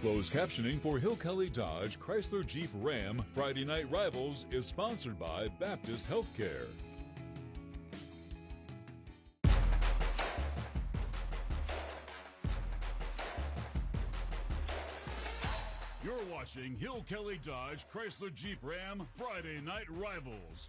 Closed captioning for Hill Kelly Dodge Chrysler Jeep Ram Friday Night Rivals is sponsored by Baptist Healthcare. You're watching Hill Kelly Dodge Chrysler Jeep Ram Friday Night Rivals.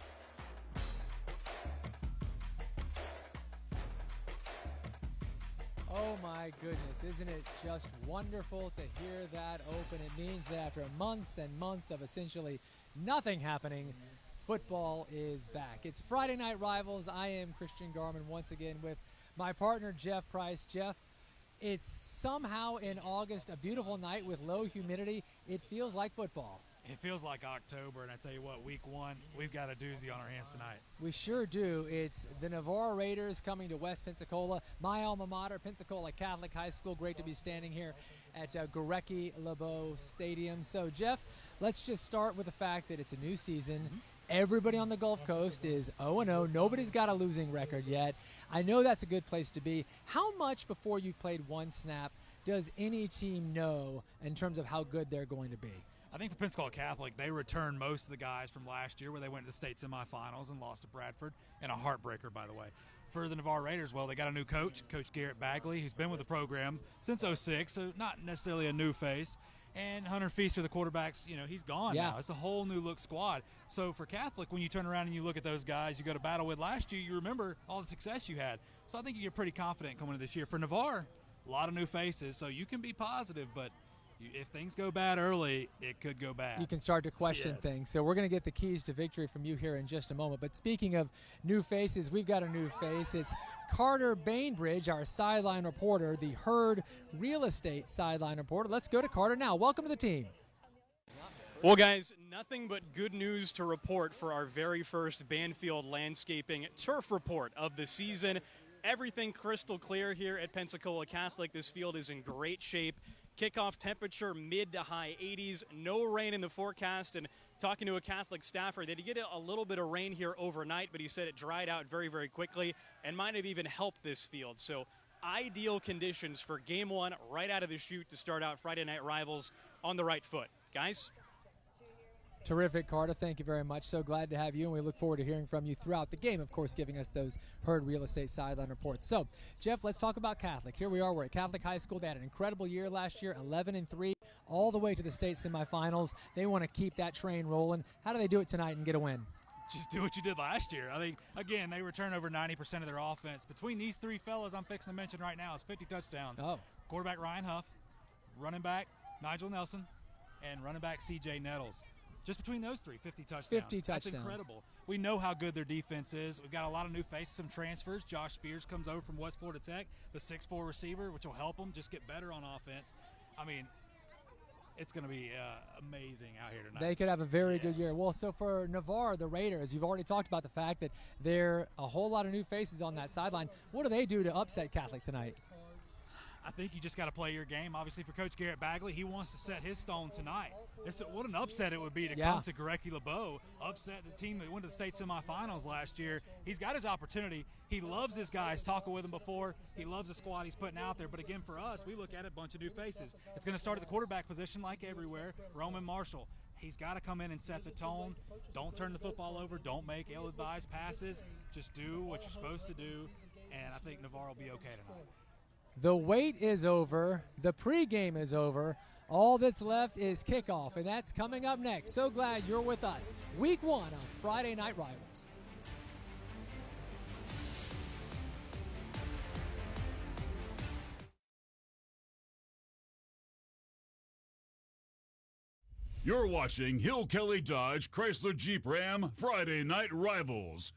Oh my goodness, isn't it just wonderful to hear that open? It means that after months and months of essentially nothing happening, football is back. It's Friday Night Rivals. I am Christian Garman once again with my partner Jeff Price. Jeff, it's somehow in August, a beautiful night with low humidity. It feels like football. It feels like October, and I tell you what, week one, we've got a doozy on our hands tonight. We sure do. It's the Navarre Raiders coming to West Pensacola, my alma mater, Pensacola Catholic High School. Great to be standing here at Gorecki-LeBeau Stadium. So, Jeff, let's just start with the fact that it's a new season. Everybody on the Gulf Coast is 0-0. Nobody's got a losing record yet. I know that's a good place to be. How much before you've played one snap does any team know in terms of how good they're going to be? I think for Pensacola Catholic, they returned most of the guys from last year where they went to the state semifinals and lost to Bradford, and a heartbreaker, by the way. For the Navarre Raiders, well, they got a new coach, Coach Garrett Bagley, who's been with the program since '06, so not necessarily a new face. And Hunter Feaster, the quarterback's, he's gone now. It's a whole new look squad. So for Catholic, when you turn around and you look at those guys you go to battle with last year, you remember all the success you had. So I think you get pretty confident coming into this year. For Navarre, a lot of new faces, so you can be positive, but if things go bad early, it could go bad. You can start to question things. So we're going to get the keys to victory from you here in just a moment. But speaking of new faces, we've got a new face. It's Carter Bainbridge, our sideline reporter, the Herd Real Estate sideline reporter. Let's go to Carter now. Welcome to the team. Well, guys, nothing but good news to report for our very first Banfield Landscaping Turf Report of the season. Everything crystal clear here at Pensacola Catholic. This field is in great shape. Kickoff temperature mid to high 80s, no rain in the forecast, and talking to a Catholic staffer, they did get a little bit of rain here overnight, but he said it dried out very, very quickly and might have even helped this field. So ideal conditions for game one right out of the chute to start out Friday Night Rivals on the right foot. Guys? Terrific, Carter. Thank you very much. So glad to have you, and we look forward to hearing from you throughout the game, of course, giving us those Herd Real Estate sideline reports. So, Jeff, let's talk about Catholic. Here we are. We're at Catholic High School. They had an incredible year last year, 11-3, all the way to the state semifinals. They want to keep that train rolling. How do they do it tonight and get a win? Just do what you did last year. I think, again, they return over 90% of their offense. Between these three fellas I'm fixing to mention right now, it's 50 touchdowns. Quarterback Ryan Huff, running back Nigel Nelson, and running back C.J. Nettles. Just between those three, 50 touchdowns. 50 touchdowns. That's incredible. We know how good their defense is. We've got a lot of new faces, some transfers. Josh Spears comes over from West Florida Tech, the 6'4 receiver, which will help them just get better on offense. I mean, it's going to be amazing out here tonight. They could have a very good year. Well, so for Navarre, the Raiders, you've already talked about the fact that there are a whole lot of new faces on that sideline. What do they do to upset Catholic tonight? I think you just got to play your game. Obviously, for Coach Garrett Bagley, he wants to set his stone tonight. What an upset it would be to come to Gorecki-LeBeau, upset the team that went to the state semifinals last year. He's got his opportunity. He loves his guys, talking with them before. He loves the squad he's putting out there. But again, for us, we look at it, a bunch of new faces. It's going to start at the quarterback position like everywhere, Roman Marshall. He's got to come in and set the tone. Don't turn the football over. Don't make ill-advised passes. Just do what you're supposed to do, and I think Navarre will be okay tonight. The wait is over. The pregame is over. All that's left is kickoff, and that's coming up next. So glad you're with us. Week one of Friday Night Rivals. You're watching Hill Kelly Dodge Chrysler Jeep Ram Friday Night Rivals.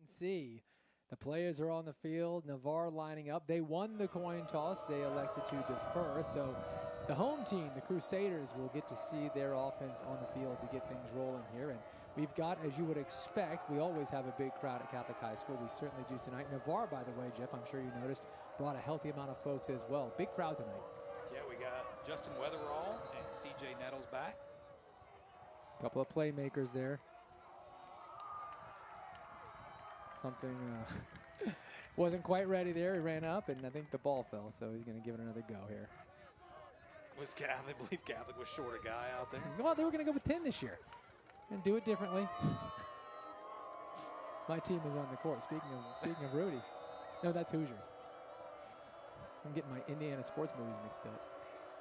See, the players are on the field. Navarre lining up. They won the coin toss. They elected to defer. So the home team, the Crusaders, will get to see their offense on the field to get things rolling here. And we've got, as you would expect, we always have a big crowd at Catholic High School. We certainly do tonight. Navarre, by the way, Jeff, I'm sure you noticed, brought a healthy amount of folks as well. Big crowd tonight. Yeah, we got Justin Weatherall and CJ Nettles back. A couple of playmakers there. Something wasn't quite ready there. He ran up, and I think the ball fell, so he's going to give it another go here. Was Catholic, I believe Catholic was short a guy out there. Well, they were going to go with 10 this year and do it differently. My team is on the court. Speaking of Rudy. No, that's Hoosiers. I'm getting my Indiana sports movies mixed up.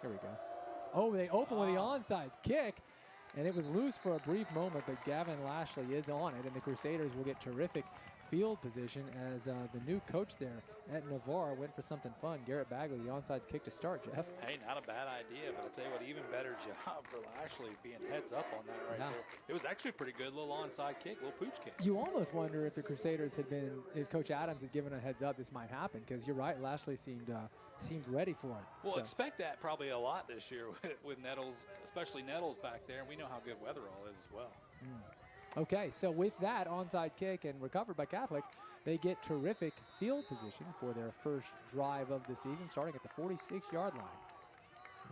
Here we go. Oh, they open with the onside kick, and it was loose for a brief moment, but Gavin Lashley is on it, and the Crusaders will get terrific field position as the new coach there at Navarre went for something fun. Garrett Bagley, the onside kick to start, Jeff. Hey, not a bad idea, but I'll tell you what, even better job for Lashley being heads up on that right there. It was actually a pretty good little onside kick, little pooch kick. You almost wonder if the Crusaders had been, if Coach Adams had given a heads up, this might happen, because you're right, Lashley seemed ready for it. We'll expect that probably a lot this year with Nettles, especially Nettles back there, and we know how good Weatherall is as well. Okay, so with that onside kick and recovered by Catholic, they get terrific field position for their first drive of the season, starting at the 46-yard line.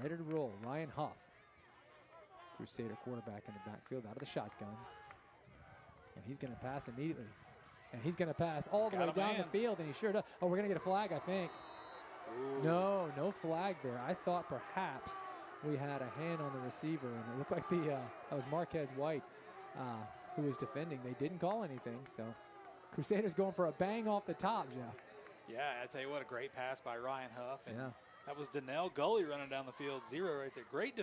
Ready to roll, Ryan Huff. Crusader quarterback in the backfield out of the shotgun. And he's going to pass immediately. And he's going to pass all the way down the field, and he sure does. Oh, we're going to get a flag, I think. Ooh. No flag there. I thought perhaps we had a hand on the receiver, and it looked like that was Marquez White who was defending. They didn't call anything, so Crusaders going for a bang off the top, Jeff. Yeah, I tell you what, a great pass by Ryan Huff, and that was Donnell Gully running down the field, zero right there. Great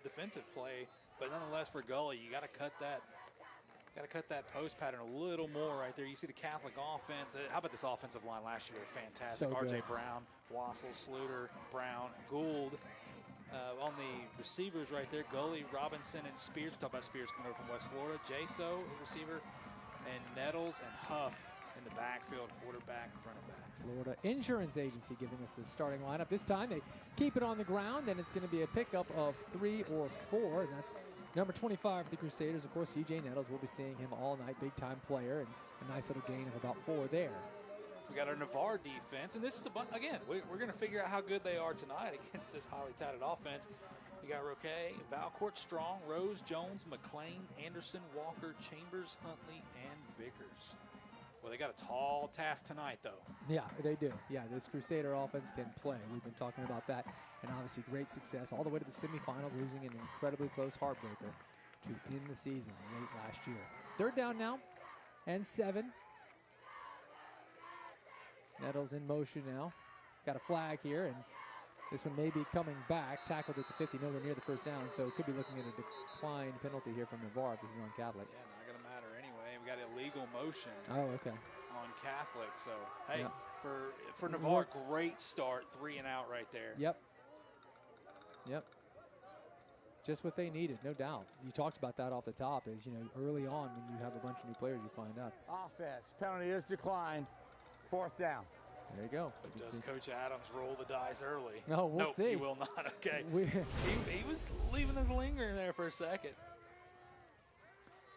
defensive play, but nonetheless for Gully, you got to cut that post pattern a little more right there. You see the Catholic offense. How about this offensive line last year? Fantastic. So R.J. Brown, Wassel, Sluter, Brown, Gould. On the receivers right there, Gully, Robinson, and Spears. We talk about Spears coming over from West Florida. Jaso, receiver, and Nettles and Huff in the backfield, quarterback, running back. Florida Insurance Agency giving us the starting lineup. This time they keep it on the ground, and it's going to be a pickup of 3 or 4, and that's number 25 for the Crusaders. Of course, C.J. Nettles, we'll be seeing him all night, big-time player, and a nice little gain of about 4 there. We got our Navarre defense, and this is, again, we're going to figure out how good they are tonight against this highly touted offense. You got Roque, Valcourt, Strong, Rose, Jones, McLean, Anderson, Walker, Chambers, Huntley, and Vickers. Well, they got a tall task tonight, though. Yeah, they do. Yeah, this Crusader offense can play. We've been talking about that, and obviously great success all the way to the semifinals, losing an incredibly close heartbreaker to end the season late last year. Third down now, and 7. Nettles in motion now. Got a flag here, and this one may be coming back. Tackled at the 50, nowhere near the first down, so could be looking at a decline penalty here from Navarre if this is on Catholic. Yeah, not going to matter anyway. We got illegal motion. Oh, okay. On Catholic, so hey, for Navarre, great start, 3 and out right there. Yep. Just what they needed, no doubt. You talked about that off the top, is early on when you have a bunch of new players, you find out. Offense penalty is declined. 4th down. There you go. Does Coach Adams roll the dice early? No, we'll see. He will not. Okay. He was leaving us lingering there for a second.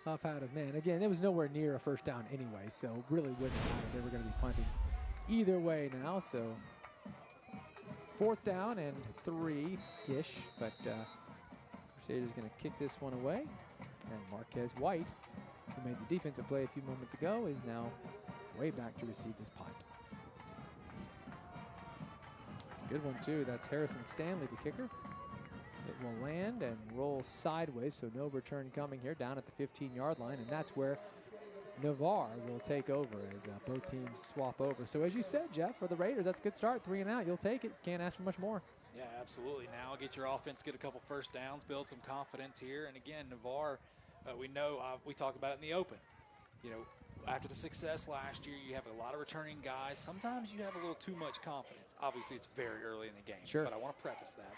Huff had his man. Again, it was nowhere near a first down anyway, so really wouldn't matter. They were going to be punting either way now. So 4th down and 3-ish, but Crusaders going to kick this one away. And Marquez White, who made the defensive play a few moments ago, is now way back to receive this punt. It's a good one, too. That's Harrison Stanley, the kicker. It will land and roll sideways, so no return coming here down at the 15-yard line, and that's where Navarre will take over as both teams swap over. So as you said, Jeff, for the Raiders, that's a good start. 3 and out. You'll take it. Can't ask for much more. Yeah, absolutely. Now get your offense, get a couple first downs, build some confidence here. And again, Navarre, we know, we talked about it in the open. After the success last year, you have a lot of returning guys. Sometimes you have a little too much confidence. Obviously, it's very early in the game. Sure. But I want to preface that.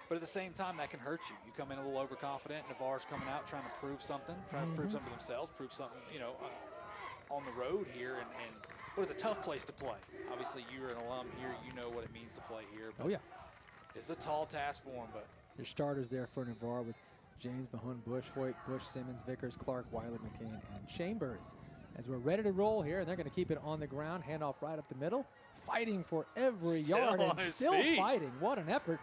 But at the same time, that can hurt you. You come in a little overconfident. Navarre's coming out trying to prove something, trying to prove something to themselves, prove something, on the road here, and what is a tough place to play. Obviously, you're an alum here. You know what it means to play here. But Oh, yeah. it's a tall task for them, but Your starters there for Navarre with James, Mahone, Bush, Hoyt, Bush, Simmons, Vickers, Clark, Wiley, McCain, and Chambers. As we're ready to roll here, and they're going to keep it on the ground, handoff right up the middle, fighting for every yard and still fighting. What an effort.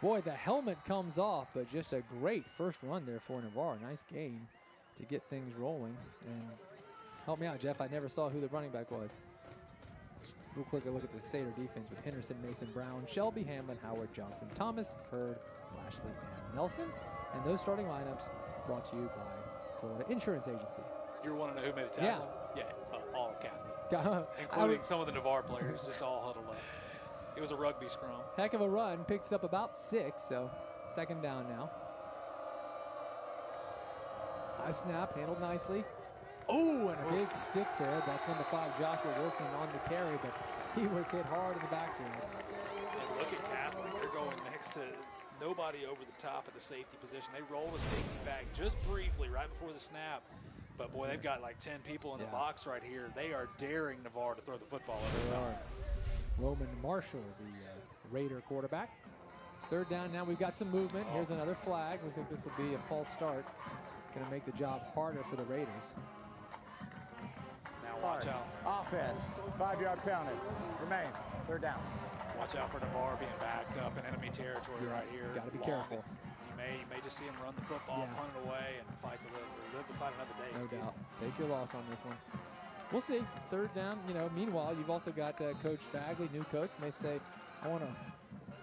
Boy, the helmet comes off, but just a great first run there for Navarre. Nice gain to get things rolling. And help me out, Jeff. I never saw who the running back was. Let's real quick look at the Satyr defense with Henderson, Mason, Brown, Shelby, Hamlin, Howard, Johnson, Thomas, Hurd, Lashley, and Nelson. And those starting lineups brought to you by Florida Insurance Agency. you were wanting to know who made the tackle? Yeah, all of Catholic, including some of the Navarre players, just all huddled up. It was a rugby scrum. Heck of a run, picks up about 6, so second down now. High snap, handled nicely. Oh, and a big stick there. That's number 5, Joshua Wilson, on the carry, but he was hit hard in the backfield. And look at Catholic. They're going next to nobody over the top of the safety position. They roll the safety back just briefly right before the snap. But, boy, they've got like 10 people in the box right here. They are daring Navarre to throw the football every time. Roman Marshall, the Raider quarterback. Third down now. We've got some movement. Here's another flag. Looks like this will be a false start. It's going to make the job harder for the Raiders. Now watch out. Offense, 5-yard penalty. Remains. Third down. Watch out for Navarre being backed up in enemy territory right here. Got to be Long. careful. You may just see him run the football, punt it away, and fight to live to fight another day. No doubt. Take your loss on this one. We'll see. Third down, meanwhile, you've also got Coach Bagley, new coach, may say, I want to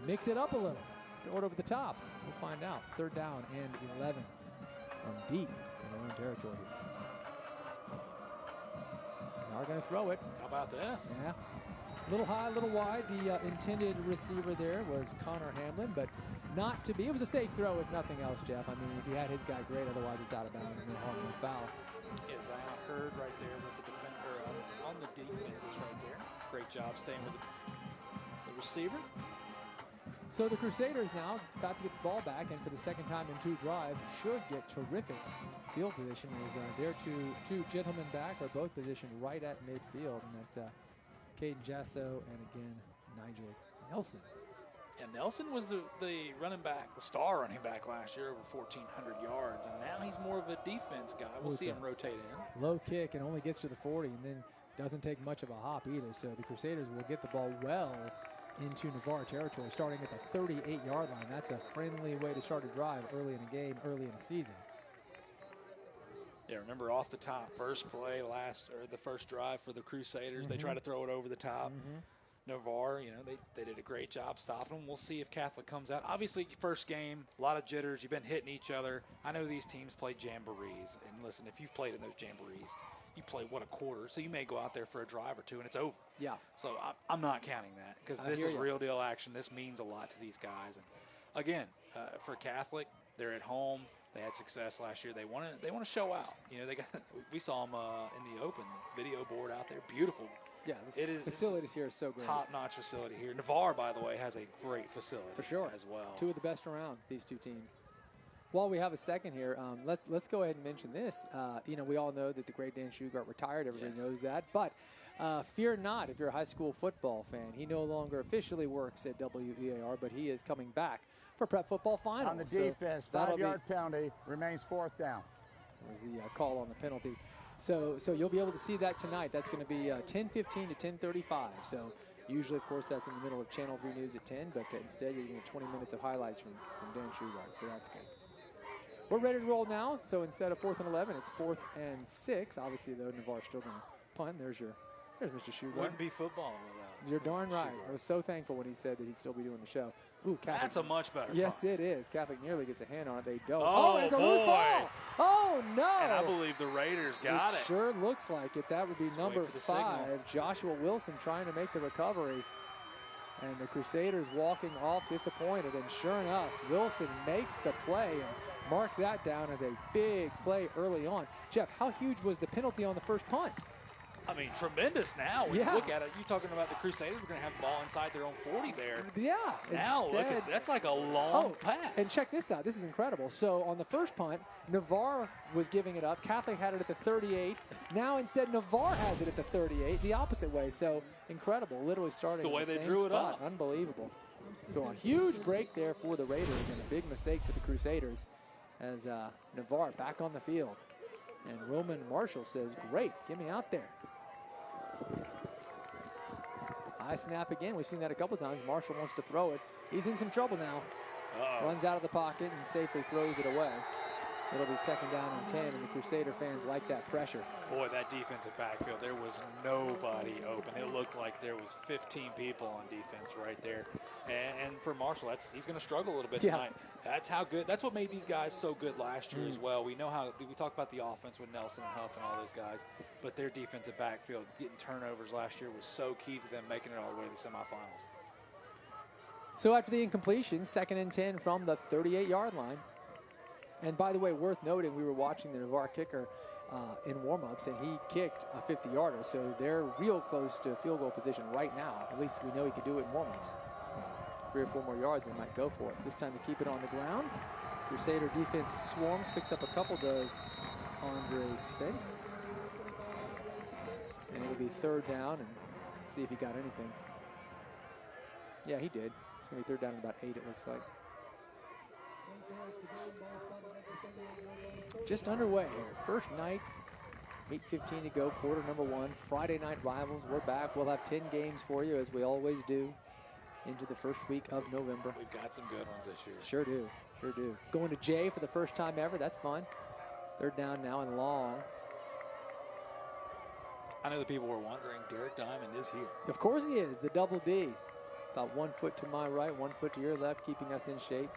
mix it up a little. Throw it over the top. We'll find out. Third down and 11 from deep in their own territory. They are going to throw it. How about this? Yeah. A little high, a little wide. The intended receiver there was Connor Hamlin, but not to be. It was a safe throw, if nothing else, Jeff. I mean, if he had his guy, great. Otherwise, it's out of bounds. No harm, no foul. Yeah, Zion Hurd right there with the defender on the defense right there. Great job staying with the receiver. So the Crusaders now about to get the ball back, and for the second time in 2 drives, should get terrific field position as their two gentlemen back are both positioned right at midfield, and that's Caden Jasso and again Nigel Nelson. And Nelson was the running back, the star running back last year, over 1,400 yards, and now he's more of a defense guy. We'll see him rotate in. Low kick and only gets to the 40, and then doesn't take much of a hop either. So the Crusaders will get the ball well into Navarre territory, starting at the 38-yard line. That's a friendly way to start a drive early in a game, early in the season. Yeah, remember off the top, first play, the first drive for the Crusaders. They try to throw it over the top. Navarre, they did a great job stopping them. We'll see if Catholic comes out. Obviously, first game, a lot of jitters. You've been hitting each other. I know these teams play jamborees. And listen, if you've played in those jamborees, you play, a quarter. So you may go out there for a drive or two, and it's over. Yeah. So I'm not counting that because this is real deal action. This means a lot to these guys. And again, for Catholic, they're at home. They had success last year. They want to show out. We saw them in the open video board out there. Beautiful. Yeah, the facilities here are so great. Top-notch facility here. Navarre, by the way, has a great facility for sure as well. 2 of the best around, these 2 teams. While we have a second here, let's go ahead and mention this. We all know that the great Dan Shugart retired. Everybody knows that. But fear not if you're a high school football fan. He no longer officially works at WEAR, but he is coming back for prep football finals. On the defense, 5-yard penalty, remains 4th down. Was the call on the penalty. So you'll be able to see that tonight. That's going to be 10:15 to 10:35. So usually, of course, that's in the middle of Channel 3 News at 10, but instead you're going to get 20 minutes of highlights from Dan Shugart, so that's good. We're ready to roll now, so instead of 4th and 11, it's 4th and 6. Obviously, though, Navarre's still going to punt. There's Mr. Shugart. Wouldn't be football without You're darn right. Shugart. I was so thankful when he said that he'd still be doing the show. Ooh, Catholic. That's a much better Yes, punt. it is. Catholic nearly gets a hand on it. They don't. Oh, it's a loose ball. Oh, no. And I believe the Raiders got it. Sure looks like it. That would be Let's number wait for the 5, signal. Joshua Wilson, trying to make the recovery. And the Crusaders walking off disappointed. And sure enough, Wilson makes the play and mark that down as a big play early on. Jeff, how huge was the penalty on the first punt? I mean, tremendous now. When Yeah. you look at it, you're talking about the Crusaders were going to have the ball inside their own 40 there. Yeah. Now, look at that's like a long pass. And check this out. This is incredible. So on the first punt, Navarre was giving it up. Catholic had it at the 38. Now instead, Navarre has it at the 38, the opposite way. So incredible. Literally starting the way at the they same drew it spot. up. Unbelievable. So a huge break there for the Raiders and a big mistake for the Crusaders as Navarre back on the field. And Roman Marshall says, great, get me out there. High snap again. We've seen that a couple times. Marshall wants to throw it. He's in some trouble now. Runs out of the pocket and safely throws it away. It'll be second down and 10, and the Crusader fans like that pressure. Boy, that defensive backfield, there was nobody open. It looked like there was 15 people on defense right there. And for Marshall, he's going to struggle a little bit tonight. That's how good. That's what made these guys so good last year as well. We know how we talk about the offense with Nelson and Huff and all those guys, but their defensive backfield getting turnovers last year was so key to them making it all the way to the semifinals. So after the incompletion, second and 10 from the 38-yard line. And by the way, worth noting, we were watching the Navarre kicker in warm-ups, and he kicked a 50-yarder. So they're real close to field goal position right now. At least we know he could do it in warm-ups. 3 or 4 more yards, they might go for it. This time to keep it on the ground. Crusader defense swarms, picks up a couple, does Andre Spence. And it'll be third down, and see if he got anything. Yeah, he did. It's going to be third down at about 8, it looks like. Just underway here. First night, 8:15 to go, quarter number 1. Friday night rivals, we're back. We'll have 10 games for you, as we always do, into the first week of November. We've got some good ones this year. Sure do, sure do. Going to Jay for the first time ever, that's fun. Third down now and long. I know the people were wondering, Derek Diamond is here. Of course he is, the double D's. About 1 foot to my right, 1 foot to your left, keeping us in shape.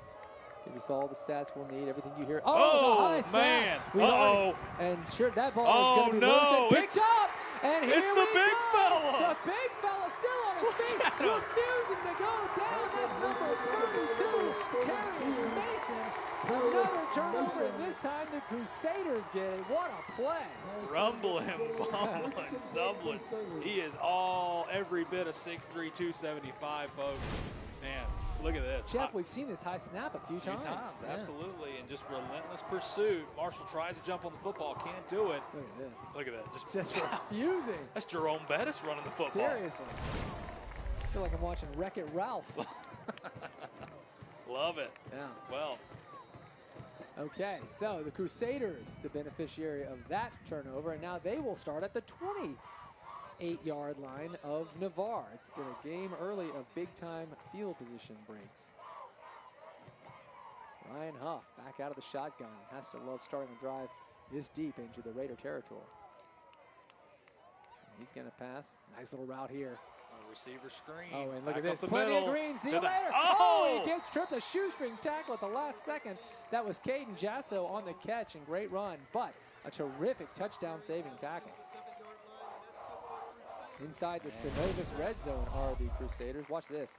Gives us all the stats we'll need, everything you hear. Oh, the high snap. man. And sure, that ball is going to be loose and picked up. And here it's the big fella. The big fella still on his feet, refusing to go down. That's number 32, Terrius Mason. Another turnover, and this time the Crusaders get it. What a play. Rumbling, bumbling, stumbling. He is every bit of 6'3", 275, folks. Man, look at this. Jeff, we've seen this high snap a few times. Yeah. Absolutely, and just relentless pursuit. Marshall tries to jump on the football, can't do it. Look at this. Look at that. Just refusing. That's Jerome Bettis running the football. Seriously. I feel like I'm watching Wreck-It Ralph. Love it. Yeah. Well. Okay, so the Crusaders, the beneficiary of that turnover, and now they will start at the 28-yard line of Navarre. It's been a game early of big-time field position breaks. Ryan Huff back out of the shotgun. Has to love starting a drive this deep into the Raider territory. And he's going to pass. Nice little route here. Receiver screen. Oh, and look Back at this. up the Plenty middle of green. See you to the- later. Oh! He gets tripped. A shoestring tackle at the last second. That was Caden Jasso on the catch, and great run, but a terrific touchdown-saving tackle. Inside the Synovus red zone are the Crusaders. Watch this.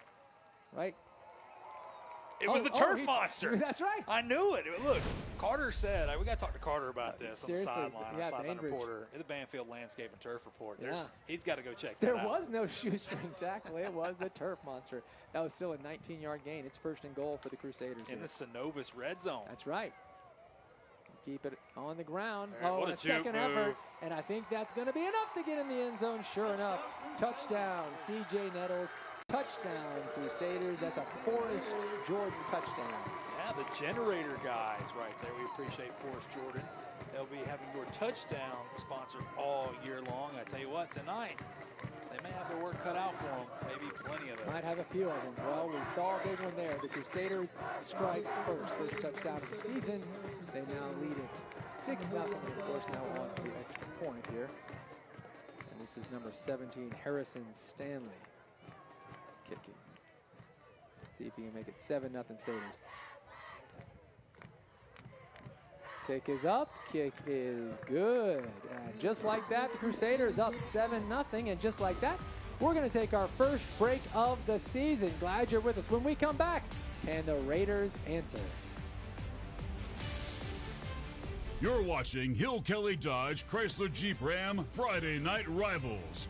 Right? It was the turf monster. That's right. I knew it. Look, Carter said, we got to talk to Carter about this on the Seriously, sideline. yeah, Our sideline Bainbridge. reporter in the Banfield Landscape and Turf Report. Yeah. He's got to go check that There out. was no shoestring tackle. It was the turf monster. That was still a 19-yard gain. It's first and goal for the Crusaders. In the Synovus red zone. That's right. Keep it on the ground. Right, what and a a second juke effort. move. And I think that's going to be enough to get in the end zone. Sure enough, touchdown, C.J. Nettles. Touchdown, Crusaders. That's a Forrest Jordan touchdown. Yeah, the generator guys right there. We appreciate Forrest Jordan. They'll be having your touchdown sponsored all year long. I tell you what, tonight, they may have their work cut out for them. Maybe plenty of those. Might have a few of them. Well, we saw a big one there. The Crusaders strike first touchdown of the season. They now lead it 6-0. And of course, now on for the extra point here. And this is number 17, Harrison Stanley, kicking. See if he can make it 7-0 Saders. Kick is up, kick is good. And just like that, the Crusaders up 7-0. And just like that, we're going to take our first break of the season. Glad you're with us. When we come back, can the Raiders answer? You're watching Hill Kelly Dodge Chrysler Jeep Ram Friday Night Rivals.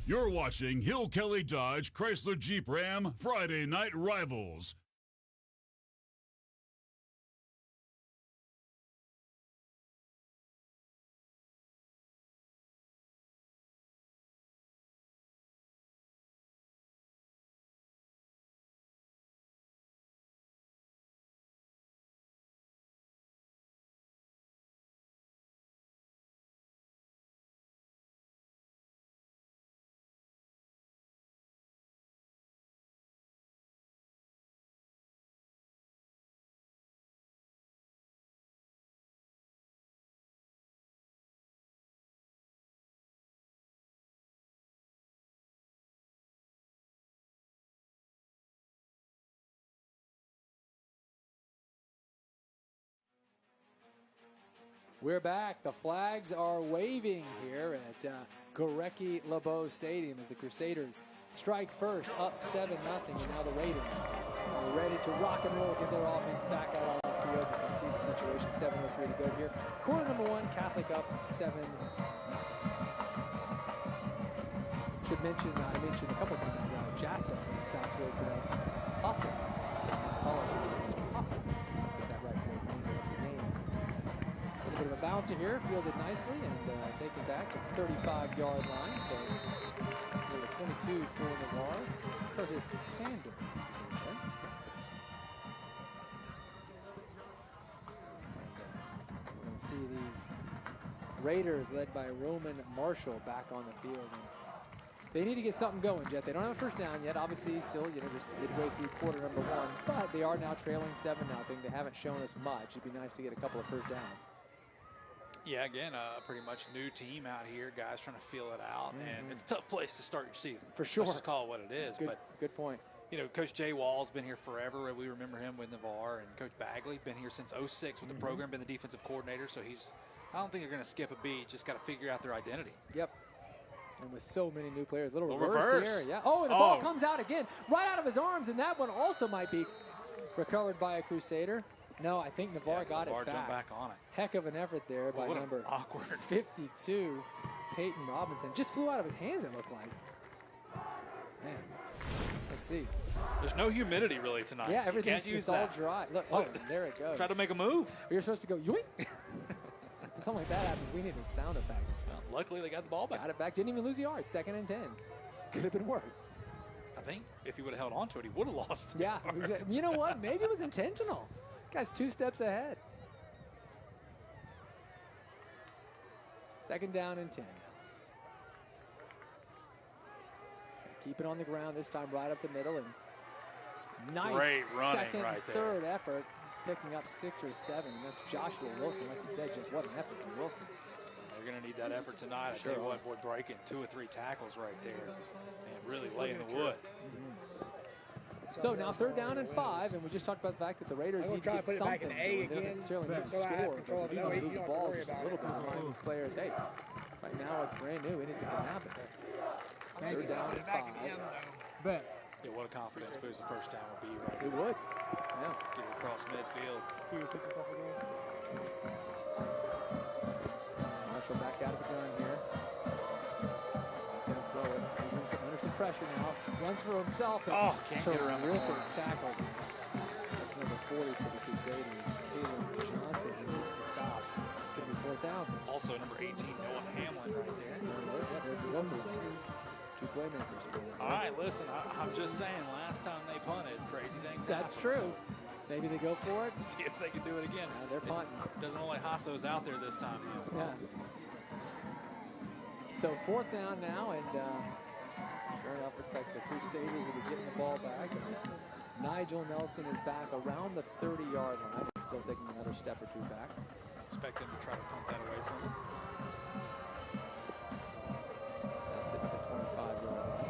You're watching Hill Kelly Dodge Chrysler Jeep Ram Friday Night Rivals. We're back. The flags are waving here at Gorecki LeBeau Stadium as the Crusaders strike first, up 7-0, and now the Raiders are ready to rock and roll, get their offense back out on the field. You can see the situation, 7:03 to go here. Quarter number one, Catholic up 7-0. Should mention, I mentioned a couple times, Jassa in South Dakota pronounced Hassan. So apologies to Mr. Hassan. Get that right for the remainder of the game. A little bit of a bouncer here, fielded nicely and taken back to the 35-yard line. So that's number 22 for Navarre, Curtis Sanders with the return. We're going to see these Raiders led by Roman Marshall back on the field. And they need to get something going, Jet. They don't have a first down yet. Obviously, still, just midway through quarter number one. But they are now trailing 7-0. They haven't shown us much. It'd be nice to get a couple of first downs. Yeah, again, a pretty much new team out here. Guys trying to feel it out. And it's a tough place to start your season. For sure. Let's just call it what it is. Good point. Coach Jay Wall's been here forever. We remember him with Navarre. And Coach Bagley, been here since 06 with the program, been the defensive coordinator. So I don't think they're going to skip a beat. Just got to figure out their identity. Yep. And with so many new players, a little reverse here. Yeah. Oh, and the ball comes out again, right out of his arms, and that one also might be recovered by a Crusader. No, I think Navarre got Navarre it back. jumped back on it. Heck of an effort there by number 52, Peyton Robinson. Just flew out of his hands, it looked like. Man, let's see. There's no humidity really tonight. Yeah, so everything's all dry. Look, there it goes. Try to make a move. You're supposed to go yoink. Something like that happens. We need a sound effect. Well, luckily, they got the ball back. Got it back. Didn't even lose yards. 2nd and 10. Could have been worse. I think if he would have held on to it, he would have lost. Yeah. You know what? Maybe it was intentional. Guy's 2 steps ahead. 2nd down and 10. Keep it on the ground this time, right up the middle, and nice second, third effort, picking up 6 or 7, and that's Joshua Wilson. Like you said, Jeff, what an effort from Wilson. They're going to need that effort tonight. I tell you what, boy, breaking 2 or 3 tackles right there and really laying the wood. So now 3rd down and 5, and we just talked about the fact that the Raiders need to get something. They don't necessarily need to score, but they need to move the ball just a little bit. Remind these players, hey, right now it's brand new. Anything can happen. 3rd down and 5. Yeah, what a confidence boost the first down would be right It here. would. Yeah. Get it across midfield. Marshall back out of the gun here. He's going to throw it. He's under some pressure now. Runs for himself. Can't get around the corner. Tackle. That's number 40 for the Crusaders. Caleb Johnson who makes the stop. It's going to be 4th down. Also number 18, Noah Hamlin right there. There both of them. 2 playmakers for them. All right, listen, I'm just saying, last time they punted, crazy things That's happened, true. Maybe they go for it. See if they can do it again. They're punting. Doesn't look like Hasso's out there this time. Yeah. So 4th down now, and sure enough, looks like the Crusaders will be getting the ball back. As Nigel Nelson is back around the 30-yard line, and still taking another step or 2 back. Expect him to try to punt that away from him. That's it at the 25-yard line.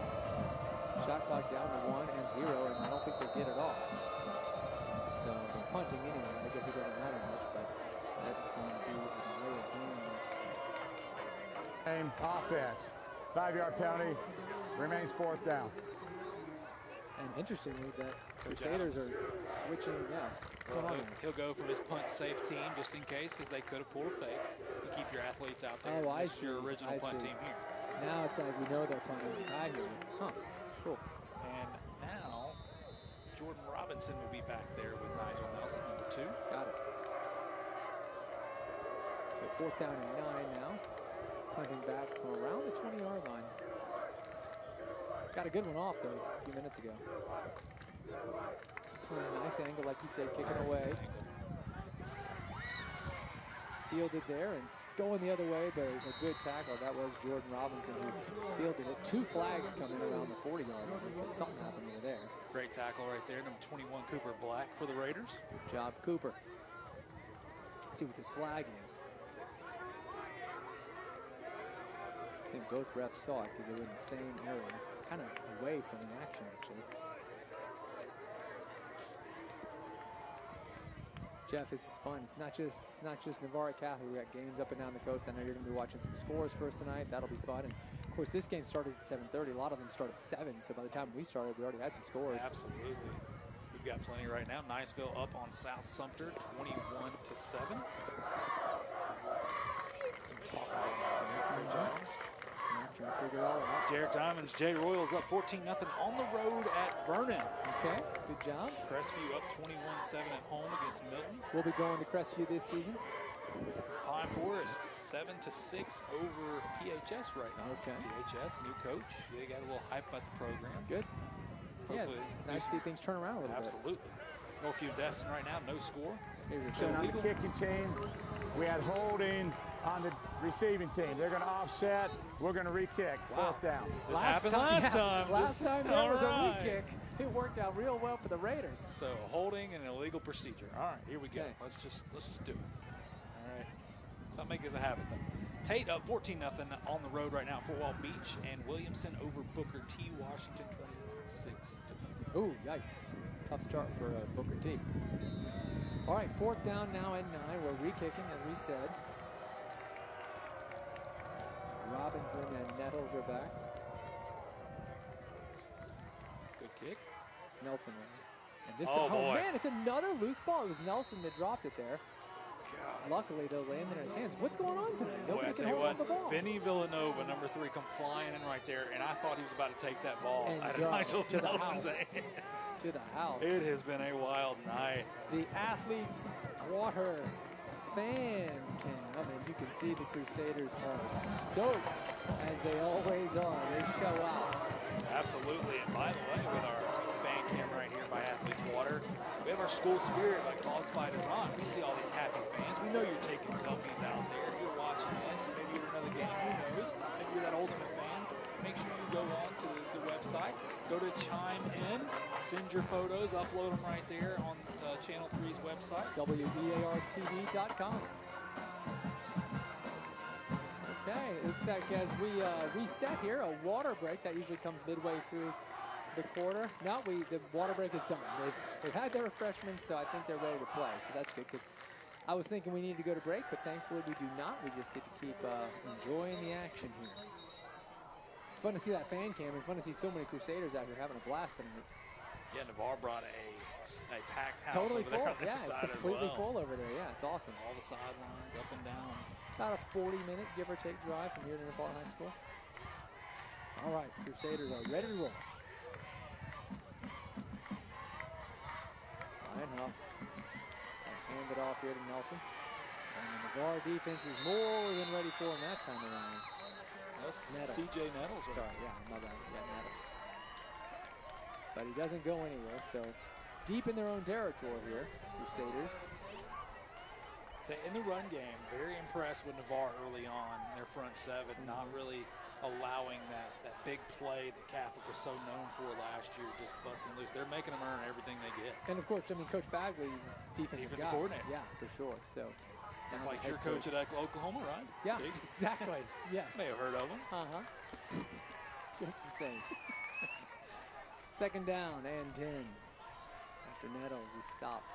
Shot clock down to 1 and 0, and I don't think they'll get it off. So they're punting anyway. I guess it doesn't matter much, but that's going to be a delay of game. Offense. 5-yard penalty. Remains 4th down. And interestingly, that Crusaders are switching. Yeah, what's going on there? He'll go from his punt safe team just in case, because they could have pulled a fake. You keep your athletes out there. Oh, I This is see. your original I punt see. team here. Now it's like we know they're punting. I hear you. Huh. Cool. And now Jordan Robinson will be back there with Nigel Nelson, number 2. Got it. So 4th down and 9 now. Punting back from around the 20-yard line. Got a good one off, though, a few minutes ago. This one, nice angle, like you said, kicking away. Fielded there and going the other way, but a good tackle. That was Jordan Robinson who fielded it. 2 flags coming around the 40-yard line, so something happened over there. Great tackle right there. Number 21, Cooper Black for the Raiders. Good job, Cooper. Let's see what this flag is. I think both refs saw it because they were in the same area, kind of away from the action, actually. Jeff, this is fun. It's not just Navarre Catholic. We got games up and down the coast. I know you're going to be watching some scores first tonight. That'll be fun. And of course, this game started at 7:30. A lot of them start at 7. So by the time we started, we already had some scores. Absolutely. We've got plenty right now. Niceville up on South Sumter, 21-7. Some talk about Coach Adams. Trying to figure it all out. Derek Diamonds, Jay Royals up 14-0 on the road at Vernon. Okay, good job. Crestview up 21-7 at home against Milton. We'll be going to Crestview this season. Pine Forest 7-6 over PHS right now. Okay. PHS, new coach. They got a little hype about the program. Good. Hopefully Yeah, nice to see things turn around a little Absolutely. Northview Destin right now, no score. bit. Here's your And kick. on the kicking team, we had holding on the receiving team. They're going to offset. We're going to re-kick. 4th down. This happened last time. Last time there all was right. a re-kick. It worked out real well for the Raiders. So a holding and an illegal procedure. All right, here we go. Okay. Let's just do it. All right. So make it as a habit though. Tate up 14-0 on the road right now. Fort Walton Beach and Williamson over Booker T. Washington 26-0. Ooh, yikes. Tough start for Booker T. All right, 4th down now and 9. We're re-kicking, as we said. Robinson and Nettles are back. Good kick. Nelson, right? And this Oh, time, boy. man, it's another loose ball. It was Nelson that dropped it there. God. Luckily, though, landed in his hands. What's going on tonight? Boy, Nobody I can tell you hold on what, the ball. Vinny Villanova, number 3, come flying in right there, and I thought he was about to take that ball And out of go Nigel to the Nelson's house. hand. To the house. It has been a wild night. The athletes' water fan cam, and you can see the Crusaders are stoked, as they always are. They show out. Absolutely, and by the way, with our fan cam right here by Athletes Water, we have our school spirit by Caused by Design. We see all these happy fans. We know you're taking selfies out there. If you're watching this, or maybe you're at another game, who knows? Maybe you're that ultimate fan. Make sure you go on to the website, go to Chime In, send your photos, upload them right there on Channel 3's website. WEARTV.com. Okay, looks like as we reset here, a water break that usually comes midway through the quarter. Now the water break is done. They've had their refreshments, so I think they're ready to play. So that's good, because I was thinking we needed to go to break, but thankfully we do not. We just get to keep enjoying the action here. It's fun to see that fan cam and fun to see so many Crusaders out here having a blast tonight. Yeah, Navarre brought a packed house Totally over there full. on their Yeah, it's side as completely well. full over there. Yeah, it's awesome. All the sidelines up and down. About a 40-minute, give or take, drive from here to Navarre High School. All right, Crusaders are ready to roll. Ryan Huff hand it off here to Nelson. And the Navarre defense is more than ready for him that time around. That's Nettles. CJ Nettles. Right Sorry, yeah, my bad. We got Nettles. But he doesn't go anywhere, so deep in their own territory here, Crusaders. In the run game, very impressed with Navarre early on, their front 7, not really allowing that big play that Catholic was so known for last year, just busting loose. They're making them earn everything they get. And of course, I mean, Coach Bagley, defensive guy. coordinator. Yeah, for sure. So It's now like the your head coach at Oklahoma, right? Yeah, Big. exactly. Yes. May have heard of him. Just the same. 2nd down and 10 after Nettles is stopped.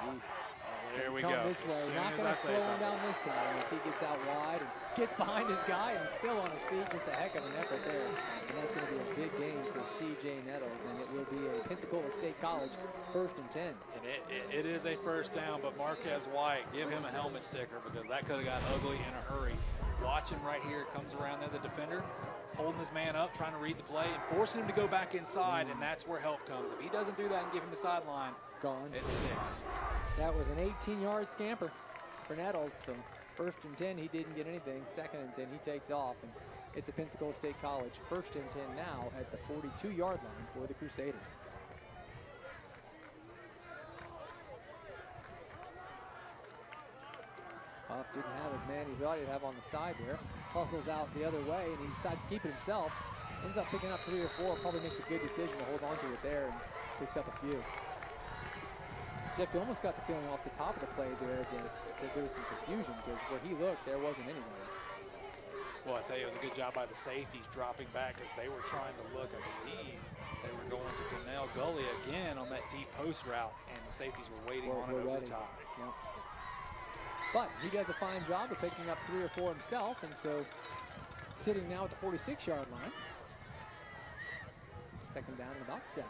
Oh, There we come go. this way. As soon Not as going I to say slow him something. down this time as he gets out wide and gets behind his guy and still on his feet. Just a heck of an effort there. And that's going to be a big game for C.J. Nettles, and it will be a Pensacola State College 1st and 10. And it is a first down, but Marquez White, give him a helmet sticker because that could have got ugly in a hurry. Watch him right here. Comes around there, the defender, holding his man up, trying to read the play, and forcing him to go back inside, and that's where help comes. If he doesn't do that and give him the sideline, Gone. it's 6. That was an 18-yard scamper for Nettles. So 1st and 10, he didn't get anything. 2nd and 10, he takes off. And it's a Pensacola State College 1st and 10 now at the 42-yard line for the Crusaders. Huff didn't have his man he thought he'd have on the side there. Hustles out the other way, and he decides to keep it himself. Ends up picking up 3 or 4. Probably makes a good decision to hold on to it there and picks up a few. Jeff, you almost got the feeling off the top of the play there that there was some confusion because where he looked, there wasn't anybody. Well, I tell you, it was a good job by the safeties dropping back because they were trying to look, I believe, they were going to Cornell Gully again on that deep post route, and the safeties were waiting on it over the top. Yep. But he does a fine job of picking up 3 or 4 himself, and so sitting now at the 46-yard line. 2nd down and about 7.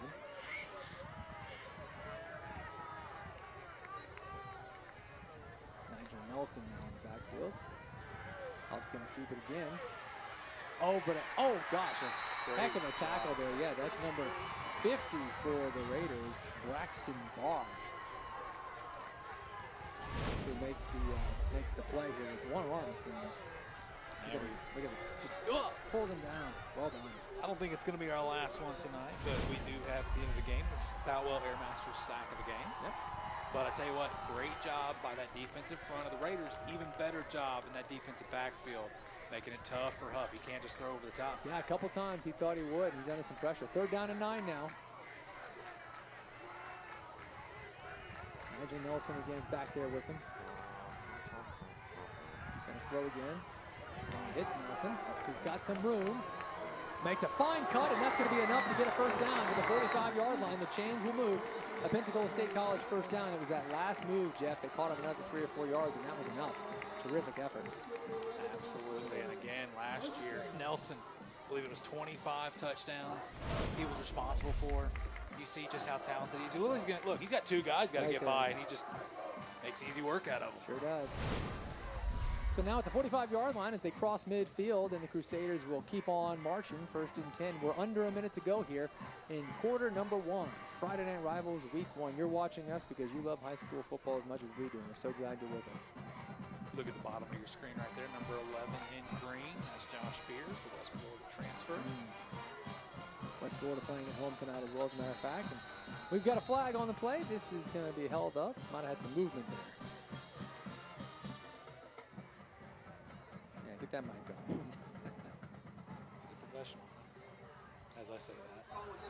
Nigel Nelson now in the backfield. Huff's going to keep it again. Oh, but oh gosh, a heck of a tackle there. Yeah, that's number 50 for the Raiders, Braxton Barr, who makes the play here with one arm, it seems. Look at this, just pulls him down. Well done. I don't think it's going to be our last one tonight, but we do have at the end of the game this Boutwell Airmasters sack of the game. Yep. But I tell you what, great job by that defensive front of the Raiders. Even better job in that defensive backfield, making it tough for Huff. He can't just throw over the top. Yeah, a couple times he thought he would. He's under some pressure. 3rd down and 9 now. Nigel Nelson again is back there with him. Gonna throw again. And he hits Nelson, who's got some room. Makes a fine cut, and that's going to be enough to get a 1st down to the 45-yard line. The chains will move. A Pensacola State College 1st down. It was that last move, Jeff, that caught him another 3 or 4 yards, and that was enough. Terrific effort. Absolutely, and again, last year, Nelson, I believe it was 25 touchdowns he was responsible for. You see just how talented he is. Look, he's got 2 guys got to get by, and he just makes easy work out of them. Sure does. So now at the 45-yard line as they cross midfield, and the Crusaders will keep on marching. 1st and 10. We're under a minute to go here in quarter number 1. Friday Night Rivals Week 1. You're watching us because you love high school football as much as we do. We're so glad you're with us. Look at the bottom of your screen right there, number 11 in green. That's Josh Spears, the West Florida transfer. West Florida playing at home tonight as well, as a matter of fact. And we've got a flag on the play. This is going to be held up. Might have had some movement there. Yeah, get that mic on. He's a professional, as I say that.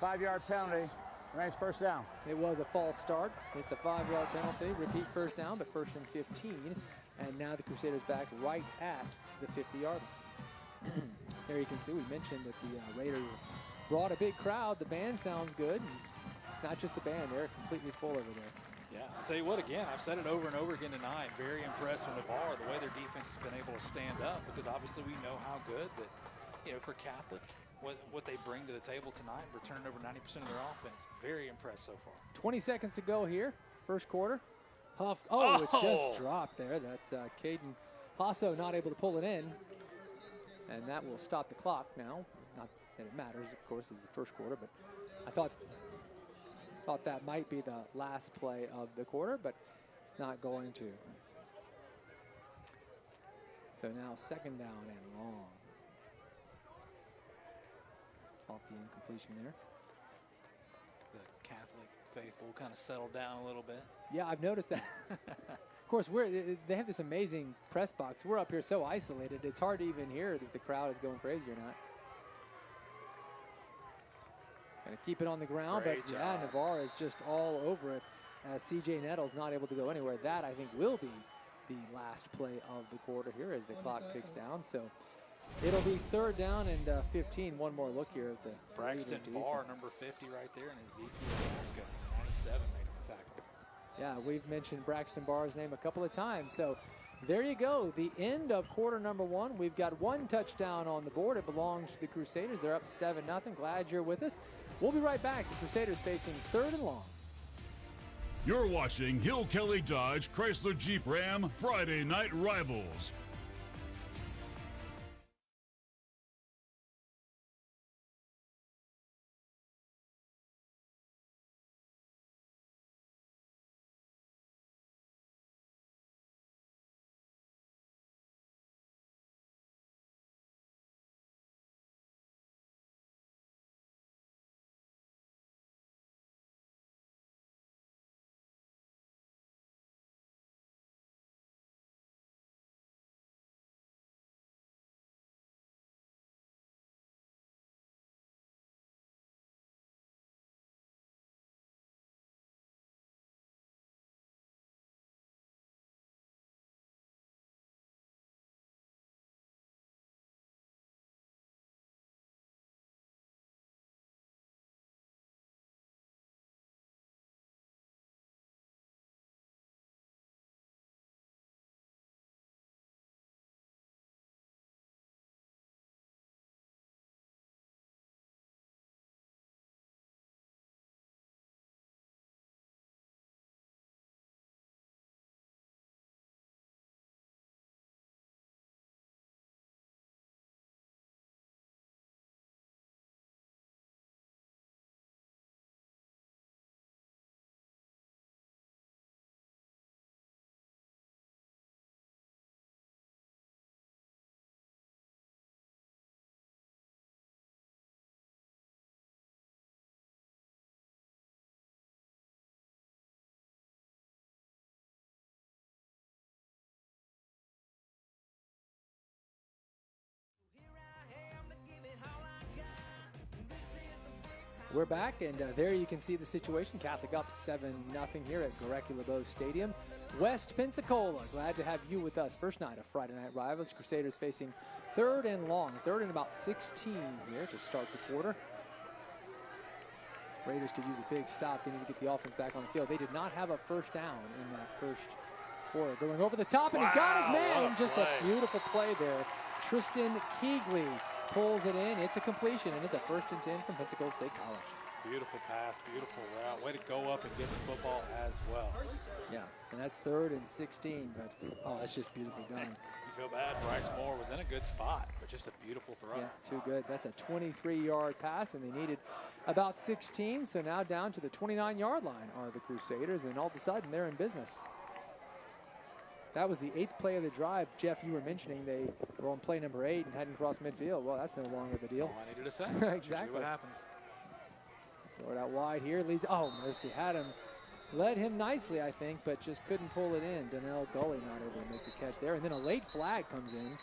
5-yard penalty. Remains 1st down. It was a false start. It's a 5-yard penalty. Repeat 1st down, but 1st and 15. And now the Crusaders back right at the 50-yard line. There you can see we mentioned that the Raiders brought a big crowd. The band sounds good. It's not just the band. They're completely full over there. Yeah, I'll tell you what, again, I've said it over and over again tonight. Very impressed with Navarre, the way their defense has been able to stand up, because obviously we know how good that, you know, for Catholic, what they bring to the table tonight, returning over 90% of their offense. Very impressed so far. 20 seconds to go here, 1st quarter. Huff, it's just dropped there. That's Caden Hasso not able to pull it in. And that will stop the clock now. Not that it matters, of course, is the 1st quarter, but I thought that might be the last play of the quarter, but it's not going to. So now 2nd down and long. Off the incompletion there. The Catholic faithful kind of settled down a little bit. Yeah, I've noticed that. Of course, they have this amazing press box. We're up here so isolated, it's hard to even hear that the crowd is going crazy or not. Gonna keep it on the ground, Great but job. yeah, Navarre is just all over it as C.J. Nettles not able to go anywhere. That, I think, will be the last play of the quarter here as the clock ticks down. So it'll be 3rd down and 15. One more look here at the Braxton Raider Barr, defense. number 50 right there, and Ezekiel Alaska, 97, made him a tackle. Yeah, we've mentioned Braxton Barr's name a couple of times. So there you go, the end of quarter number 1. We've got 1 touchdown on the board. It belongs to the Crusaders. They're up 7-0. Glad you're with us. We'll be right back. The Crusaders facing 3rd and long. You're watching Hill Kelly Dodge Chrysler Jeep Ram Friday Night Rivals. We're back, and there you can see the situation. Catholic up 7-0 here at Gorecki-LeBeau Stadium. West Pensacola, glad to have you with us. First night of Friday Night Rivals. Crusaders facing 3rd and long. 3rd and about 16 here to start the quarter. Raiders could use a big stop. They need to get the offense back on the field. They did not have a first down in that first quarter. Going over the top, and he's got his man. Just a beautiful play there. Tristan Keegley pulls it in. It's a completion, and it's a 1st and 10 from Pensacola State College. Beautiful pass, beautiful route. Way to go up and get the football as well. Yeah, and that's 3rd and 16, but oh, that's just beautifully done. You feel bad. Bryce Moore was in a good spot, but just a beautiful throw. Yeah, too good. That's a 23-yard pass, and they needed about 16, so now down to the 29-yard line are the Crusaders, and all of a sudden they're in business. That was the 8th play of the drive. Jeff, you were mentioning they were on play number 8 and hadn't crossed midfield. Well, that's no longer the deal. That's all I needed to say. Exactly. What happens. Throw it out wide here. Leads. Oh, mercy. Had him. Led him nicely, I think, but just couldn't pull it in. Donnell Gully not able to make the catch there. And then a late flag comes in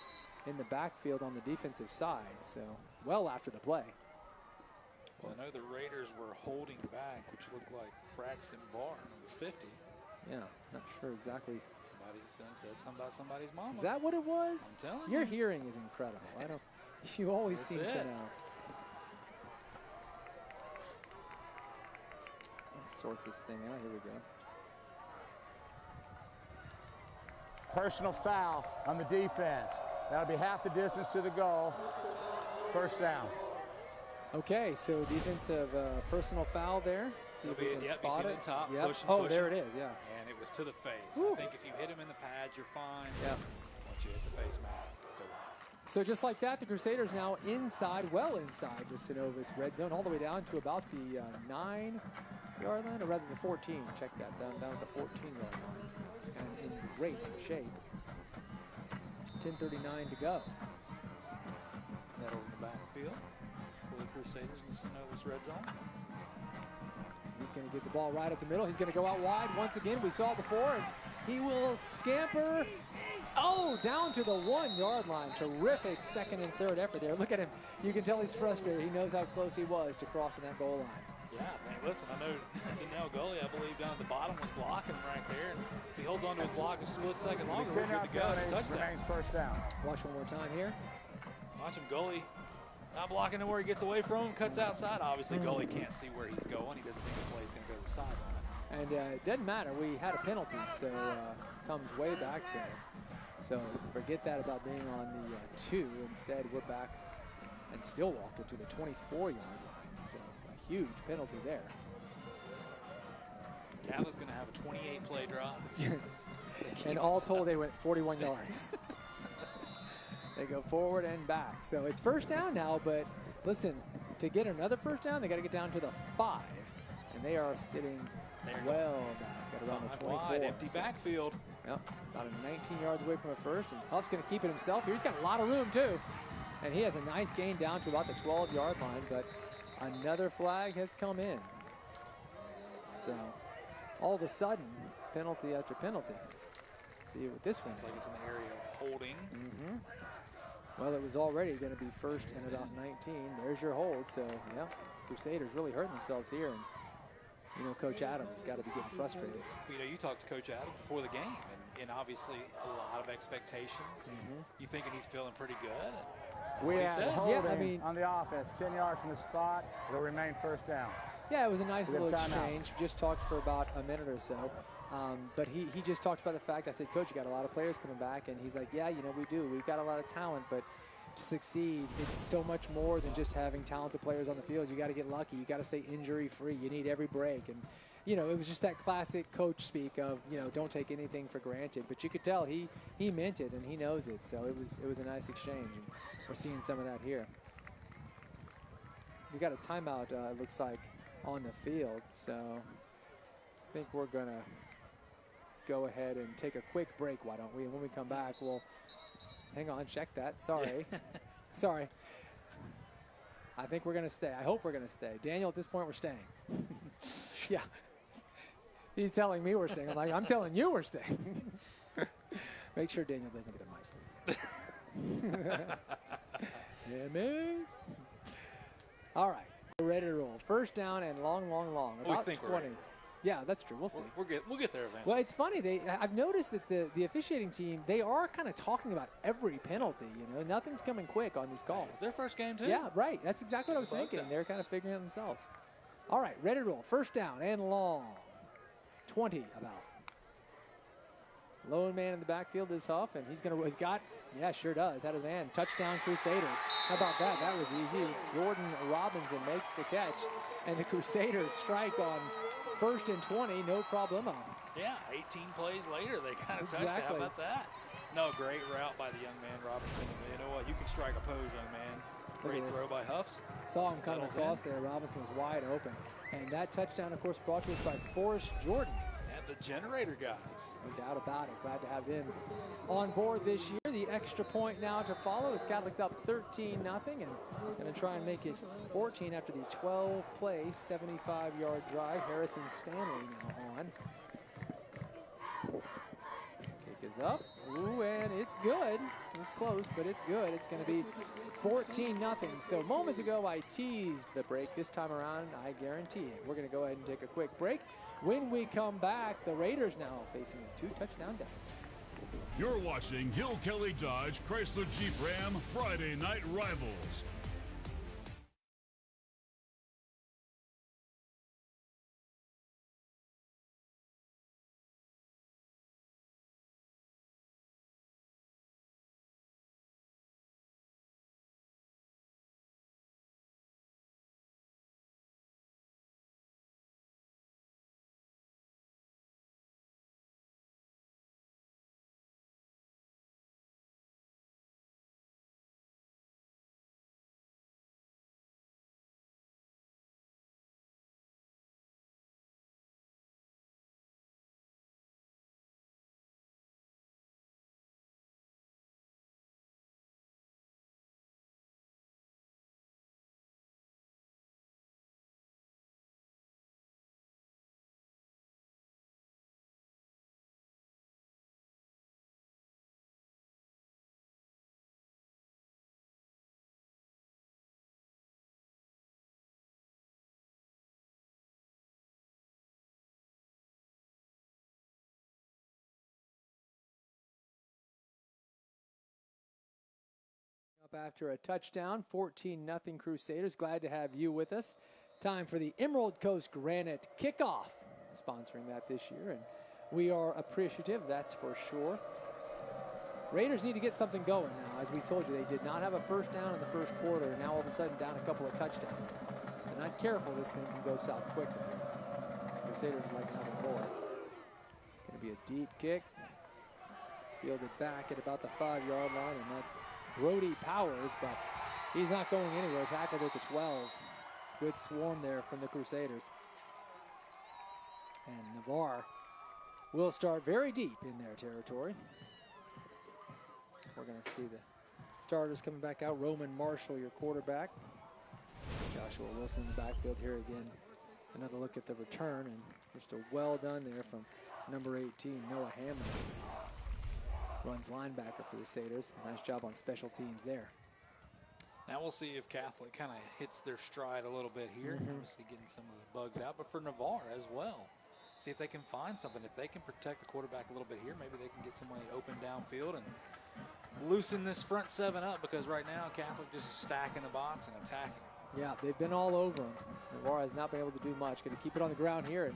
the backfield on the defensive side. So, well after the play. Well, I know the Raiders were holding back, which looked like Braxton Barr, number 50. Yeah, not sure exactly. Somebody's son said something about somebody's mama. Is that what it was? I'm telling Your you. hearing is incredible. I don't. You always seem to know. Sort this thing out. Here we go. Personal foul on the defense. That'll be half the distance to the goal. 1st down. Okay, so defensive personal foul there. See if we can spot it. The top, yep. pushing. There it is, yeah. And it was to the face. Woo. I think if you hit him in the pads, you're fine. Yeah. Once you hit the face mask, it's over. So just like that, the Crusaders now inside, well inside the Synovus red zone, all the way down to about the 9-yard line, or rather the 14. Check that, down at the 14-yard line. And in great shape. 10:39 to go. Nettles in the backfield for the Crusaders in the Synovus red zone. He's going to get the ball right up the middle. He's going to go out wide once again. We saw it before, and he will scamper. Oh, down to the 1-yard line. Terrific 2nd and 3rd effort there. Look at him. You can tell he's frustrated. He knows how close he was to crossing that goal line. Yeah, I mean, listen, I know Donnell Gully, I believe, down at the bottom was blocking him right there. And if he holds on to his block a split second longer, we're good to go. Touchdown. Remains 1st down. Watch one more time here. Watch him, Gully. Not blocking him where he gets away from him, cuts outside. Obviously, Gully can't see where he's going. He doesn't think the play's going to go to the sideline. And it doesn't matter. We had a penalty, so comes way back there. So forget that about being on the 2. Instead, we're back and still walking to the 24-yard line. So a huge penalty there. Catlett's going to have a 28-play drive. And all told, they went 41 yards. They go forward and back. So it's first down now, but listen, to get another first down, they got to get down to the 5. And they are sitting well back at around the 24. Wide, empty backfield. Yep, about 19 yards away from a first. And Huff's going to keep it himself here. He's got a lot of room, too. And he has a nice gain down to about the 12-yard line, but another flag has come in. So all of a sudden, penalty after penalty. See what this one Seems like it's an area of holding. Well, it was already going to be first and about 19. There's your hold. So, yeah, Crusaders really hurting themselves here. And, you know, Coach Adams has got to be getting frustrated. You know, you talked to Coach Adams before the game, and obviously a lot of expectations. You thinking he's feeling pretty good? We had holding I mean, on the offense, 10 yards from the spot. It'll remain first down. Yeah, it was a nice little timeout. exchange. Just talked for about a minute or so. But he just talked about the fact, I said, Coach, you got a lot of players coming back. And he's like, yeah, you know, we do. We've got a lot of talent. But to succeed, it's so much more than just having talented players on the field. You got to get lucky. You got to stay injury-free. You need every break. And, you know, it was just that classic coach speak of, you know, don't take anything for granted. But you could tell he meant it, and he knows it. So it was a nice exchange. And we're seeing some of that here. We got a timeout, it looks like, on the field. So I think we're going to go ahead and take a quick break, why don't we? And when we come back, we'll hang on, check that. Sorry. Sorry. I think we're going to stay. I hope we're going to stay. Daniel, at this point, we're staying. Yeah. He's telling me we're staying. I'm like, I'm telling you we're staying. Make sure Daniel doesn't get a mic, please. Yeah, man. All right. We're ready to roll. First down and long. About 20. Yeah, that's true. We'll see. We'll get there eventually. Well, it's funny. I've noticed that the officiating team, they are kind of talking about every penalty. You know, nothing's coming quick on these calls. It's their first game too. Yeah, right. That's exactly what I was thinking. They're kind of figuring it themselves. All right, ready to roll. First down and long. 20 about. Lone man in the backfield is Huff, and he's got, yeah, sure does. Had his man. Touchdown Crusaders. How about that? That was easy. Jordan Robinson makes the catch, and the Crusaders strike on first and 20, no problemo. Yeah, 18 plays later, they kind of touched it. How about that? No, great route by the young man, Robinson. You know what? You can strike a pose, young man. Great throw by Huffs. Saw him coming across there. Robinson was wide open. And that touchdown, of course, brought to us by Forrest Jordan. And the generator guys. No doubt about it. Glad to have them on board this year. The extra point now to follow as Catholics up 13-0 and going to try and make it 14 after the 12-play, 75-yard drive. Harrison Stanley now on. Kick is up. Ooh, and it's good. It was close, but it's good. It's going to be 14-0. So moments ago, I teased the break. This time around, I guarantee it. We're going to go ahead and take a quick break. When we come back, the Raiders now facing a 2-touchdown deficit. You're watching Hill Kelly Dodge Chrysler Jeep Ram Friday Night Rivals. After a touchdown, 14-0 Crusaders. Glad to have you with us. Time for the Emerald Coast Granite kickoff. sponsoring that this year, and we are appreciative, that's for sure. Raiders need to get something going now. As we told you, they did not have a first down in the first quarter, and now all of a sudden down a couple of touchdowns. If they're not careful, this thing can go south quickly. Crusaders like another more. It's going to be a deep kick. Fielded back at about the 5-yard line, and that's Brody Powers, but he's not going anywhere. Tackled at the 12. Good swarm there from the Crusaders. And Navarre will start very deep in their territory. We're going to see the starters coming back out. Roman Marshall, your quarterback. Joshua Wilson in the backfield here again. Another look at the return, and just a well done there from number 18, Noah Hammond. Runs linebacker for the Satyrs. Nice job on special teams there. Now we'll see if Catholic kind of hits their stride a little bit here. Obviously getting some of the bugs out, but for Navarre as well. See if they can find something. If they can protect the quarterback a little bit here, maybe they can get somebody open downfield and loosen this front seven up, because right now Catholic just is stacking the box and attacking. Yeah, they've been all over him. Navarre has not been able to do much. Going to keep it on the ground here. And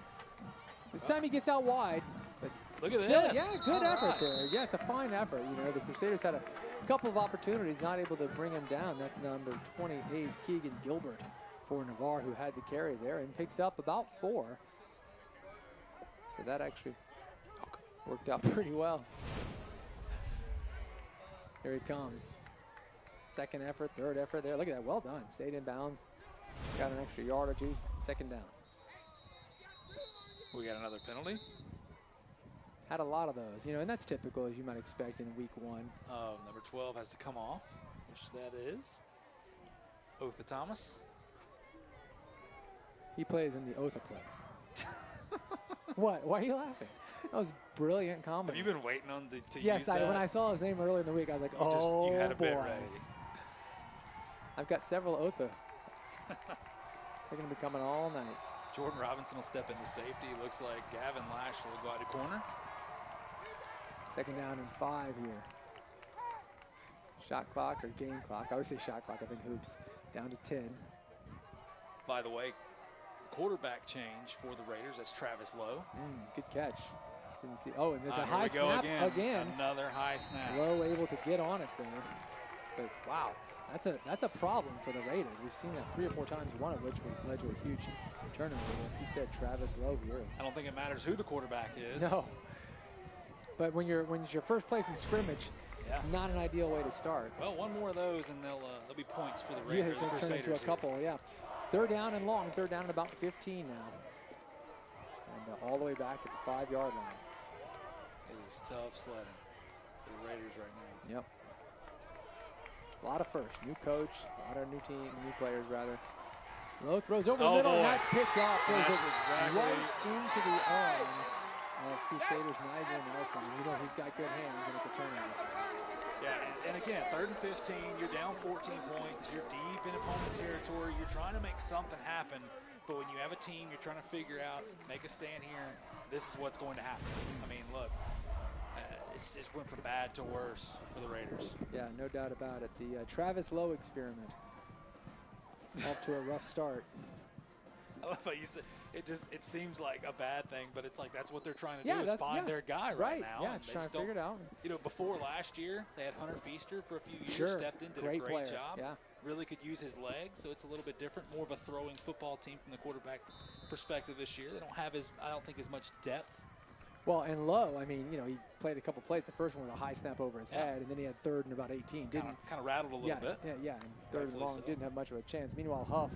this time he gets out wide. But look at still, this. Yeah, good effort there. Yeah, it's a fine effort. You know, the Crusaders had a couple of opportunities, not able to bring him down. That's number 28, Keegan Gilbert, for Navarre, who had the carry there and picks up about 4. So that actually worked out pretty well. Here he comes. Second effort, third effort there. Look at that, well done. Stayed in bounds. Got an extra yard or two, second down. We got another penalty. Had a lot of those, you know, and that's typical, as you might expect in week 1. Number 12 has to come off, which that is Otha Thomas. He plays in the Otha plays. What? Why are you laughing? That was brilliant comedy. Have you been waiting on to yes, use that? When I saw his name earlier in the week, I was like, oh, you had a boy. bit ready. I've got several Otha. They're going to be coming all night. Jordan Robinson will step into safety. Looks like Gavin Lashley will go out to corner. Second down and 5 here. Shot clock or game clock. I always say shot clock. I think hoops. Down to 10. By the way, quarterback change for the Raiders. That's Travis Lowe. Good catch. Didn't see. Oh, and there's a high here we snap go again. Another high snap. Lowe able to get on it there. But wow, that's a problem for the Raiders. We've seen that 3 or 4 times, one of which led to a huge turnover. Like you said, Travis Lowe here. I don't think it matters who the quarterback is. No. But when it's your first play from scrimmage, it's not an ideal way to start. Well, one more of those, and there'll be points for the Yeah, Raiders. they turn into a couple. Yeah. Third down and long. Third down at about 15 now. And all the way back at the 5-yard line. It is tough sledding for the Raiders right now. Yep. A lot of firsts. New coach, a lot of new players rather. Lowe throws over the middle, and that's picked off. Throws it right into the arms of Crusaders' Nigel Nelson. You know he's got good hands, and it's a turnover. Yeah, and again, 3rd and 15, you're down 14 points, you're deep in opponent territory, you're trying to make something happen, but when you have a team, you're trying to figure out, make a stand here, this is what's going to happen. I mean, look, it just went from bad to worse for the Raiders. Yeah, no doubt about it. The Travis Lowe experiment. Off to a rough start. I love how you said it seems like a bad thing, but it's like that's what they're trying to do is find their guy right now. Yeah, it's trying to figure it out. You know, before last year, they had Hunter Feaster for a few years, stepped in, did a great job. Yeah. Really could use his legs, so it's a little bit different, more of a throwing football team from the quarterback perspective this year. They don't have I don't think as much depth. Well, and Lowe, I mean, you know, he played a couple plays. The first one was a high snap over his head, and then he had 3rd and about 18. Kind of rattled a little bit. Yeah, and 3rd and long, didn't have much of a chance. Meanwhile, Huff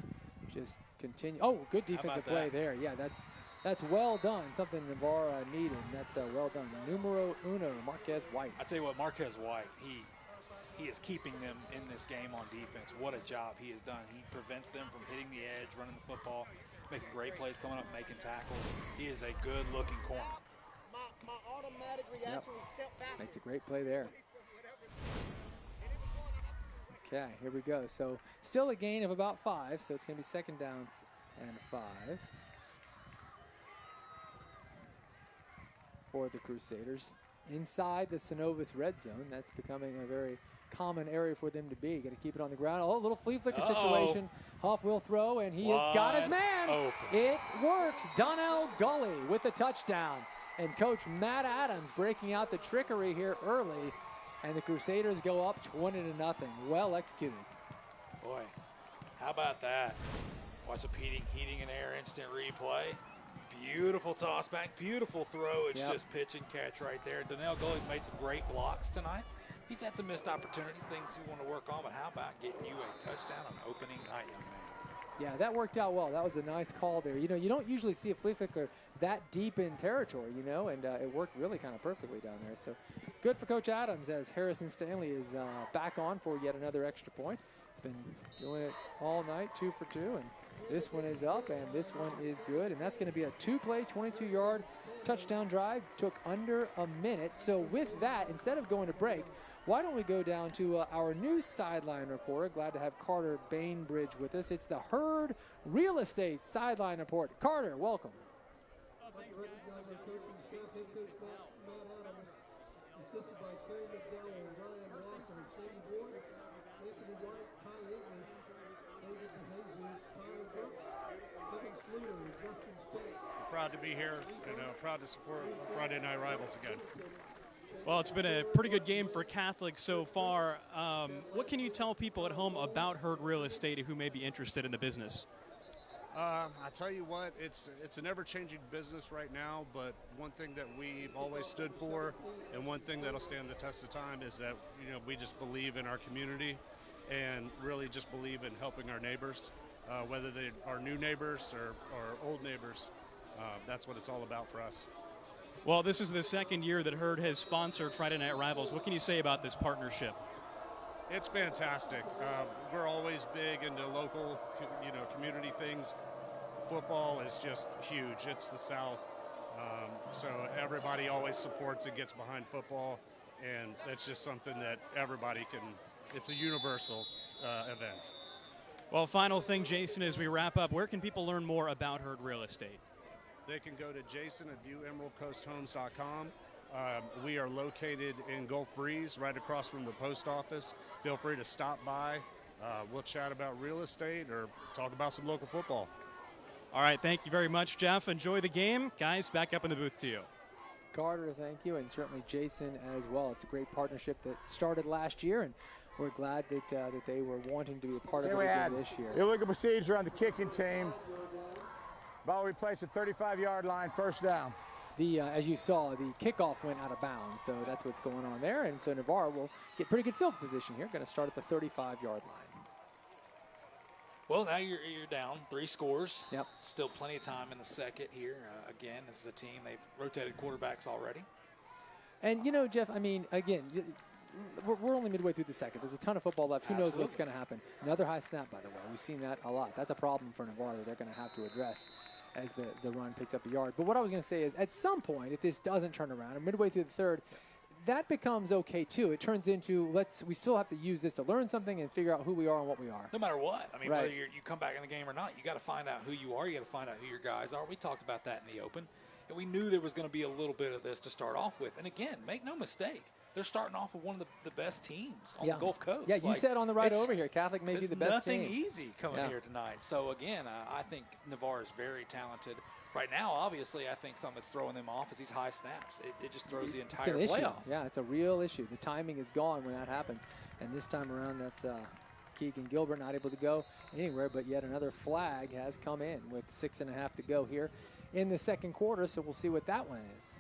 just continued. Oh, good defensive play there. Yeah, that's well done. Something Navarre needed. That's well done. Numero uno, Marquez White. I tell you what, Marquez White, he is keeping them in this game on defense. What a job he has done. He prevents them from hitting the edge, running the football, making great plays, coming up, making tackles. He is a good-looking corner. My automatic reaction was step back. Makes a great play there. Okay, here we go. So still a gain of about 5, so it's going to be 2nd down and 5 for the Crusaders. inside the Synovus red zone. That's becoming a very common area for them to be. Got to keep it on the ground. Oh, a little flea flicker situation. Huff will throw, and he has got his man. Open. It works. Donnell Gully with a touchdown. And Coach Matt Adams breaking out the trickery here early. And the Crusaders go up 20-0. Well executed. Boy, how about that? Watch a heating and air instant replay. Beautiful toss back, beautiful throw. It's just pitch and catch right there. Donnell Gully's made some great blocks tonight. He's had some missed opportunities, things he want to work on, but how about getting you a touchdown on opening night, young man? Yeah, that worked out well. That was a nice call there. You know, you don't usually see a flea flicker that deep in territory, you know, and it worked really kind of perfectly down there. So good for Coach Adams as Harrison Stanley is back on for yet another extra point. Been doing it all night, 2 for 2, and this one is up, and this one is good, and that's going to be a 2-play, 22-yard touchdown drive. Took under a minute. So with that, instead of going to break, why don't we go down to our new sideline reporter? Glad to have Carter Bainbridge with us. It's the Herd Real Estate sideline report. Carter, welcome. Proud to be here and proud to support Friday Night Rivals again. Well, it's been a pretty good game for Catholic so far. What can you tell people at home about Herd Real Estate who may be interested in the business? I tell you what, it's an ever-changing business right now, but one thing that we've always stood for and one thing that'll stand the test of time is that, you know, we just believe in our community and really just believe in helping our neighbors, whether they are new neighbors or old neighbors. That's what it's all about for us. Well, this is the second year that Herd has sponsored Friday Night Rivals. What can you say about this partnership? It's fantastic. We're always big into local, community things. Football is just huge. It's the South, so everybody always supports and gets behind football, and that's just something that everybody can. It's a universal event. Well, final thing, Jason, as we wrap up, where can people learn more about Herd Real Estate? They can go to jason@viewemeraldcoasthomes.com. We are located in Gulf Breeze, right across from the post office. Feel free to stop by. We'll chat about real estate or talk about some local football. All right, thank you very much, Jeff. Enjoy the game. Guys, back up in the booth to you. Carter, thank you, and certainly Jason as well. It's a great partnership that started last year, and we're glad that they were wanting to be a part of it again this year. Illegal procedure on the kicking team. Ball replaced at 35-yard line, first down. As you saw, the kickoff went out of bounds, so that's what's going on there. And so Navarre will get pretty good field position here. Going to start at the 35-yard line. Well, now you're down 3 scores. Yep. Still plenty of time in the second here. Again, this is a team, they've rotated quarterbacks already. And, you know, Jeff, I mean, again, we're only midway through the second. There's a ton of football left. Who knows what's going to happen? Another high snap, by the way. We've seen that a lot. That's a problem for Navarre that they're going to have to address as the run picks up a yard. But what I was going to say is, at some point, if this doesn't turn around, and midway through the third, that becomes okay, too. It turns into, we still have to use this to learn something and figure out who we are and what we are. No matter what. I mean, right. Whether you come back in the game or not, you got to find out who you are. You got to find out who your guys are. We talked about that in the open. And we knew there was going to be a little bit of this to start off with. And again, make no mistake, they're starting off with one of the best teams on the Gulf Coast. Yeah, you said on the right over here, Catholic may be the best team. Nothing easy coming here tonight. So again, I think Navarre is very talented. Right now, obviously, I think something that's throwing them off is these high snaps. It just throws the entire play issue. off. Yeah, it's a real issue. The timing is gone when that happens. And this time around, that's Keegan Gilbert not able to go anywhere, but yet another flag has come in with 6.5 to go here in the second quarter, so we'll see what that one is.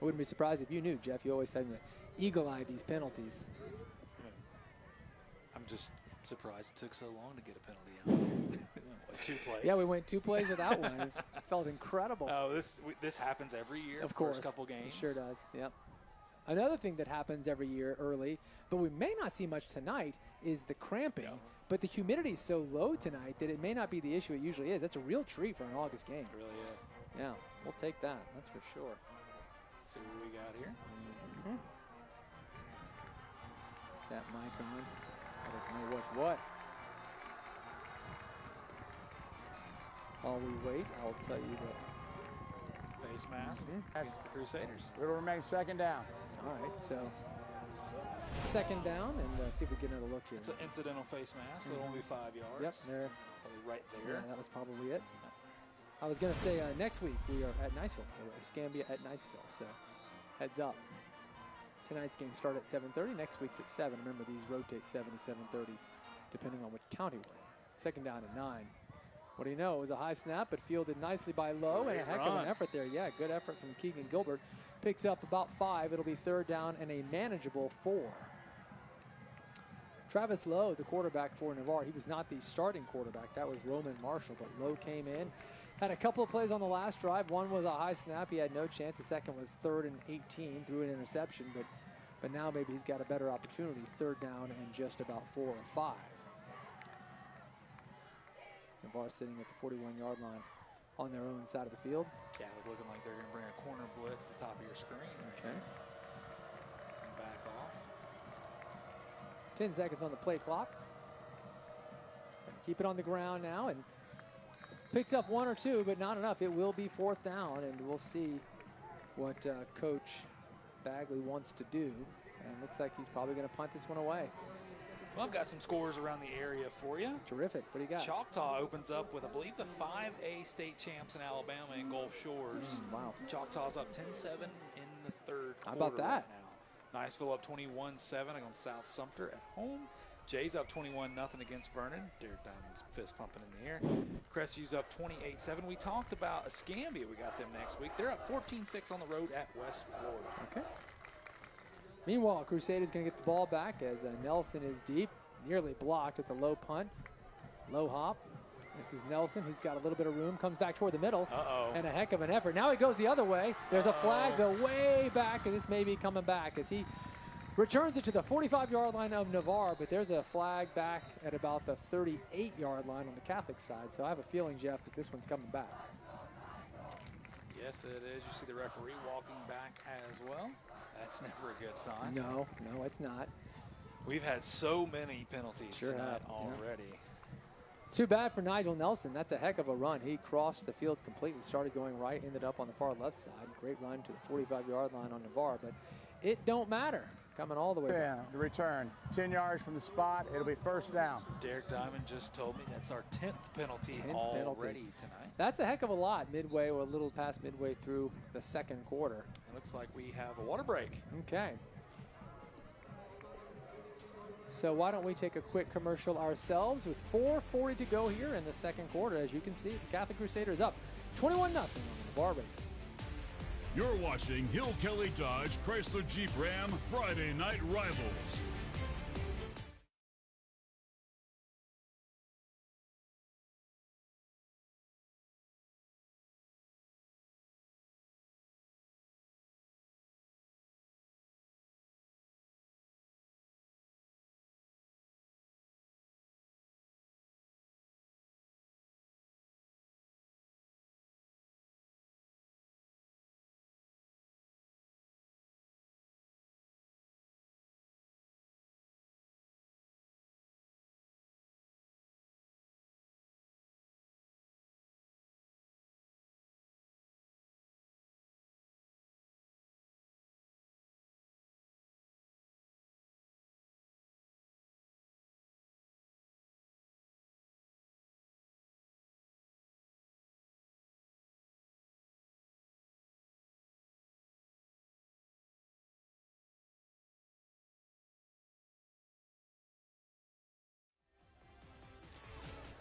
I wouldn't be surprised if you knew, Jeff. You always said that eagle-eye these penalties. I'm just surprised it took so long to get a penalty out. 2 plays. Yeah, we went 2 plays without one. It felt incredible. Oh, this happens every year. Of course. First couple games. It sure does. Yep. Another thing that happens every year early, but we may not see much tonight, is the cramping. Yeah. But the humidity is so low tonight that it may not be the issue it usually is. That's a real treat for an August game. It really is. Yeah, we'll take that. That's for sure. Let's see what we got here. Mm-hmm. That mic on. Let us know what's what. While we wait, I'll tell you that face mask against the Crusaders. It'll remain second down. All right, so second down, and see if we get another look here. It's an incidental face mask, so it'll only be 5 yards. Yep, there. Probably right there. Yeah, that was probably it. I was going to say next week we are at Niceville, by the way. Escambia at Niceville, so heads up. Tonight's game started at 7:30. Next week's at 7. Remember, these rotate 7 to 7:30, depending on which county we're in. Second down and 9. What do you know? It was a high snap, but fielded nicely by Lowe, and a heck of an effort there. Yeah, good effort from Keegan Gilbert. Picks up about 5. It'll be third down and a manageable 4. Travis Lowe, the quarterback for Navarre, he was not the starting quarterback. That was Roman Marshall, but Lowe came in. Had a couple of plays on the last drive. One was a high snap. He had no chance. The second was 3rd and 18, threw an interception, but now maybe he's got a better opportunity. Third down and just about 4 or 5. Navarre sitting at the 41-yard line on their own side of the field. Yeah, looking like they're going to bring a corner blitz to the top of your screen. Right Okay. And back off. 10 seconds on the play clock. Gonna keep it on the ground now, and picks up 1 or 2, but not enough. It will be 4th down, and we'll see what Coach Bagley wants to do. And looks like he's probably going to punt this one away. Well, I've got some scores around the area for you. Terrific. What do you got? Choctaw opens up with, I believe, the 5A state champs in Alabama in Gulf Shores. Wow. Choctaw's up 10-7 in the third quarter. How about that? Right now. Niceville up 21-7 against South Sumter at home. Jay's up 21-0 against Vernon. Derek Diamond's fist pumping in the air. Crestview's up 28-7. We talked about Escambia. We got them next week. They're up 14-6 on the road at West Florida. Okay. Meanwhile, Crusaders going to get the ball back as Nelson is deep, nearly blocked. It's a low punt, low hop. This is Nelson, who's got a little bit of room, comes back toward the middle, and a heck of an effort. Now he goes the other way. There's a flag the way back, and this may be coming back as he returns it to the 45-yard line of Navarre, but there's a flag back at about the 38-yard line on the Catholic side. So I have a feeling, Jeff, that this one's coming back. Yes, it is. You see the referee walking back as well. That's never a good sign. No, it's not. We've had so many penalties tonight have, already. Yeah. Too bad for Nigel Nelson. That's a heck of a run. He crossed the field completely, started going right, ended up on the far left side. Great run to the 45-yard line on Navarre, but it don't matter. Coming all the way back. The return, 10 yards from the spot. It'll be first down. Derek Diamond just told me that's our 10th penalty already tonight. That's a heck of a lot midway or a little past midway through the second quarter. It looks like we have a water break. Okay. So why don't we take a quick commercial ourselves with 4:40 to go here in the second quarter. As you can see, the Catholic Crusaders up 21-0 on the Navarre Raiders. You're watching Hill Kelly Dodge Chrysler Jeep Ram Friday Night Rivals.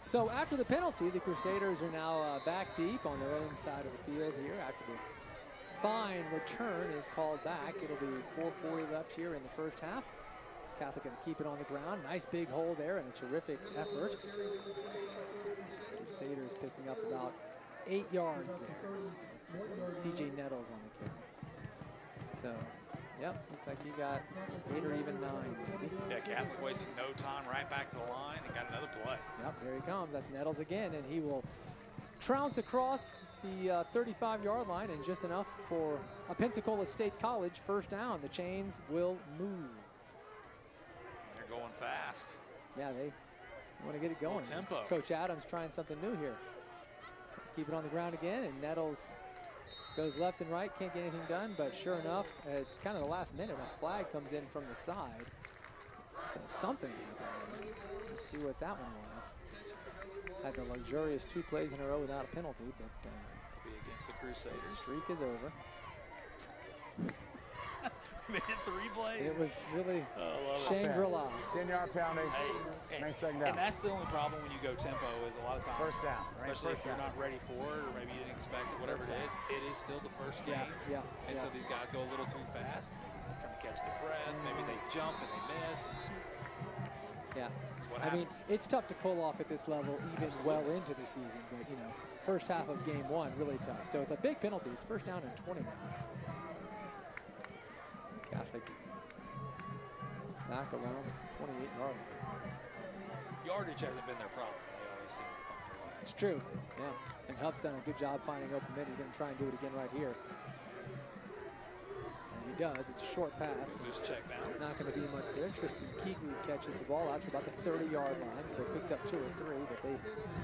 So after the penalty, the Crusaders are now back deep on their own side of the field here. After the fine return is called back, it'll be 4:40 left here in the first half. Catholic going to keep it on the ground. Nice big hole there and a terrific effort. Crusaders picking up about 8 yards there. It's C.J. Nettles on the carry. So, yep, looks like he got 8 or even 9, maybe. Yeah, Catholic wasting no time, right back to the line and got another play. Yep, there he comes. That's Nettles again, and he will trounce across the 35-yard line, and just enough for a Pensacola State College first down. The chains will move. They're going fast. Yeah, they want to get it going. Tempo. Coach Adams trying something new here. Keep it on the ground again, and Nettles Goes left and right, can't get anything done, but sure enough, at kind of the last minute, a flag comes in from the side. So something happened. Let's see what that one was. Had the luxurious 2 plays in a row without a penalty, but It'll be against the Crusaders. the streak is over. Made it 3 plays. It was really love it. Shangri-La. 10-yard penalty. Hey, Main second down. and that's the only problem when you go tempo is a lot of times. First down. Especially if First you're down. not ready for it or maybe you didn't expect it, whatever it is still the first game. Yeah. And so these guys go a little too fast. Maybe they're trying to catch their breath. Maybe they jump and they miss. Yeah. That's what I mean, happens. it's tough to pull off at this level even well into the season, but, you know, first half of game 1, really tough. So it's a big penalty. It's first down and 20 now. Catholic back around 28-yard line. Yardage hasn't been their problem. They always seem to find a way. It's true, yeah. And Huff's done a good job finding open men. He's going to try and do it again right here. And he does. It's a short pass. Just check down. Not going to be much there. Tristan Keegley catches the ball out to about the 30-yard line, so picks up 2 or 3, but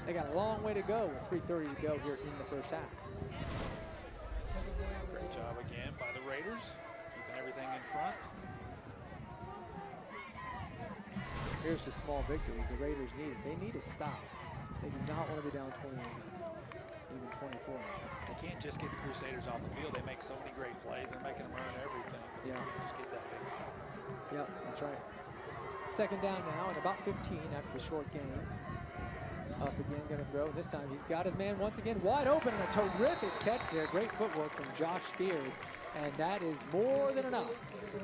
they got a long way to go with 3:30 to go here in the first half. Great job again by the Raiders, keeping everything in front. Here's to small victories the Raiders need it. They need a stop. They do not want to be down 28-0, even 24-0. They can't just get the Crusaders off the field. They make so many great plays. They're making them earn everything. But Yeah. They can't just get that big stop. Yep, that's right. Second down now, and about 15 after the short game. Huff again going to throw. This time he's got his man once again wide open, and a terrific catch there. Great footwork from Josh Spears, and that is more than enough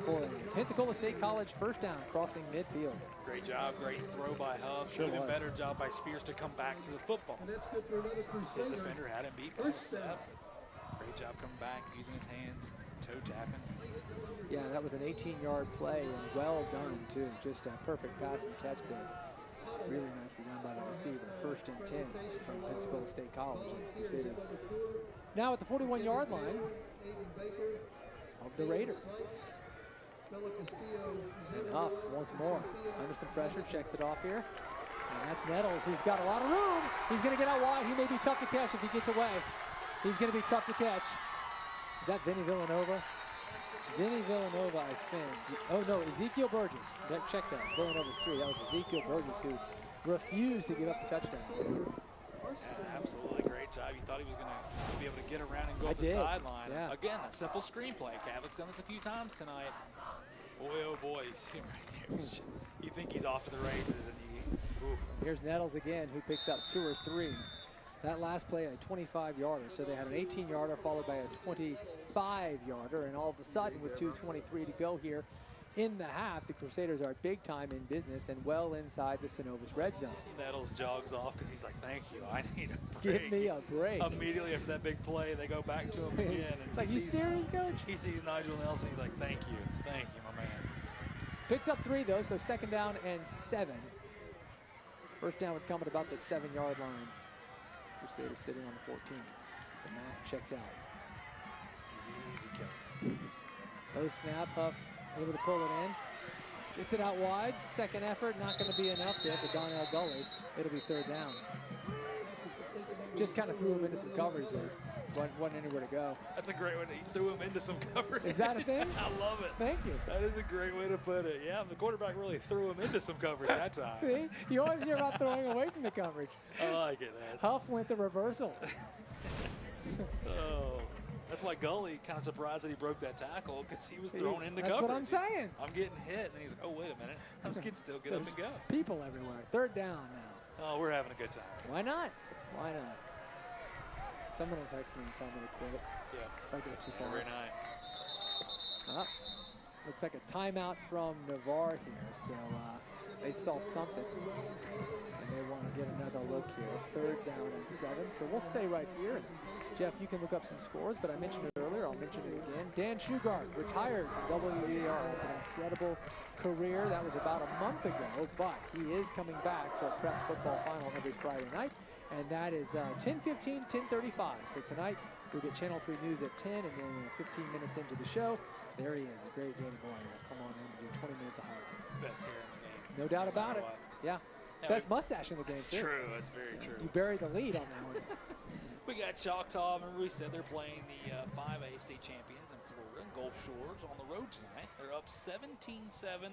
for a Pensacola State College first down crossing midfield. Great job, great throw by Huff. Sure Even was. better job by Spears to come back to the football. His defender had him beat by a step. Great job coming back, using his hands, toe tapping. Yeah, that was an 18-yard play, and well done, too. Just a perfect pass and catch there. Really nicely done by the receiver. First and 10 from Pensacola State College as the Crusaders. Now at the 41-yard line of the Raiders. And Huff once more under some pressure, checks it off here. And that's Nettles, who's got a lot of room. He's going to get out wide. He may be tough to catch if he gets away. He's going to be tough to catch. Is that Vinny Villanova? Vinny Villanova, I think. Oh, no, Ezekiel Burgess. Check that. Villanova's 3. That was Ezekiel Burgess who refused to give up the touchdown. Yeah, absolutely great job. You thought he was going to be able to get around and go I up the did. sideline. Yeah. Again, a simple screenplay. Catholic's done this a few times tonight. Boy, oh boy, you see him right there. You think he's off to the races, and ooh. Here's Nettles again, who picks up 2 or 3. That last play, a 25-yarder. So they had an 18-yarder followed by a 25-yarder, and all of a sudden, with 2:23 to go here in the half, the Crusaders are big time in business and well inside the Synovus red zone. Nettles jogs off because he's like, thank you, I need a break. Give me a break. Immediately after that big play, they go back to him again. And It's like, you serious, Coach? He sees Nigel Nelson. He's like, thank you, my man. Picks up 3, though, so second down and 7. First down would come at about the 7-yard line. Crusaders sitting on the 14. The math checks out. Easy kill. No snap, Huff able to pull it in. Gets it out wide. Second effort, not going to be enough there for Donnell Gully. It'll be third down. Just kind of threw him into some coverage there. Wasn't anywhere to go. That's a great one. He threw him into some coverage. Is that a thing? I love it. Thank you. That is a great way to put it. Yeah, the quarterback really threw him into some coverage that time. See? You always hear about throwing away from the coverage. I like it. Huff went the reversal. Oh, that's why Gully kind of surprised that he broke that tackle because he was thrown into coverage. That's what I'm saying. I'm getting hit, and he's like, oh, wait a minute. Those kids still get up and go. People everywhere. Third down now. Oh, we're having a good time. Why not? Why not? Someone will text me and tell me to quit. Yeah. If I go too far. Every night. Looks like a timeout from Navarre here. So they saw something. And they want to get another look here. Third down and 7. So we'll stay right here. Jeff, you can look up some scores, but I mentioned it earlier. I'll mention it again. Dan Shugart retired from WER with an incredible career. That was about a month ago, but he is coming back for a prep football final every Friday night. And that is 10:15 to 10:35. So tonight we'll get Channel 3 News at 10, and then 15 minutes into the show, there he is, the great Danny Boyle will come on in and do 20 minutes of highlights. Best hair in the game. No doubt about it. Yeah. Best mustache in the game, That's too. true. That's very true. You buried the lead on that one. We got Choctaw. Remember we said they're playing the 5A state champions in Florida, Gulf Shores, on the road tonight. They're up 17-7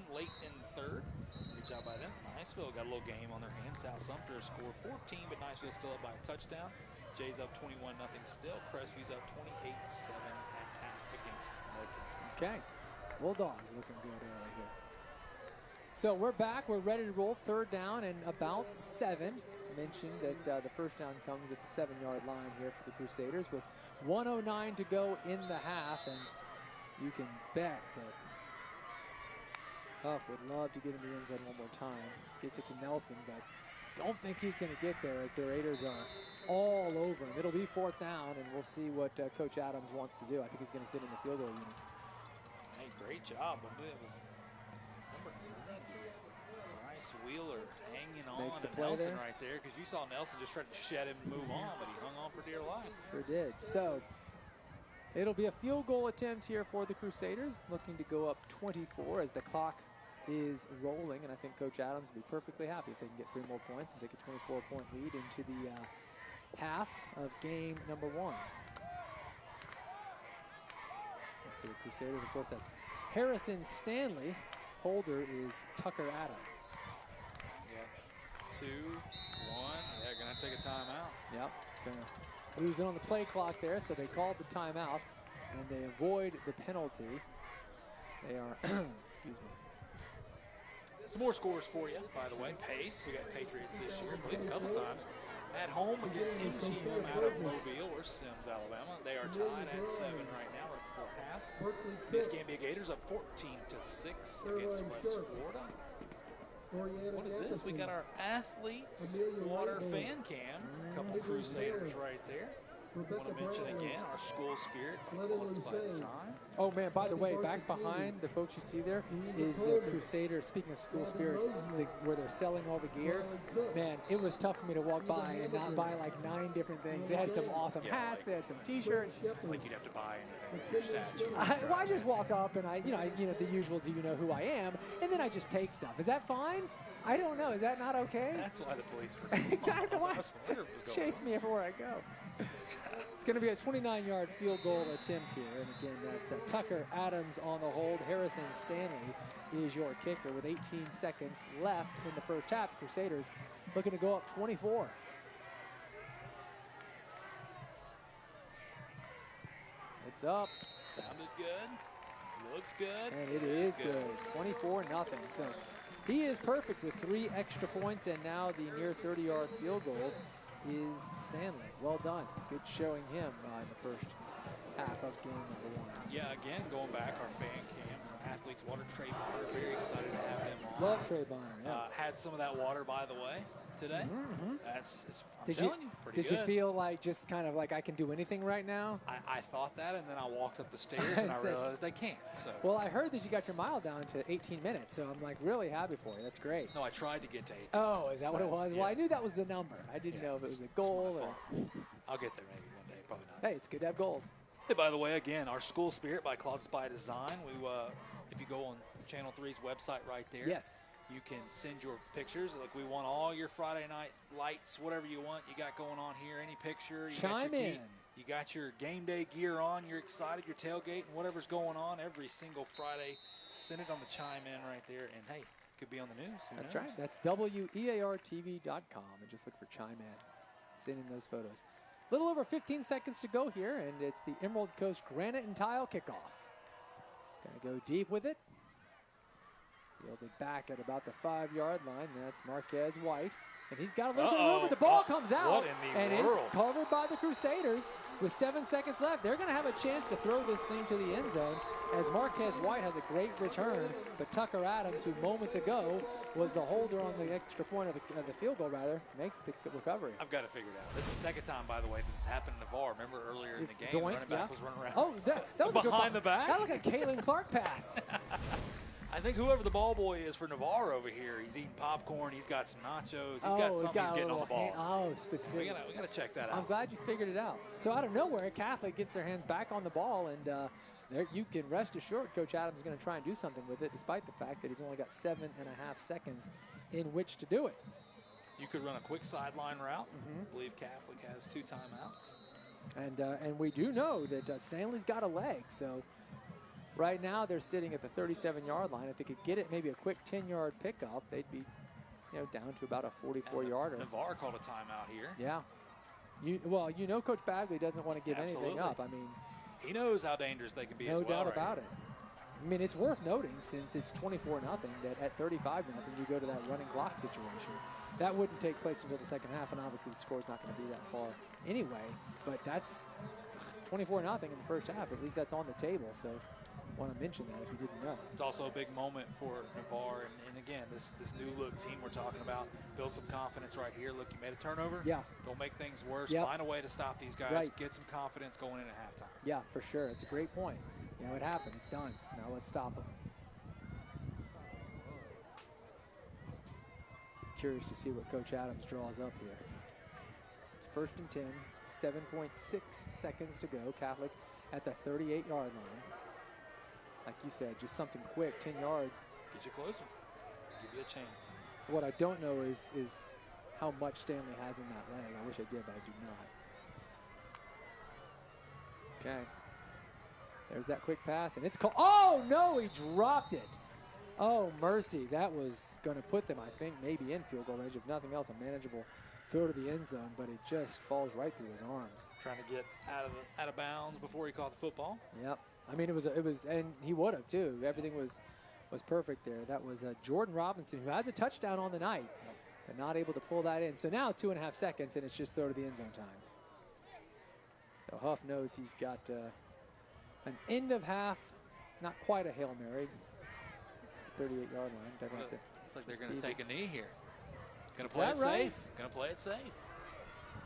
late in the third. Good job by them. Niceville got a little game on their hands. South Sumter scored 14, but Niceville still up by a touchdown. Jay's up 21-0 still. Crestview's up 28-7 at half against Milton. Okay. Bulldogs looking good early here. So we're back. We're ready to roll. Third down and about 7. Mentioned that the first down comes at the 7-yard line here for the Crusaders with 1:09 to go in the half, and you can bet that Huff would love to get in the end zone one more time. Gets it to Nelson, but don't think he's going to get there as the Raiders are all over him. It'll be 4th down, and we'll see what Coach Adams wants to do. I think he's going to sit in the field goal unit. Hey, great job. I believe it was number 90, Bryce Wheeler, hanging on Makes the to play Nelson there. right there, because you saw Nelson just try to shed him and move on, but he hung on for dear life. Sure did. So it'll be a field goal attempt here for the Crusaders, looking to go up 24 as the clock is rolling, and I think Coach Adams will be perfectly happy if they can get 3 more points and take a 24-point lead into the half of game number 1. And for the Crusaders, of course, that's Harrison Stanley. Holder is Tucker Adams. Yeah, 2, 1. Yeah, gonna have to take a timeout. Yep, gonna lose it on the play clock there, so they called the timeout, and they avoid the penalty. They are, excuse me. Some more scores for you, by the way. Pace, we got Patriots this year, I believe a couple times. At home against MGM out of Mobile or Sims, Alabama. They are tied at 7 right now, right before half. Biscayne Gators up 14-6 against West Florida. What is this? We got our Athletes Water Fan Cam. A couple Crusaders right there. Want to mention again our school spirit caused by design. Oh man, by the way, back behind the folks you see there is the Crusader, speaking of school spirit, where they're selling all the gear. Man, it was tough for me to walk by and not buy like 9 different things. They had some awesome hats, they had some t-shirts. Like you'd have to buy anything with your statue. I just walk up and I the usual, do you know who I am? And then I just take stuff. Is that fine? I don't know. Is that not okay? That's why the police were exactly why. Chase me everywhere I go. It's going to be a 29-yard field goal attempt here. And again, that's Tucker Adams on the hold. Harrison Stanley is your kicker with 18 seconds left in the first half. The Crusaders looking to go up 24. It's up. Sounded good. Looks good. And it is good. 24-0. So he is perfect with 3 extra points, and now the near 30-yard field goal is Stanley. Well done. Good showing him in the first half of game number 1. Yeah, again, going back, our fan cam, our Athletes Water, Trey Bonner, very excited to have him on. Love Trey Bonner, yeah. Had some of that water, by the way, today. I'm telling you, pretty good. Did you feel like just kind of like I can do anything right now? I thought that, and then I walked up the stairs, and I realized I can't. So. Well, I heard that you got your mile down to 18 minutes, so I'm like really happy for you. That's great. No, I tried to get to 18. Oh, is that what it was? Yeah. Well, I knew that was the number. I didn't know if it was a goal or. I'll get there maybe one day, probably not. Hey, it's good to have goals. Hey, by the way, again, our school spirit by Closets by Design. We, if you go on Channel 3's website right there. Yes. You can send your pictures. Like, we want all your Friday night lights, whatever you want you got going on here, any picture. Chime in. You got your game day gear on. You're excited. You're tailgating, whatever's going on every single Friday. Send it on the Chime In right there. And, hey, could be on the news. Who That's knows? right. That's WEARTV.com. And just look for Chime In. Send in those photos. A little over 15 seconds to go here, and it's the Emerald Coast Granite and Tile kickoff. Gonna go deep with it. Fielded back at about the 5-yard line. That's Marquez White. And he's got a little bit of room, but the ball comes out. What in the and world? It's covered by the Crusaders with 7 seconds left. They're going to have a chance to throw this thing to the end zone as Marquez White has a great return. But Tucker Adams, who moments ago was the holder on the extra point of the field goal, makes the recovery. I've got to figure it out. This is the second time, by the way, this has happened in Navarre. Remember earlier in the game, Zoink, running back was running around. Oh, that was behind a good the back. That looked like a Caitlin Clark pass. I think whoever the ball boy is for Navarre over here, he's eating popcorn, he's got some nachos, he's got something he's getting on the ball. Specific. We gotta check that out. I'm glad you figured it out. So out of nowhere, Catholic gets their hands back on the ball, and there you can rest assured Coach Adams is going to try and do something with it, despite the fact that he's only got 7.5 seconds in which to do it. You could run a quick sideline route. I believe Catholic has 2 timeouts. And we do know that Stanley's got a leg. So right now they're sitting at the 37-yard line. If they could get it maybe a quick 10-yard pickup, they'd be down to about a 44-yarder. Navarre called a timeout here. Yeah. Coach Bagley doesn't want to give anything up. I mean, he knows how dangerous they can be as well. No doubt right about here. it. I mean, it's worth noting, since it's 24-0, that at 35-0, you go to that running clock situation. That wouldn't take place until the second half, and obviously the score's not going to be that far anyway. But that's 24-0 in the first half. At least that's on the table. So I want to mention that if you didn't know. It's also a big moment for Navarre. And again, this new look team we're talking about, build some confidence right here. Look, you made a turnover. Yeah. Don't make things worse. Yep. Find a way to stop these guys. Right. Get some confidence going into halftime. Yeah, for sure. It's a great point. It happened. It's done. Now let's stop them. Curious to see what Coach Adams draws up here. It's 1st and 10, 7.6 seconds to go. Catholic at the 38-yard line. Like you said, just something quick, 10 yards. Get you closer. Give you a chance. What I don't know is how much Stanley has in that leg. I wish I did, but I do not. Okay. There's that quick pass, and it's called. Oh, no, he dropped it. Oh, mercy. That was going to put them, I think, maybe in field goal range. If nothing else, a manageable throw to the end zone, but it just falls right through his arms. Trying to get out of bounds before he caught the football. Yep. I mean, it was, and he would have, too. Everything was perfect there. That was Jordan Robinson, who has a touchdown on the night, but not able to pull that in. So now 2.5 seconds, and it's just throw to the end zone time. So Huff knows he's got an end of half, not quite a Hail Mary. 38-yard line. Looks like they're going to take a knee here. Going to Is play it that right? safe. Going to play it safe.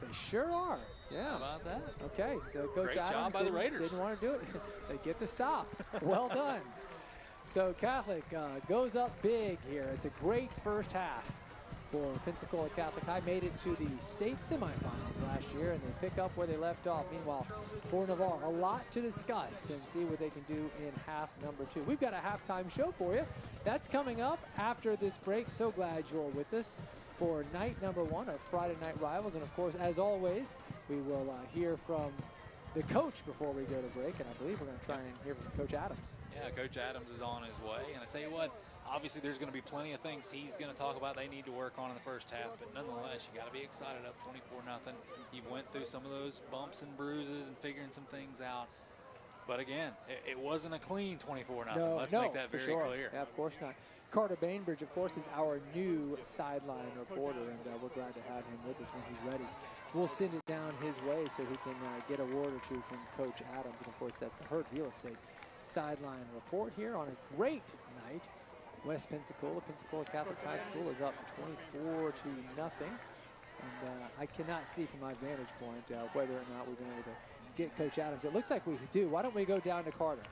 They sure are. Yeah. How about that? Okay, so Coach Great job Adams by the Raiders. didn't want to do it. They get the stop. Well done. So Catholic goes up big here. It's a great first half for Pensacola Catholic High. Made it to the state semifinals last year, and they pick up where they left off. Meanwhile, for Navarre, a lot to discuss and see what they can do in half number 2. We've got a halftime show for you. That's coming up after this break. So glad you're with us for night number 1 of Friday Night Rivals. And of course, as always, we will hear from the coach before we go to break. And I believe we're going to try and hear from Coach Adams. Yeah, Coach Adams is on his way. And I tell you what, obviously there's going to be plenty of things he's going to talk about they need to work on in the first half. But nonetheless, you got to be excited up 24-0. You went through some of those bumps and bruises and figuring some things out. But again, it wasn't a clean 24-0. Let's make that very clear. Yeah, of course not. Carter Bainbridge, of course, is our new sideline reporter, and we're glad to have him with us when he's ready. We'll send it down his way so he can get a word or two from Coach Adams. And, of course, that's the Hurt Real Estate sideline report here on a great night. West Pensacola Catholic High School is up 24-0. And I cannot see from my vantage point whether or not we've been able to get Coach Adams. It looks like we do. Why don't we go down to Carter?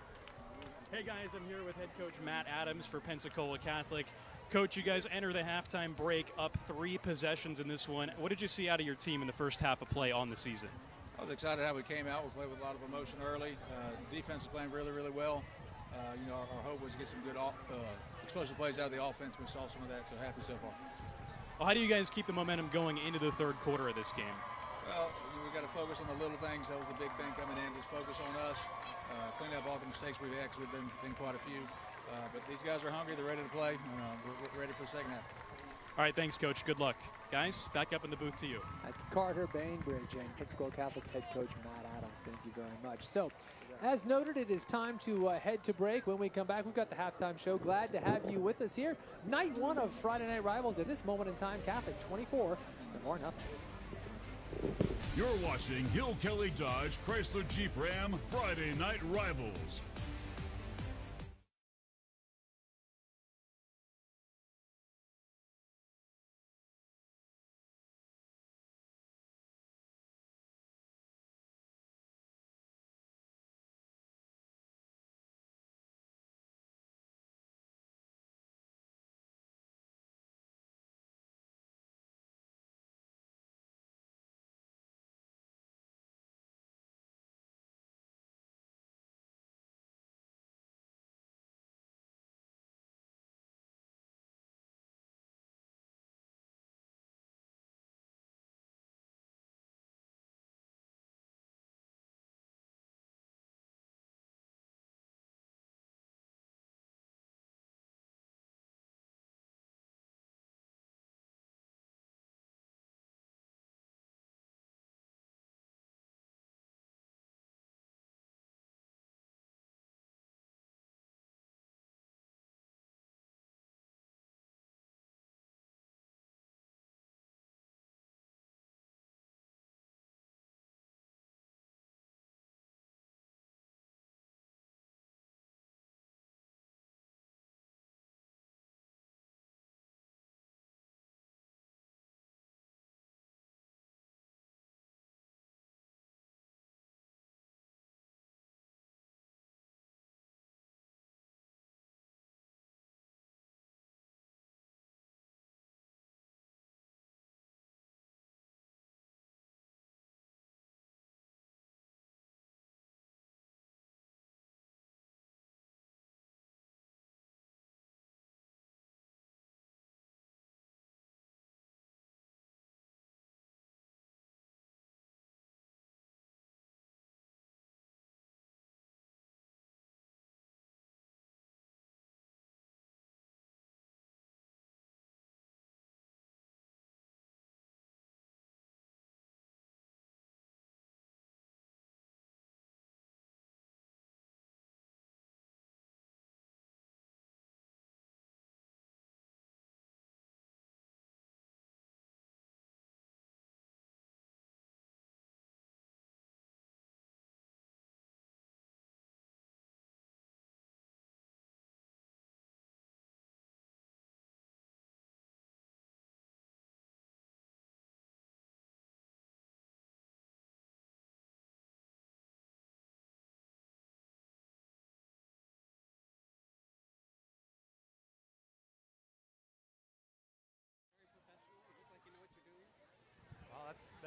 Hey guys, I'm here with head coach Matt Adams for Pensacola Catholic. Coach, you guys enter the halftime break up 3 possessions in this one. What did you see out of your team in the first half of play on the season? I was excited how we came out. We played with a lot of emotion early. Defense is playing really, really well. Our hope was to get some good explosive plays out of the offense. We saw some of that, so happy so far. Well, how do you guys keep the momentum going into the third quarter of this game? Well, we got to focus on the little things. That was the big thing coming in. Just focus on us. Clean up all the mistakes we've actually been quite a few. But these guys are hungry. They're ready to play. We're ready for the second half. All right, thanks, Coach. Good luck. Guys, back up in the booth to you. That's Carter Bainbridge and Pensacola Catholic head coach Matt Adams. Thank you very much. So, as noted, it is time to head to break. When we come back, we've got the halftime show. Glad to have you with us here. Night 1 of Friday Night Rivals. At this moment in time, Catholic 24, Navarre nothing. You're watching Hill Kelly Dodge Chrysler Jeep Ram Friday Night Rivals.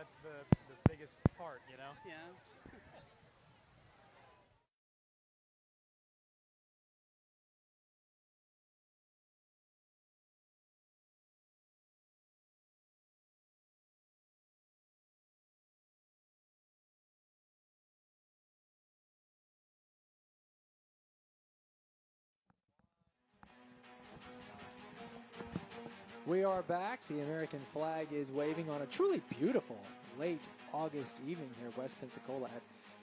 That's the biggest part, you know? Yeah. We are back. The American flag is waving on a truly beautiful late August evening here at West Pensacola at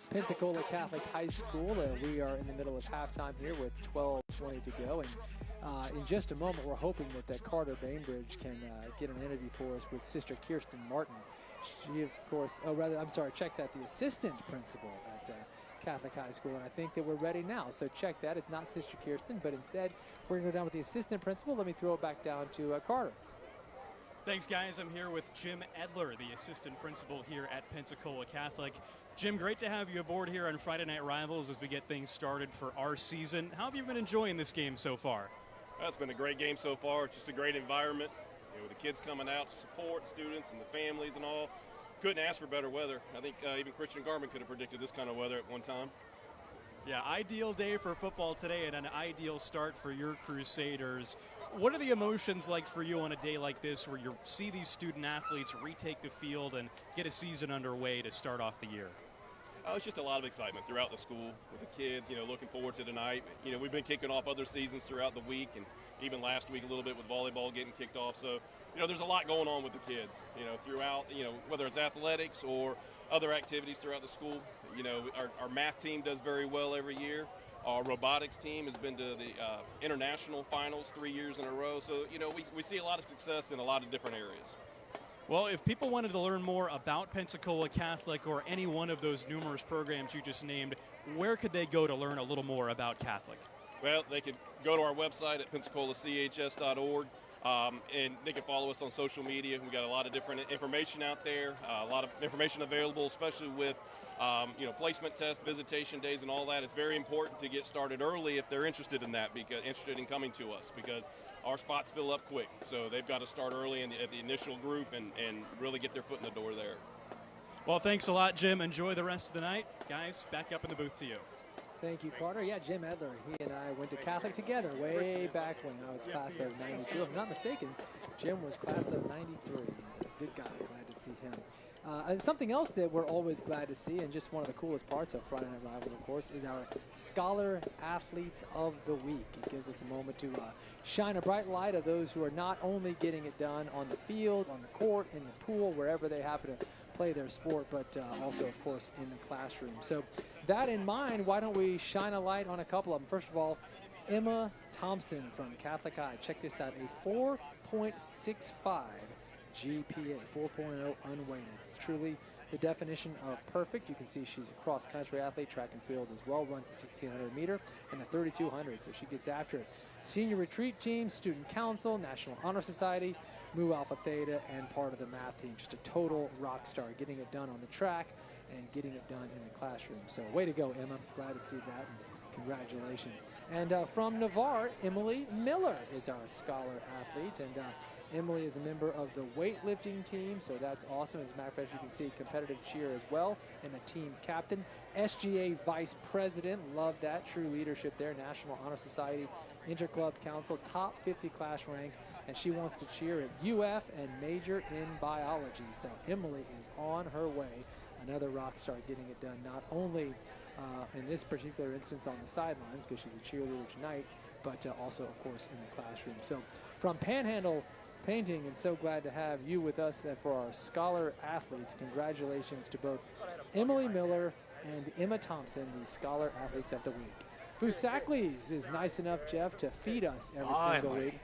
Pensacola Catholic High School. We are in the middle of halftime here with 12:20 to go. And in just a moment, we're hoping that Carter Bainbridge can get an interview for us with Sister Kirsten Martin. She, of course, check that, the assistant principal at Catholic High School, and I think that we're ready now. So check that. It's not Sister Kirsten, but instead we're going to go down with the assistant principal. Let me throw it back down to Carter. Thanks, guys. I'm here with Jim Edler, the assistant principal here at Pensacola Catholic. Jim, great to have you aboard here on Friday Night Rivals as we get things started for our season. How have you been enjoying this game so far? Well, it's been a great game so far. It's just a great environment. You know, with the kids coming out to support students and the families and all. Couldn't ask for better weather. I think even Christian Garmin could have predicted this kind of weather at one time. Yeah, ideal day for football today and an ideal start for your Crusaders. What are the emotions like for you on a day like this where you see these student athletes retake the field and get a season underway to start off the year? It's just a lot of excitement throughout the school with the kids, you know, looking forward to tonight. You know, we've been kicking off other seasons throughout the week and even last week a little bit with volleyball getting kicked off. So, you know, there's a lot going on with the kids, you know, throughout, you know, whether it's athletics or other activities throughout the school. You know, our math team does very well every year. Our robotics team has been to the international finals 3 years in a row. So, you know, we see a lot of success in a lot of different areas. Well, if people wanted to learn more about Pensacola Catholic or any one of those numerous programs you just named, where could they go to learn a little more about Catholic? Well, they could go to our website at pensacolachs.org, and they can follow us on social media. We've got a lot of different information out there, a lot of information available, especially with you know, placement tests, visitation days, and all that. It's very important to get started early if they're interested in that, interested in coming to us, because our spots fill up quick. So they've got to start early at the initial group and really get their foot in the door there. Well, thanks a lot, Jim. Enjoy the rest of the night. Guys, back up in the booth to you. Thank you, Carter. Yeah, Jim Edler, he and I went to Catholic together way back when I was class of 92. If I'm not mistaken, Jim was class of 93. And good guy, glad to see him. And something else that we're always glad to see, and just one of the coolest parts of Friday Night Rivals, of course, is our Scholar Athletes of the Week. It gives us a moment to shine a bright light of those who are not only getting it done on the field, on the court, in the pool, wherever they happen to play their sport, but also, of course, in the classroom. So that in mind, why don't we shine a light on a couple of them? First of all, Emma Thompson from Catholic High. Check this out, a 4.65 GPA, 4.0 unweighted. It's truly the definition of perfect. You can see she's a cross-country athlete, track and field as well, runs the 1600 meter and the 3200, so she gets after it. Senior retreat team, student council, National Honor Society, Mu Alpha Theta, and part of the math team. Just a total rock star, getting it done on the track and getting it done in the classroom. So way to go, Emma. Glad to see that. And congratulations. And from Navarre, Emily Miller is our scholar athlete. And Emily is a member of the weightlifting team, so that's awesome. As a matter of fact, you can see competitive cheer as well, and the team captain. SGA vice president, love that, true leadership there. National Honor Society, Interclub Council, top 50 class rank, and she wants to cheer at UF and major in biology. So Emily is on her way. Another rock star getting it done, not only in this particular instance on the sidelines, because she's a cheerleader tonight, but also, of course, in the classroom. So from Panhandle Painting, and so glad to have you with us for our scholar athletes. Congratulations to both Emily Miller and Emma Thompson, the scholar athletes of the week. Fusaklis is nice enough, Jeff, to feed us every single week.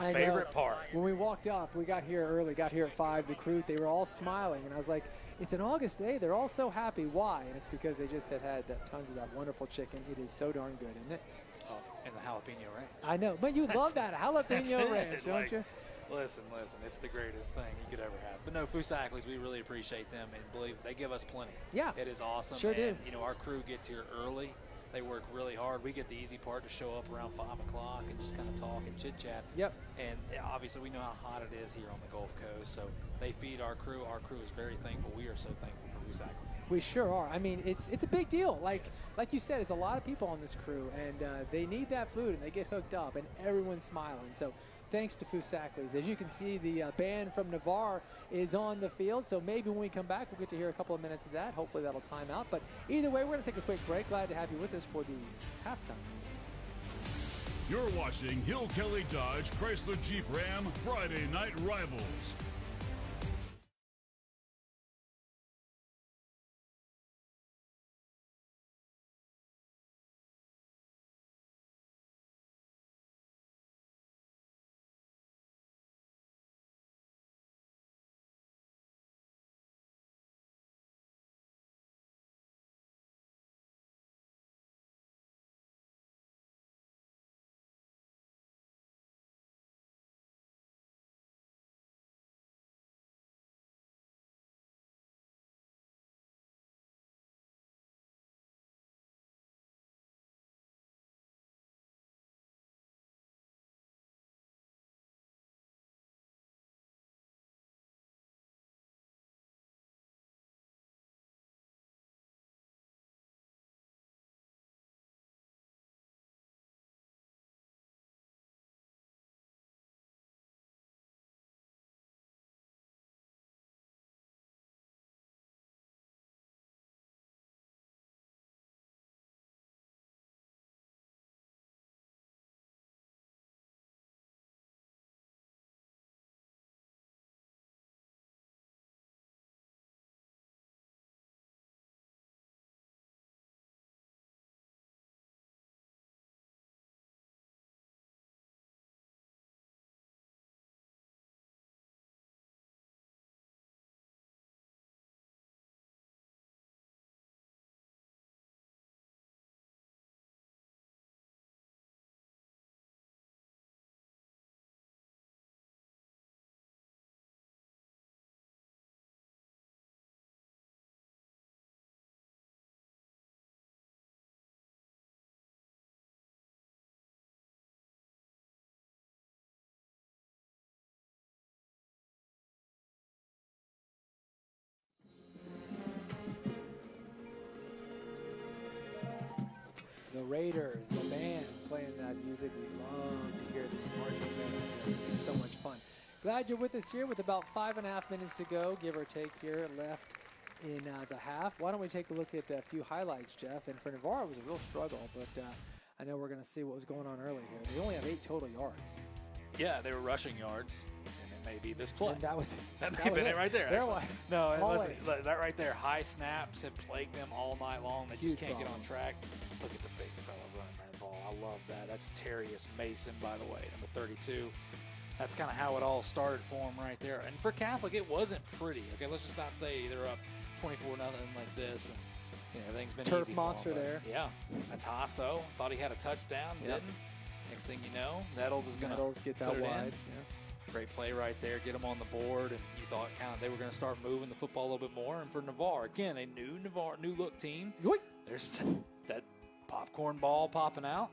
My favorite part. When we walked up, we got here early, got here at 5, the crew, they were all smiling, and I was like, it's an August day, they're all so happy. Why? And it's because they just had tons of that wonderful chicken. It is so darn good, isn't it? Oh, and the jalapeno ranch. I know, but you love that jalapeno ranch, don't you? Listen, it's the greatest thing you could ever have. But no, Fusaklis, we really appreciate them and believe they give us plenty. Yeah. It is awesome. Sure do. You know, our crew gets here early. They work really hard. We get the easy part to show up around 5 o'clock and just kind of talk and chit-chat. Yep. And obviously we know how hot it is here on the Gulf Coast, so they feed our crew. Our crew is very thankful. We are so thankful for Fusackley's. We sure are. I mean, it's a big deal. Like you said, it's a lot of people on this crew, and they need that food, and they get hooked up, and everyone's smiling. So thanks to Fusackley's. As you can see, the band from Navarre is on the field, so maybe when we come back, we'll get to hear a couple of minutes of that. Hopefully that'll time out. But either way, we're going to take a quick break. Glad to have you with us for these halftime. You're watching Hill Kelly Dodge Chrysler Jeep Ram Friday Night Rivals. The Raiders, the band playing that music. We love to hear these marching bands. It's so much fun. Glad you're with us here with about 5.5 minutes to go, give or take here left in the half. Why don't we take a look at a few highlights, Jeff? And for Navarre, it was a real struggle, but I know we're going to see what was going on early here. They only have 8 total yards. Yeah, they were rushing yards, and it may be this play. And that may have been it right there. There was. No, and listen, that right there, high snaps have plagued them all night long. They just can't get on track. Look at the big fella running that ball. I love that. That's Terrius Mason, by the way, number 32. That's kind of how it all started for him right there. And for Catholic, it wasn't pretty. Okay, let's just not say they're up 24-0 like this, and everything's been turf easy monster for them, there. Yeah, that's Hasso. Thought he had a touchdown, didn't. Next thing you know, Nettles is going to gets out wide. Great play right there. Get them on the board, and you thought they were going to start moving the football a little bit more. And for Navarre, again, a new look team. There's that popcorn ball popping out.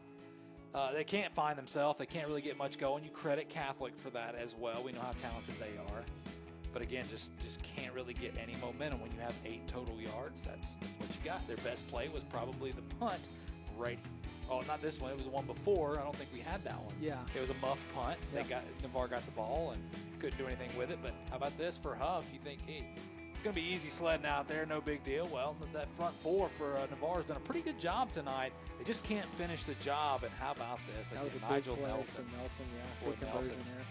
They can't find themselves. They can't really get much going. You credit Catholic for that as well. We know how talented they are. But again, just can't really get any momentum when you have 8 total yards. That's what you got. Their best play was probably the punt. Not this one. It was the one before. I don't think we had that one. Yeah. It was a muff punt. Navarre got the ball and couldn't do anything with it. But how about this for Huff? You think, hey, it's going to be easy sledding out there. No big deal. Well, that front four for Navarre has done a pretty good job tonight. They just can't finish the job. And how about this? That was a Nigel big play Nelson. from Nelson. Yeah, good conversion there.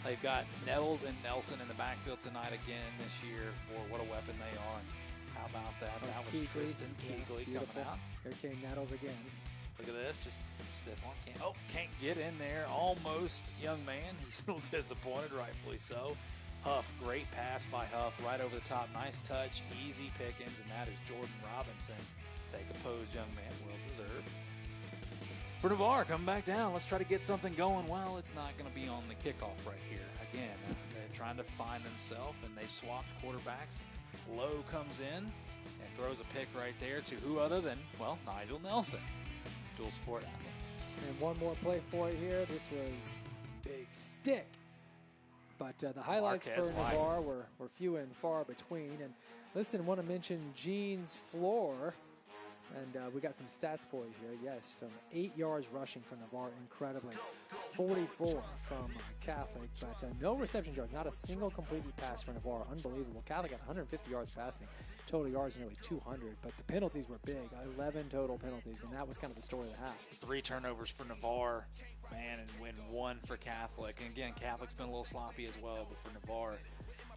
They've got Nettles and Nelson in the backfield tonight again this year. Boy, what a weapon they are. How about that? That was Tristan Keegley coming out. Here came Nettles again. Look at this, just stiff arm. Can't get in there. Almost, young man. He's a little disappointed, rightfully so. Huff, great pass by Huff, right over the top. Nice touch, easy pickings, and that is Jordan Robinson. Take a pose, young man, well deserved. For Navarre, coming back down, let's try to get something going. Well, it's not going to be on the kickoff right here. Again, they're trying to find themselves, and they've swapped quarterbacks. Lowe comes in and throws a pick right there to who other than, Nigel Nelson. dual sport athlete. And one more play for you here. This was big stick. But the highlights Marquez for Navarre were few and far between. And listen, want to mention Gene's floor. And we got some stats for you here. Yes, from 8 yards rushing for Navarre, incredibly. 44 from Catholic, but no reception yards, not a single completed pass for Navarre. Unbelievable. Catholic got 150 yards passing, total yards nearly 200, but the penalties were big, 11 total penalties, and that was kind of the story of the half. 3 turnovers for Navarre, man, and win 1 for Catholic. And again, Catholic's been a little sloppy as well, but for Navarre,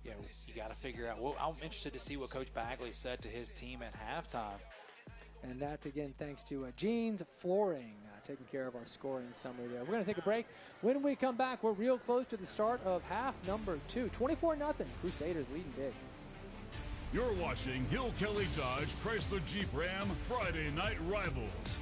you know, you got to figure out. Well, I'm interested to see what Coach Bagley said to his team at halftime. And that's, again, thanks to Gene's Flooring, taking care of our scoring summary there. We're going to take a break. When we come back, we're real close to the start of half number 2. 24-0, Crusaders leading big. You're watching Hill Kelly Dodge Chrysler Jeep Ram Friday Night Rivals.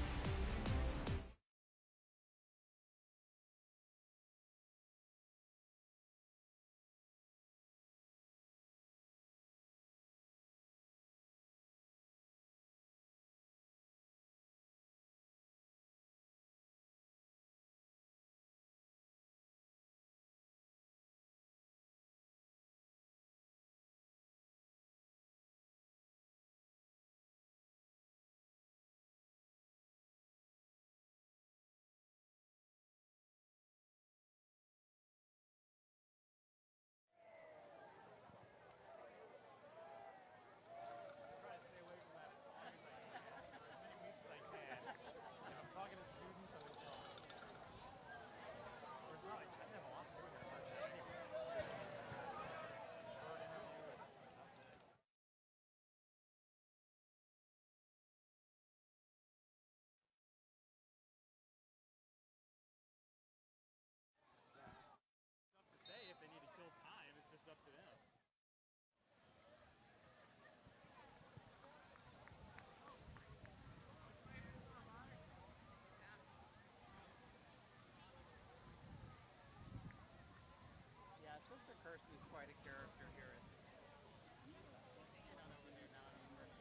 Sister Kirsty's quite a character here at this school. I don't know when you're not on the first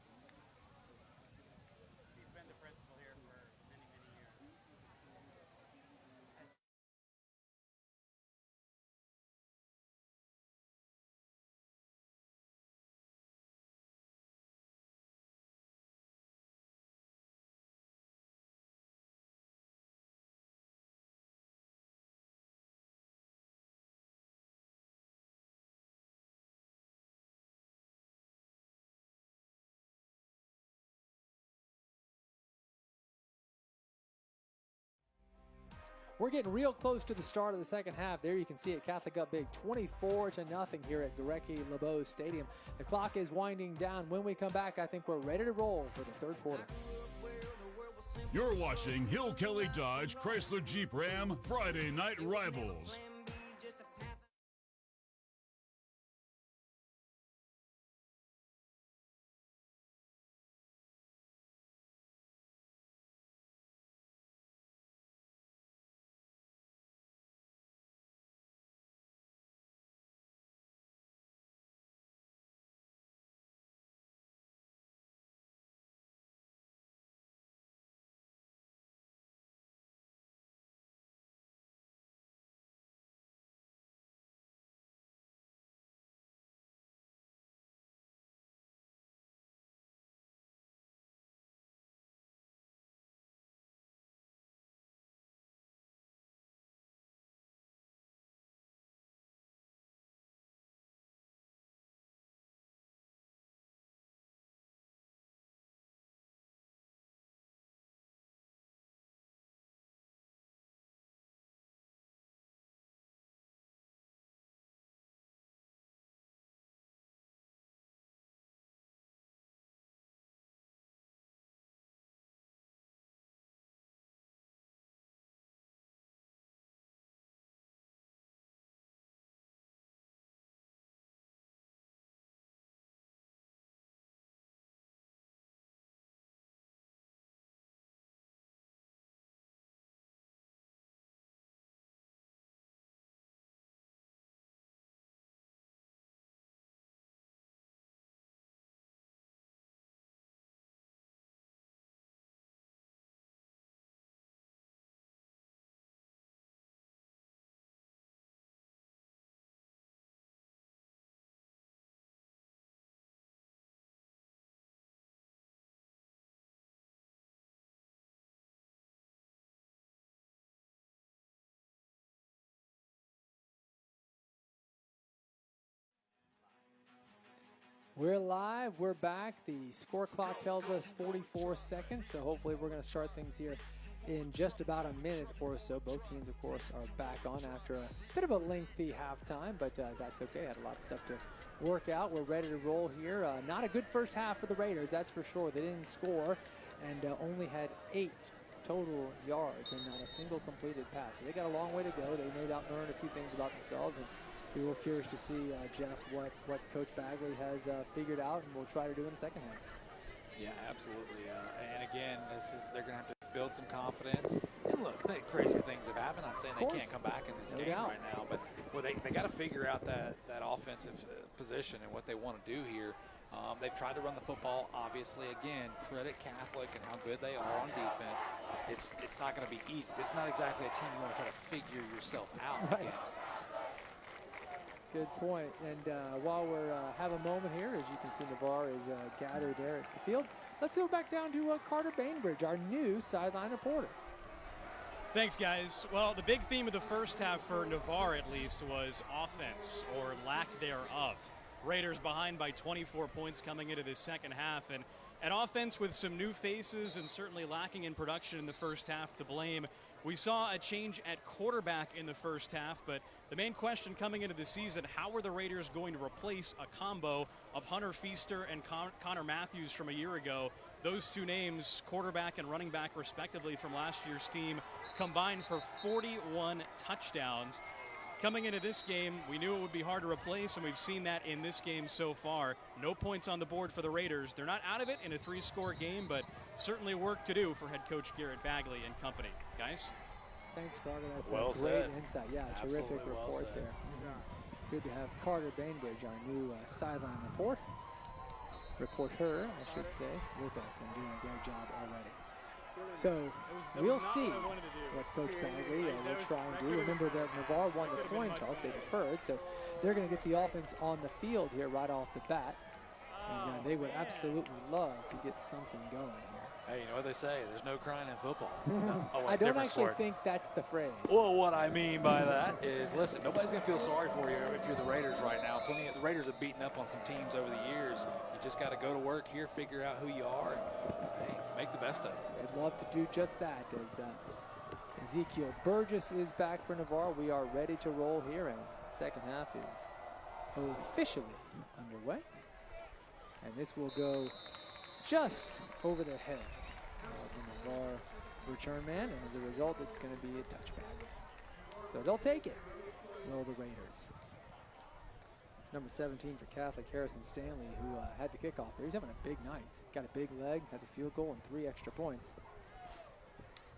team, but she's been the principal here for many, many years. We're getting real close to the start of the second half. There you can see it, Catholic up big, 24-0 here at Gorecki-LeBeau Stadium. The clock is winding down. When we come back, I think we're ready to roll for the third quarter. You're watching Hill Kelly Dodge Chrysler Jeep Ram Friday Night Rivals. We're live. We're back. The score clock tells us 44 seconds, so hopefully we're going to start things here in just about a minute or so. Both teams, of course, are back on after a bit of a lengthy halftime, but that's okay. Had a lot of stuff to work out. We're ready to roll here. Not a good first half for the Raiders, that's for sure. They didn't score and only had 8 total yards and not a single completed pass. So they got a long way to go. They no doubt learned a few things about themselves, and we were curious to see, Jeff, what Coach Bagley has figured out, and we'll try to do in the second half. Yeah, absolutely. And again, they're going to have to build some confidence. And look, crazier things have happened. I'm saying they can't come back in this game right now, but they got to figure out that offensive position and what they want to do here. They've tried to run the football, obviously. Again, credit Catholic and how good they are on defense. It's not going to be easy. This is not exactly a team you want to try to figure yourself out against. Good point. And while we're have a moment here, as you can see, Navarre is gathered there at the field. Let's go back down to Carter Bainbridge, our new sideline reporter. Thanks, guys. Well, the big theme of the first half for Navarre, at least, was offense, or lack thereof. Raiders behind by 24 points coming into this second half, and an offense with some new faces and certainly lacking in production in the first half to blame. We saw a change at quarterback in the first half, but the main question coming into the season, how are the Raiders going to replace a combo of Hunter Feaster and Connor Matthews from a year ago? Those two names, quarterback and running back respectively from last year's team, combined for 41 touchdowns. Coming into this game, we knew it would be hard to replace, and we've seen that in this game so far. No points on the board for the Raiders. They're not out of it in a 3-score game, but certainly work to do for head coach Garrett Bagley and company. Guys? Thanks, Carter. That's well a great said. insight. Yeah, Absolutely terrific report there. Good to have Carter Bainbridge, our new sideline reporter, I should say, with us and doing a great job already. So we'll see what Coach Bagley will try and do. Remember that Navarre won the coin toss. They deferred, so they're going to get the offense on the field here right off the bat. And they would absolutely love to get something going here. Hey, you know what they say? There's no crying in football. I don't actually think that's the phrase. Well, what I mean by that is, listen, nobody's going to feel sorry for you if you're the Raiders right now. The Raiders have beaten up on some teams over the years. You just got to go to work here, figure out who you are, and hey, make the best of it. I'd love to do just that as Ezekiel Burgess is back for Navarre. We are ready to roll here, and second half is officially underway. And this will go just over the head of the Navarre return man, and as a result, it's going to be a touchback. So they'll take it, will the Raiders. It's number 17 for Catholic, Harrison Stanley, who had the kickoff there. He's having a big night. Got a big leg, has a field goal, and 3 extra points.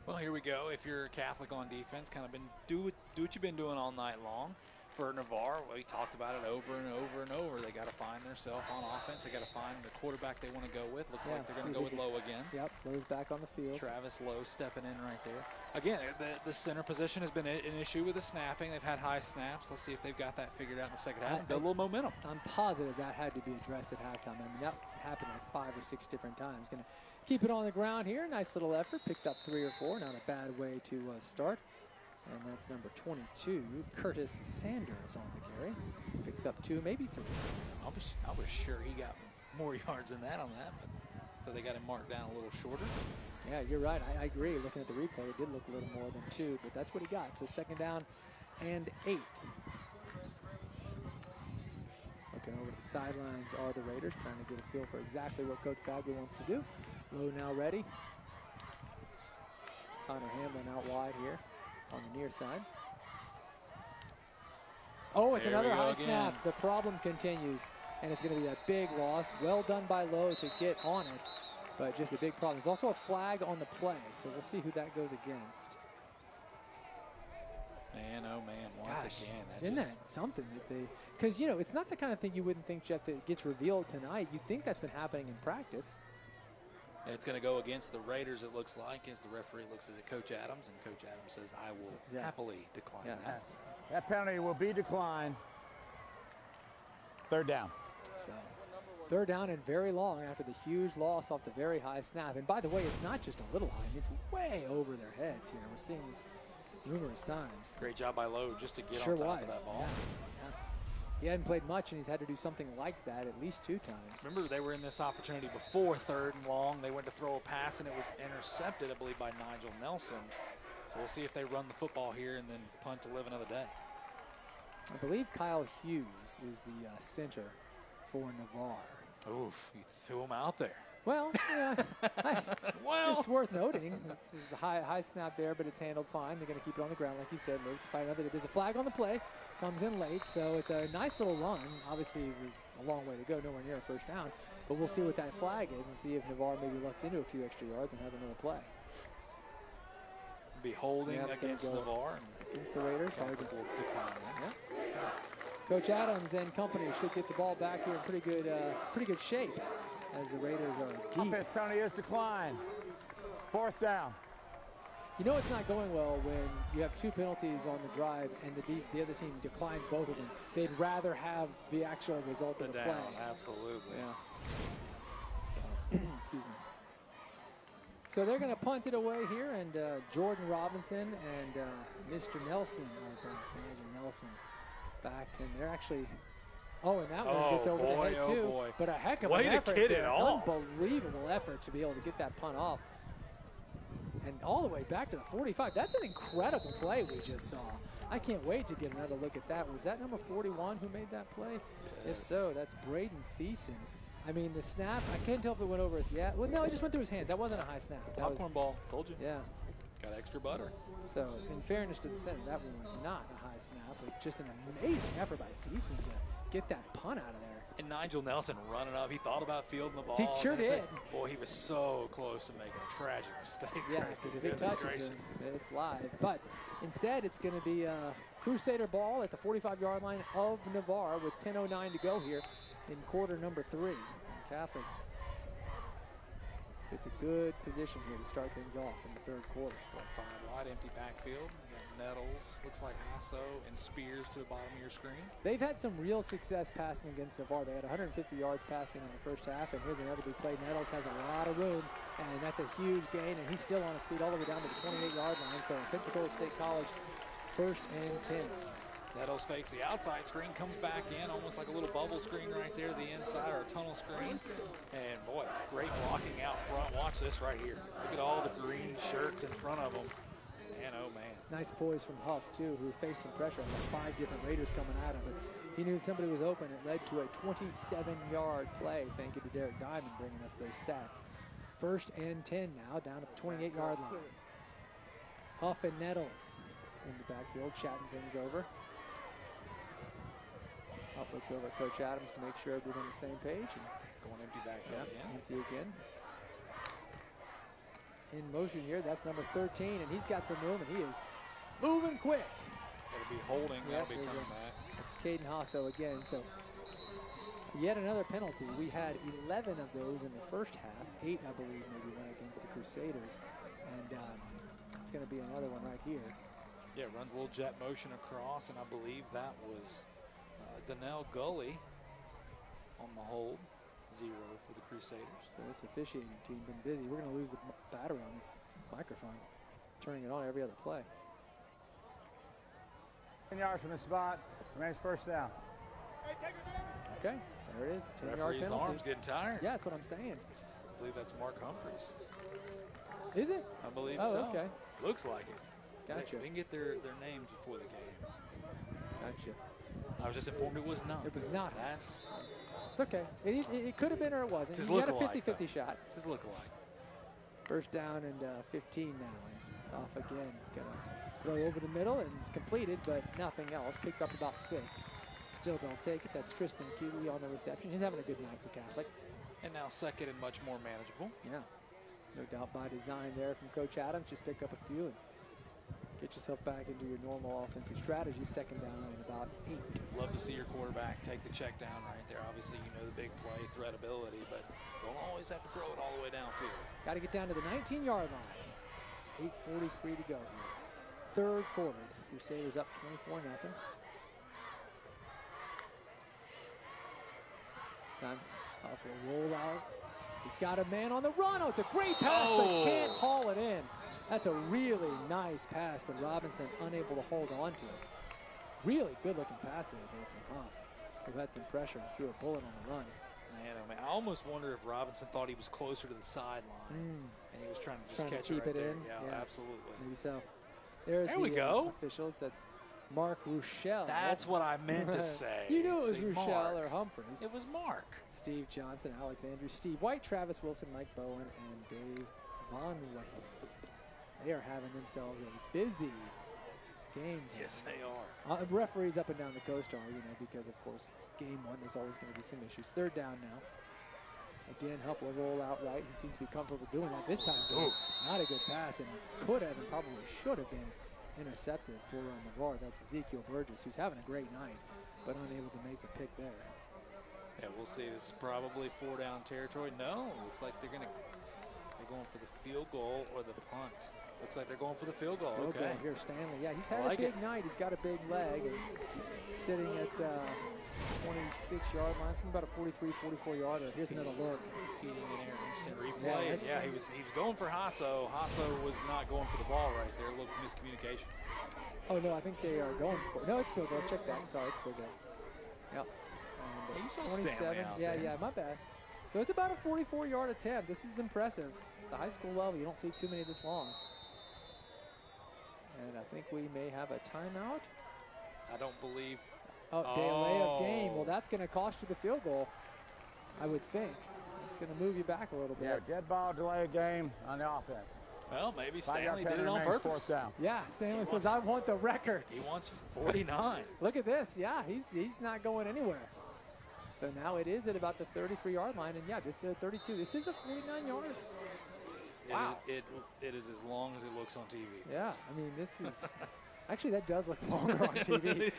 Well, here we go. If you're Catholic on defense, kind of do what you've been doing all night long. For Navarre, we talked about it over and over and over. They got to find themselves on offense. They got to find the quarterback they want to go with. Looks like they're going to go with Lowe again. Yep, Lowe's back on the field. Travis Lowe stepping in right there. Again, the center position has been an issue with the snapping. They've had high snaps. Let's see if they've got that figured out in the second half. Build a little momentum. I'm positive that had to be addressed at halftime. I mean, that happened like 5 or 6 different times. Going to keep it on the ground here. Nice little effort. Picks up 3 or 4. Not a bad way to start. And that's number 22, Curtis Sanders on the carry. Picks up 2, maybe 3. I was sure he got more yards than that on that, but so they got him marked down a little shorter. Yeah, you're right. I agree. Looking at the replay, it did look a little more than 2, but that's what he got. So second down and 8. Looking over the sidelines are the Raiders, trying to get a feel for exactly what Coach Bagley wants to do. Lowe now ready. Connor Hamlin out wide here on the near side. Oh, it's another high snap. The problem continues, and it's going to be a big loss. Well done by Lowe to get on it, but just a big problem. There's also a flag on the play, so we'll see who that goes against. Man, oh man, once again. Isn't that something that they, because, you know, it's not the kind of thing you wouldn't think, Jeff, that gets revealed tonight. You'd think that's been happening in practice. And it's going to go against the Raiders, it looks like, as the referee looks at Coach Adams, and Coach Adams says, I will happily decline that. That penalty will be declined. Third down. So, third down and very long after the huge loss off the very high snap. And by the way, it's not just a little high. It's way over their heads here. We're seeing this numerous times. Great job by Lowe just to get on top of that ball. he hadn't played much, and he's had to do something like that at least 2 times. Remember, they were in this opportunity before 3rd and long. They went to throw a pass, and it was intercepted, I believe, by Nigel Nelson. So we'll see if they run the football here and then punt to live another day. I believe Kyle Hughes is the center for Navarre. Oof, you threw him out there. Well, yeah, Well. it's worth noting. It's a high snap there, but it's handled fine. They're going to keep it on the ground, like you said, live to fight another. There's a flag on the play, comes in late, so it's a nice little run. Obviously, it was a long way to go, nowhere near a first down, but we'll see what that flag is and see if Navarre maybe lucks into a few extra yards and has another play. Be holding against Navarre. Against the Raiders. Probably will decline this. Yeah. So Coach Adams and company should get the ball back here in pretty good shape as the Raiders are deep. Offense penalty is declined. 4th down. You know it's not going well when you have 2 penalties on the drive and the other team declines both of them. They'd rather have the actual result of the play. Absolutely. Yeah. So, excuse me. So they're going to punt it away here, and Jordan Robinson and Mr. Nelson are back. Manager Nelson back, and they're actually. Oh, and that one gets over the head too. Boy. But a heck of Way an effort. to get it off. Unbelievable effort to be able to get that punt off. And all the way back to the 45. That's an incredible play we just saw. I can't wait to get another look at that. Was that number 41 who made that play? Yes. If so, that's Braden Thiessen. I mean, the snap, I can't tell if it went over his, well, no, it just went through his hands. That wasn't a high snap. That Popcorn ball, told you. Yeah. Got extra butter. So, in fairness to the center, that one was not a high snap, but just an amazing effort by Thiessen to get that punt out of there. And Nigel Nelson running up. He thought about fielding the ball. He sure did. Boy, he was so close to making a tragic mistake. Yeah, because if it touches him, it's live. But instead, it's going to be a Crusader ball at the 45-yard line of Navarre with 10:09 to go here in quarter number 3. Catholic, it's a good position here to start things off in the 3rd quarter. 5 wide, empty backfield. You got Nettles, looks like Hasso, and Spears to the bottom of your screen. They've had some real success passing against Navarre. They had 150 yards passing in the first half, and here's another big play. Nettles has a lot of room, and that's a huge gain, and he's still on his feet all the way down to the 28-yard line. So Pensacola State College, 1st and 10. Nettles fakes the outside screen, comes back in, almost like a little bubble screen right there, the inside, or a tunnel screen. And boy, great blocking out front. Watch this right here. Look at all the green shirts in front of them. Man, oh man. Nice poise from Huff, too, who faced some pressure on like 5 different Raiders coming at him. But he knew somebody was open. It led to a 27-yard play. Thank you to Derek Diamond bringing us those stats. 1st and 10 now, down at the 28-yard line. Huff and Nettles in the backfield, chatting things over. Huff looks over at Coach Adams to make sure everybody's on the same page. And going empty backfield again. Empty again. In motion here, that's number 13, and he's got some room, and he is moving quick. It'll be holding, that'll be coming back. That's Caden Hasso again, so yet another penalty. We had 11 of those in the first half. 8, I believe, maybe went against the Crusaders, and it's going to be another one right here. Yeah, runs a little jet motion across, and I believe that was Donnell Gully on the hold. 0 for the Crusaders. So this officiating team been busy. We're going to lose the battery on this microphone, turning it on every other play. 10 yards from the spot, remains 1st down. Okay, there it is. 10-yard Referee's penalty. arm's getting tired. Yeah, that's what I'm saying. I believe that's Mark Humphreys. Is it? I believe so. so. Okay. Looks like it. Gotcha. They can get their names before the game. Gotcha. I was just informed it was not. It was not. That's. It's okay. It could have been or it wasn't. It's You got a look-alike, 50-50 shot. It's his look-alike. 1st down and 15 now. And off again. Gonna throw over the middle, and it's completed, but nothing else. Picks up about 6. Still don't take it. That's Tristan Keeley on the reception. He's having a good night for Catholic. And now 2nd and much more manageable. Yeah. No doubt by design there from Coach Adams. Just pick up a few and get yourself back into your normal offensive strategy. 2nd down and about 8. Love to see your quarterback take the check down right there. Obviously, you know the big play, threat ability, but don't always have to throw it all the way downfield. Got to get down to the 19-yard line. 8:43 to go here. 3rd quarter. Crusaders up 24-0. This time, Huff will roll out. He's got a man on the run. Oh, it's a great pass, but can't haul it in. That's a really nice pass, but Robinson unable to hold on to it. Really good-looking pass there, though, from Huff. who had some pressure and threw a bullet on the run. Man, I almost wonder if Robinson thought he was closer to the sideline and he was trying to just catch keep it right it there. in. Yeah, absolutely. Maybe so. There's there the we go. Officials. That's Mark Rochelle. That's what I meant to say. You knew it was See, Rochelle Mark. or Humphreys. It was Mark. Steve Johnson, Alex Andrews, Steve White, Travis Wilson, Mike Bowen, and Dave Von Wahey. They are having themselves a busy game. Yes, they are. Referees up and down the coast are, because, of course, game one, there's always going to be some issues. Third down now. Again, Huff will roll out right. He seems to be comfortable doing that this time. Not a good pass, and could have and probably should have been intercepted for Navarre. That's Ezekiel Burgess, who's having a great night, but unable to make the pick there. Yeah, we'll see. This is probably 4-down territory. No, looks like they're going for the field goal or the punt. Looks like they're going for the field goal. Field goal here, Stanley. Yeah, he's had a big night. He's got a big leg, and sitting at 26-yard line. It's about a 43, 44-yarder. Here's another look. Heating in air, instant replay. Yeah, he was going for Hasso. Hasso was not going for the ball right there. A little miscommunication. Oh, no, I think they are going for it. No, it's field goal. Check that. Sorry, it's field goal. Yep. And you saw 27. Stanley out there. Yeah, my bad. So it's about a 44-yard attempt. This is impressive. At the high school level, you don't see too many this long. And I think we may have a timeout. I don't believe. Delay of game. Well, that's going to cost you the field goal, I would think. It's going to move you back a little bit. Yeah, dead ball, delay of game on the offense. Well, maybe Stanley did it on purpose. Yeah, Stanley says, I want the record. He wants 49. Look at this. Yeah, he's not going anywhere. So now it is at about the 33-yard line. And, yeah, this is a 32. This is a 49-yarder. Wow. It is as long as it looks on TV. Yeah, I mean, this is – actually, that does look longer on TV.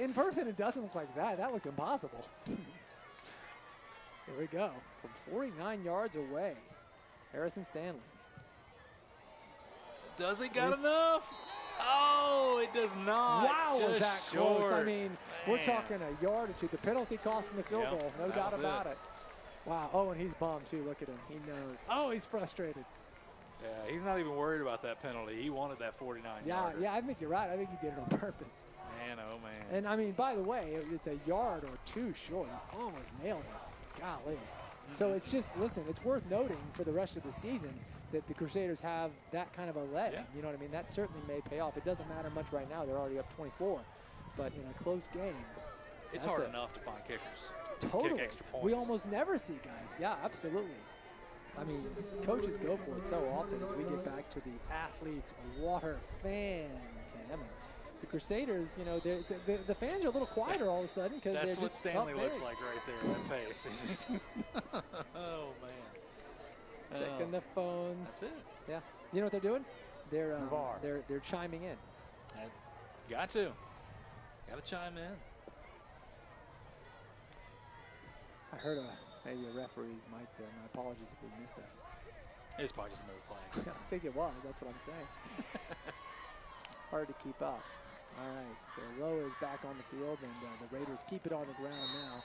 In person, it doesn't look like that. That looks impossible. Here we go. From 49 yards away, Harrison Stanley. Does it got enough? Oh, it does not. Wow, just was that short. close. I mean, we're talking a yard or two. The penalty cost from the field goal, no doubt about it. Wow. Oh, and he's bummed, too. Look at him. He knows. Oh, he's frustrated. Yeah, he's not even worried about that penalty. He wanted that 49-yarder. Yeah, I think you're right. I think he did it on purpose. Man, oh, man. And, I mean, by the way, it's a yard or two short. He almost nailed it. Golly. So it's just, listen, it's worth noting for the rest of the season that the Crusaders have that kind of a leg. Yeah. You know what I mean? That certainly may pay off. It doesn't matter much right now. They're already up 24. But in a close game, it's hard enough to find kickers. Totally. Kick extra points. We almost never see guys. Yeah, absolutely. I mean, coaches go for it so often as we get back to the athletes water fan cam. And the Crusaders, you know, the fans are a little quieter all of a sudden because they're just what Stanley up looks big. like right there, that face. It's just oh, man. Checking the phones. That's it. Yeah. You know what they're doing? They're chiming in. Got to chime in. I heard maybe a referee's mic there. My apologies if we missed that. It's probably just another flag. I think it was. That's what I'm saying. It's hard to keep up. All right, so Lowe is back on the field, and the Raiders keep it on the ground now.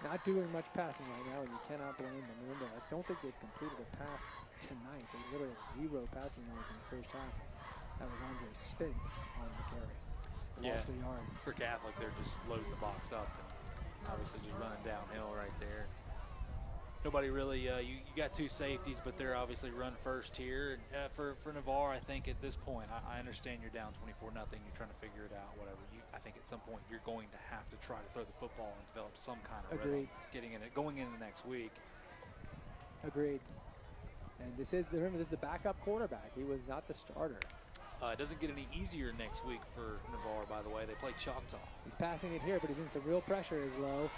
Not doing much passing right now, and you cannot blame them. Remember, I don't think they've completed a pass tonight. They literally had 0 passing yards in the first half. That was Andre Spence on the carry. Lost a yard. For Catholic, they're just loading the box up and obviously just running downhill right there. Nobody really, you got 2 safeties, but they're obviously run first here. For Navarre, I think at this point, I understand you're down 24-0. You're trying to figure it out, whatever. I think at some point you're going to have to try to throw the football and develop some kind of rhythm going into next week. Agreed. And remember, this is the backup quarterback. He was not the starter. It doesn't get any easier next week for Navarre, by the way. They play Choctaw. He's passing it here, but he's in some real pressure is Lowe.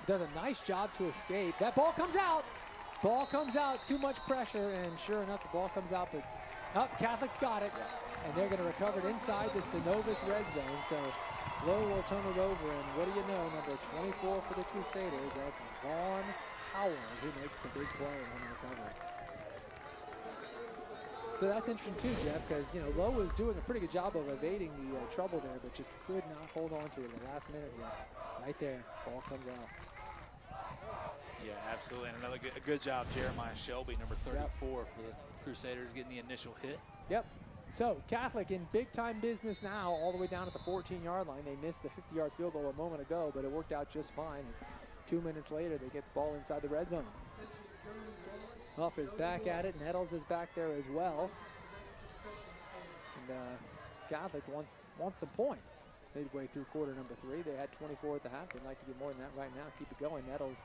Does a nice job to escape. That ball comes out. Ball comes out. Too much pressure, and sure enough, the ball comes out. But Catholic's got it, and they're going to recover it inside the Synovus red zone. So Lowe will turn it over, and what do you know? Number 24 for the Crusaders. That's Vaughn Howard who makes the big play on the recovery. So that's interesting too, Jeff, because Lowe was doing a pretty good job of evading the trouble there, but just could not hold on to it at the last minute here. Right there, ball comes out. Yeah, absolutely. And a good job, Jeremiah Shelby, number 34 for the Crusaders, getting the initial hit. Yep. So Catholic in big-time business now, all the way down at the 14-yard line. They missed the 50-yard field goal a moment ago, but it worked out just fine as 2 minutes later they get the ball inside the red zone. Huff is back at it. Nettles is back there as well. And Catholic wants some points midway through quarter number 3. They had 24 at the half. They'd like to get more than that right now. Keep it going. Nettles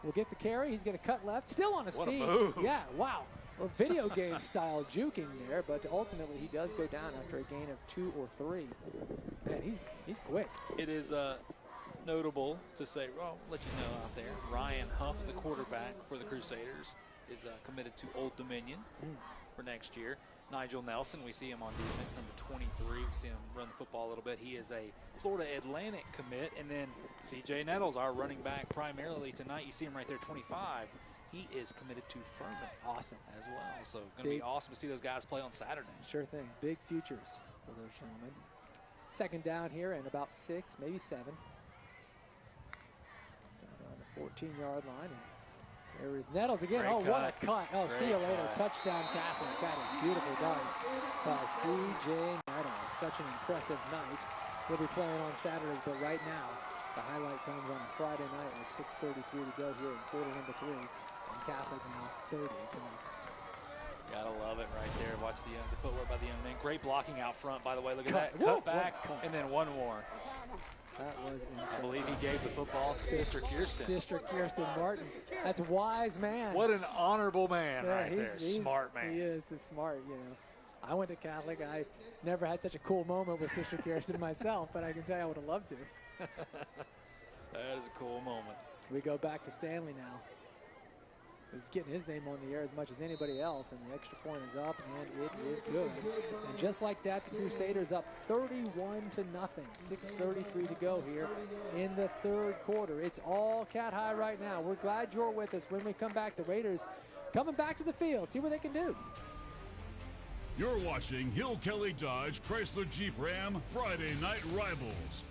will get the carry. He's going to cut left. Still on his feet. What a move. Yeah, wow. A video game style juking there, but ultimately he does go down after a gain of 2 or 3. Man, he's quick. It is notable to say, well, I'll let you know out there, Ryan Huff, the quarterback for the Crusaders, is committed to Old Dominion for next year. Nigel Nelson, we see him on defense, number 23. We see him run the football a little bit. He is a Florida Atlantic commit. And then C.J. Nettles, our running back primarily tonight. You see him right there, 25. He is committed to Furman. Awesome. As well. So going to be awesome to see those guys play on Saturday. Sure thing. Big futures for those gentlemen. Second down here and about 6, maybe 7. Down around the 14-yard line. And there is Nettles again. Great what a cut. Oh, Great see you later. cut. Touchdown Catholic. That is beautifully done by C.J. Nettles. Such an impressive night. He'll be playing on Saturdays, but right now, the highlight comes on a Friday night with 6:33 to go here in quarter number 3. And Catholic now 30-0. Gotta love it right there. Watch the footwork by the young man. Great blocking out front, by the way. Look at that. Whoa, Cut back, and then one more. That was impressive. I believe he gave the football to Sister Kirsten. Sister Kirsten Martin. That's a wise man. What an honorable man right there. He's Smart man. He is the smart, you know. I went to Catholic. I never had such a cool moment with Sister Kirsten myself, but I can tell you I would have loved to. That is a cool moment. We go back to Stanley now. He's getting his name on the air as much as anybody else, and the extra point is up, and it is good. And just like that, the Crusaders up 31-0. 6:33 to go here in the third quarter. It's all Cat High right now. We're glad you're with us. When we come back, the Raiders coming back to the field. See what they can do. You're watching Hill Kelly Dodge Chrysler Jeep Ram Friday Night Rivals.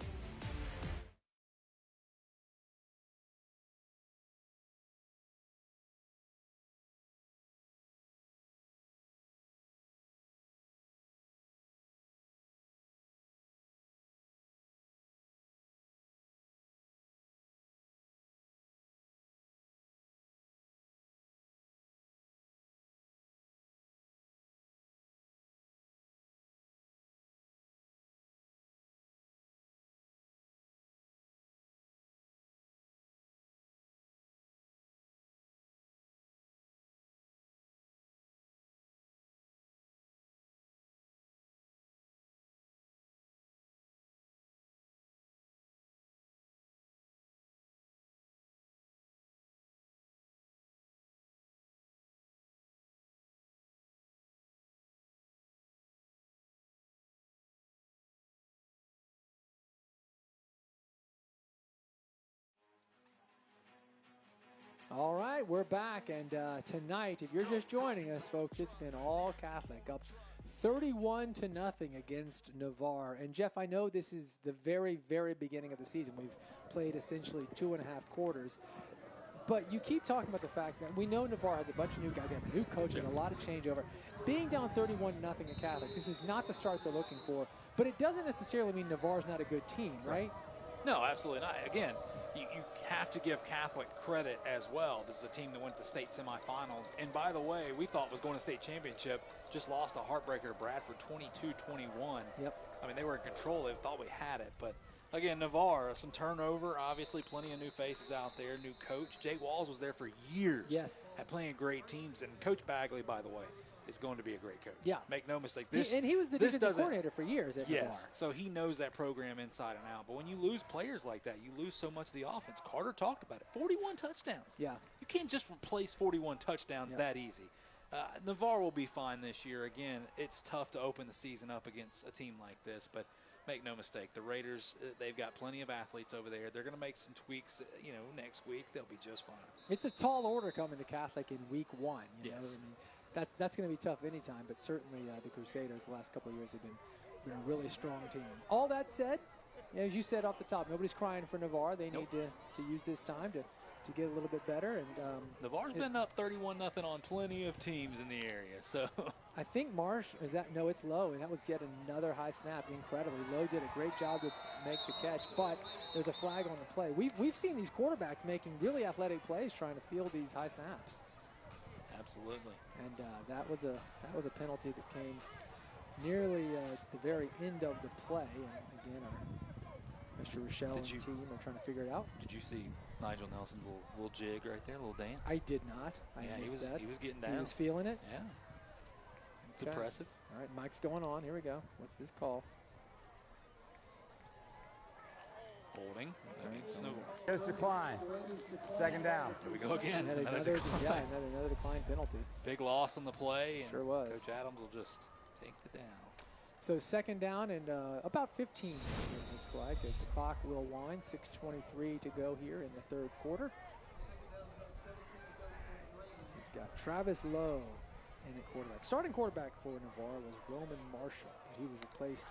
All right, we're back, and tonight, if you're just joining us, folks, it's been all Catholic, up 31-0 against Navarre. And Jeff, I know this is the very, very beginning of the season. We've played essentially 2.5 quarters, but you keep talking about the fact that we know Navarre has a bunch of new guys. They have a new coach, there's a lot of changeover. Being down 31-0 at Catholic, this is not the start they're looking for, but it doesn't necessarily mean Navarre's not a good team, right? No, absolutely not. Again, you have to give Catholic credit as well. This is a team that went to the state semifinals. And by the way, we thought was going to state championship, just lost a heartbreaker to Bradford 22-21. Yep. I mean, they were in control. They thought we had it. But again, Navarre, some turnover, obviously plenty of new faces out there, new coach. Jake Walls was there for years. Yes. Had playing great teams. And Coach Bagley, by the way, is going to be a great coach. Yeah. Make no mistake. And he was the defensive coordinator for years at Navarre. Yes, so he knows that program inside and out. But when you lose players like that, you lose so much of the offense. Carter talked about it. 41 touchdowns. Yeah. You can't just replace 41 touchdowns that easy. Navarre will be fine this year. Again, it's tough to open the season up against a team like this, but make no mistake, the Raiders, they've got plenty of athletes over there. They're going to make some tweaks, next week. They'll be just fine. It's a tall order coming to Catholic in week 1. You know? Yes. I mean, that's going to be tough anytime, but certainly the Crusaders the last couple of years have been a really strong team. All that said, as you said off the top, nobody's crying for Navarre. They need to use this time to get a little bit better. And Navarre's been up 31-0 on plenty of teams in the area, so I think Marsh, is that, no, it's Lowe, and that was yet another high snap, incredibly. Lowe did a great job to make the catch, but there's a flag on the play. We've seen these quarterbacks making really athletic plays trying to field these high snaps. Absolutely. And that was a penalty that came nearly the very end of the play. And again, our Mr. Rochelle and team are trying to figure it out. Did you see Nigel Nelson's little jig right there, little dance? I did not. I missed that. He was getting down. He was feeling it? Yeah. It's impressive. All right, Mike's going on. Here we go. What's this call? Holding. That means Snowball. His decline. Second down. Here we go again. Another decline. Another decline penalty. Big loss on the play. And sure was. Coach Adams will just take it down. So second down and about 15, it looks like, as the clock will wind. 6:23 to go here in the third quarter. We've got Travis Lowe in at quarterback. Starting quarterback for Navarre was Roman Marshall, but he was replaced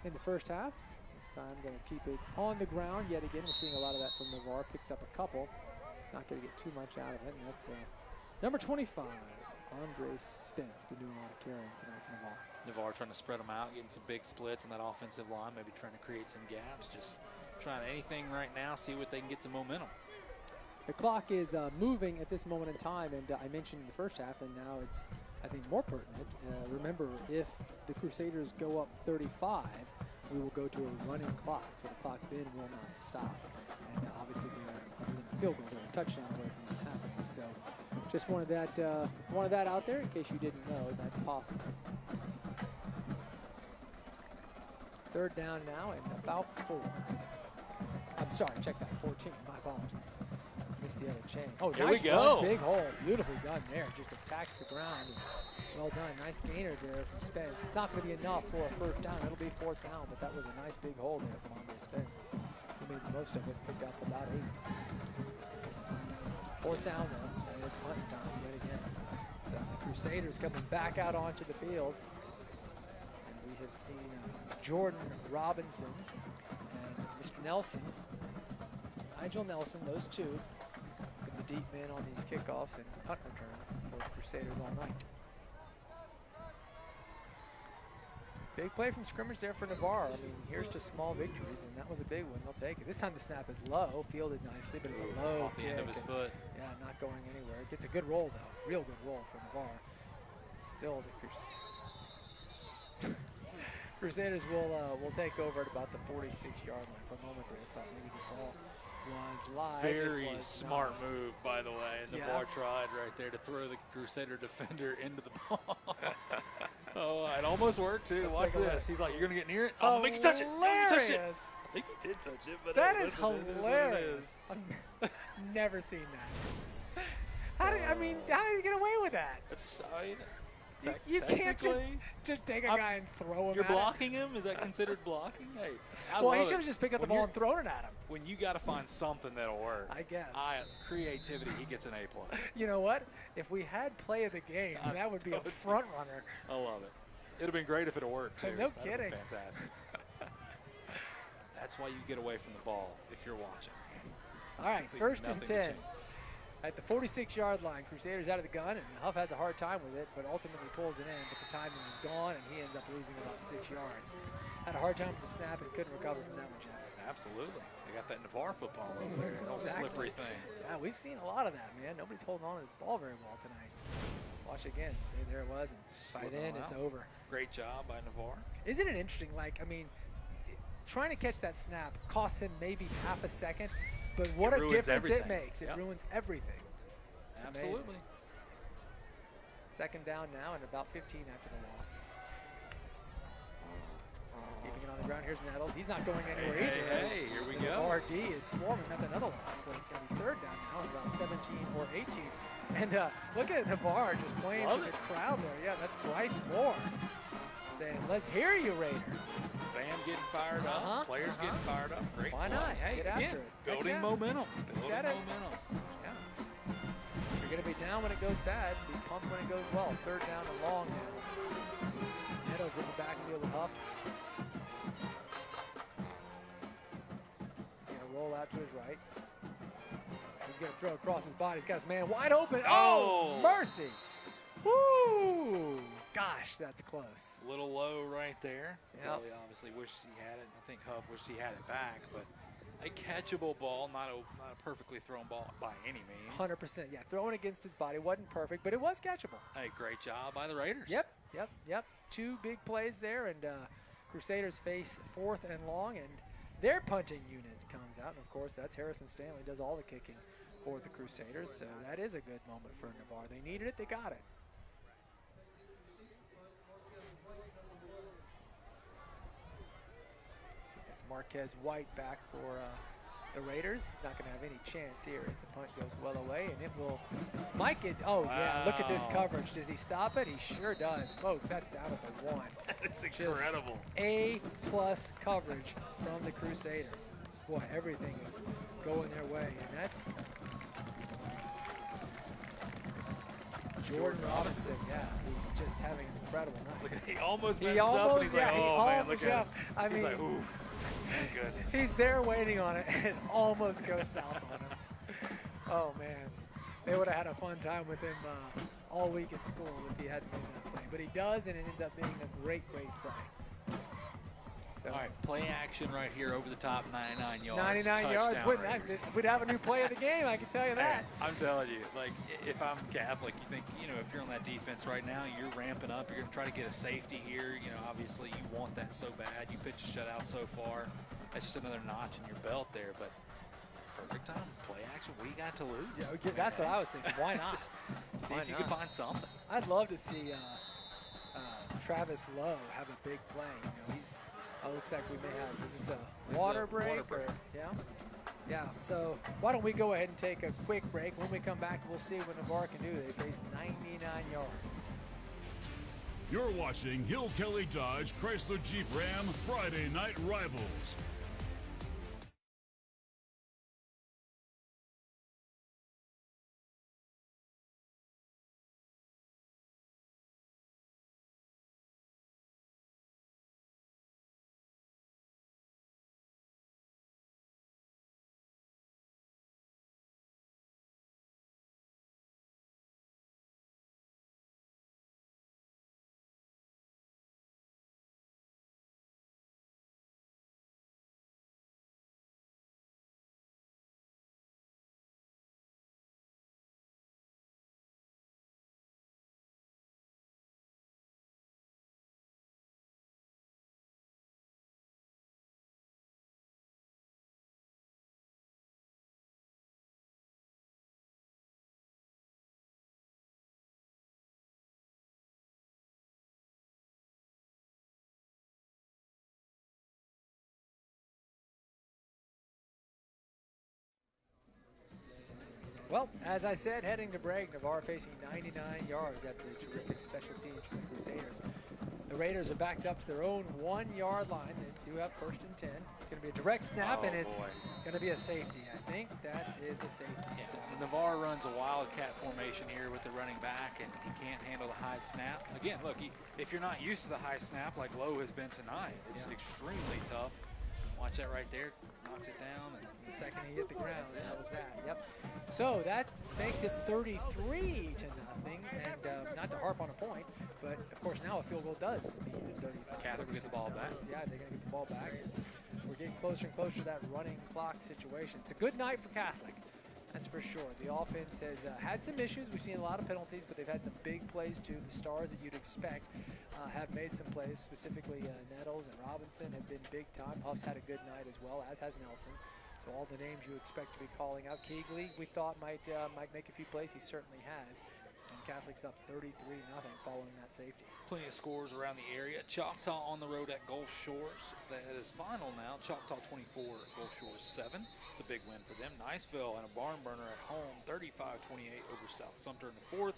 in the first half. This time going to keep it on the ground. Yet again, we're seeing a lot of that from Navarre. Picks up a couple. Not going to get too much out of it. And that's number 25, Andre Spence. Been doing a lot of carrying tonight for Navarre. Navarre trying to spread them out, getting some big splits on that offensive line, maybe trying to create some gaps. Just trying anything right now, see what they can get some momentum. The clock is moving at this moment in time, and I mentioned in the first half, and now it's, I think, more pertinent. Remember, if the Crusaders go up 35, we will go to a running clock, so the clock then will not stop. And obviously, they're, other than a field goal, they're a touchdown away from that happening. So, just wanted that out there in case you didn't know that's possible. Third down now and about 4. I'm sorry, check that, 14. My apologies. Missed the other chain. Oh, here nice we go. Run, big hole, beautifully done there. Just attacks the ground. Well done, nice gainer there from Spence. It's not going to be enough for a first down. It'll be fourth down, but that was a nice big hole there from Andre Spence. He made the most of it, picked up about 8. Fourth down though, and it's punt time yet again. So the Crusaders coming back out onto the field. And we have seen Jordan Robinson and Mr. Nelson, Nigel Nelson, those two, been the deep men on these kickoff and punt returns for the Crusaders all night. Big play from scrimmage there for Navarre. I mean, here's to small victories, and that was a big one. They'll take it. This time the snap is low, fielded nicely, but it's a low off the end of his foot. Yeah, not going anywhere. Gets a good roll, though. Real good roll for Navarre. Still, the Crusaders will take over at about the 46-yard line. For a moment there, I thought maybe the ball was live. Very smart move, by the way. And Navarre Yeah. tried right there to throw the Crusader defender into the ball. Oh, it almost worked, too. Let's Watch this. He's like, you're going to get near it? Oh, make you touch it. Make you touch it. Hilarious. I think he did touch it, but That hey, is listen, it hilarious. what it is. I've never seen that. How did you get away with that? It's, You can't just take a guy and throw him You're at him. blocking him? Is that considered blocking? Hey, Well, he should have just picked up the ball and thrown it at him. When you got to find something that'll work. I guess. Creativity, he gets an A+. You know what? If we had play of the game, that would be a front runner. I love it. It would have been great if it had worked, too. No That'd kidding. been fantastic. That's why you get away from the ball if you're watching. All right, first and Nothing 10. chance. At the 46-yard line, Crusaders out of the gun, and Huff has a hard time with it, but ultimately pulls it in, but the timing is gone, and he ends up losing about 6 yards. Had a hard time with the snap and couldn't recover from that one, Jeff. Absolutely. They got that Navarre football over there. That slippery thing. Yeah, we've seen a lot of that, man. Nobody's holding on to this ball very well tonight. Watch again. See, there it was, and by then it's over. Great job by Navarre. Isn't it interesting? Trying to catch that snap costs him maybe half a second, but what a difference it makes. It ruins everything. It's Absolutely. amazing. Second down now and about 15 after the loss. Keeping it on the ground. Here's Nettles. He's not going anywhere either. Hey, here we the go. RD is swarming. That's another loss. So it's going to be third down now and about 17 or 18. And look at Navarre just playing to the crowd there. Yeah, that's Bryce Moore saying, "Let's hear you, Raiders." Band getting fired up. Players getting fired up. Great Why play. not? Hey, Get again, after it. building momentum. Building Said it. momentum. Yeah. You're going to be down when it goes bad. Be pumped when it goes well. Third down and long now. Nettles in the backfield with Huff. He's going to roll out to his right. He's going to throw across his body. He's got his man wide open. Oh, mercy. Woo! Gosh, that's close. A little low right there. Yep. Gully obviously wishes he had it. I think Huff wished he had it back, but a catchable ball, not a perfectly thrown ball by any means. 100%. Yeah, throwing against his body wasn't perfect, but it was catchable. A great job by the Raiders. Yep. 2 big plays there, and Crusaders face 4th and long, and their punting unit comes out. And, of course, that's Harrison Stanley, does all the kicking for the Crusaders, so that is a good moment for Navarre. They needed it, they got it. Marquez White back for the Raiders. He's not going to have any chance here as the punt goes well away, and it will might get, yeah, look at this coverage. Does he stop it? He sure does. Folks, that's down at the 1. That is incredible. Just A+ coverage from the Crusaders. Boy, everything is going their way, and that's Jordan Robinson. Yeah, he's just having an incredible night. Look, he almost messes up, and he's like, oh, man, look at him. He's like, ooh. Thank goodness. He's there waiting on it, and it almost goes south on him. Oh, man. They would have had a fun time with him all week at school if he hadn't made that play. But he does, and it ends up being a great, great play. So, all right, play action right here over the top, 99 yards. 99 yards. We'd have a new play of the game, I can tell you that. Hey, I'm telling you, like, if I'm Catholic, you think, if you're on that defense right now, you're ramping up. You're going to try to get a safety here. Obviously you want that so bad. You pitch a shutout so far. That's just another notch in your belt there. But perfect time, play action. What do you got to lose? Yeah, that's what I was thinking. Why not? See if you can find something. I'd love to see Travis Lowe have a big play. He's looks like we may have, is this a water break? Yeah, so why don't we go ahead and take a quick break. When we come back, we'll see what Navarre can do. They face 99 yards. You're watching Hill Kelly Dodge Chrysler Jeep Ram Friday Night Rivals. Well, as I said, heading to break, Navarre facing 99 yards at the terrific special teams for the Crusaders. The Raiders are backed up to their own 1-yard line. They do have 1st and 10. It's going to be a direct snap, and it's going to be a safety. I think that is a safety. Yeah. So. Navarre runs a wildcat formation here with the running back, and he can't handle the high snap. Again, look, if you're not used to the high snap like Lowe has been tonight, it's extremely tough. Watch that right there. Knocks it down. And the second he hit the ground, that was that. Yep. So that makes it 33-0, and not to harp on a point, but of course now a field goal does mean 35. Catholic will get the ball back. Yeah, they're going to get the ball back. We're getting closer and closer to that running clock situation. It's a good night for Catholic. That's for sure. The offense has had some issues. We've seen a lot of penalties, but they've had some big plays too. The stars that you'd expect have made some plays. Specifically, Nettles and Robinson have been big time. Huff's had a good night as well, as has Nelson. So all the names you expect to be calling out. Keegley, we thought might make a few plays. He certainly has. And Catholic's up 33-0 following that safety. Plenty of scores around the area. Choctaw on the road at Gulf Shores. That is final now. Choctaw 24, Gulf Shores 7. It's a big win for them. Niceville and a barn burner at home, 35-28 over South Sumter in the 4th.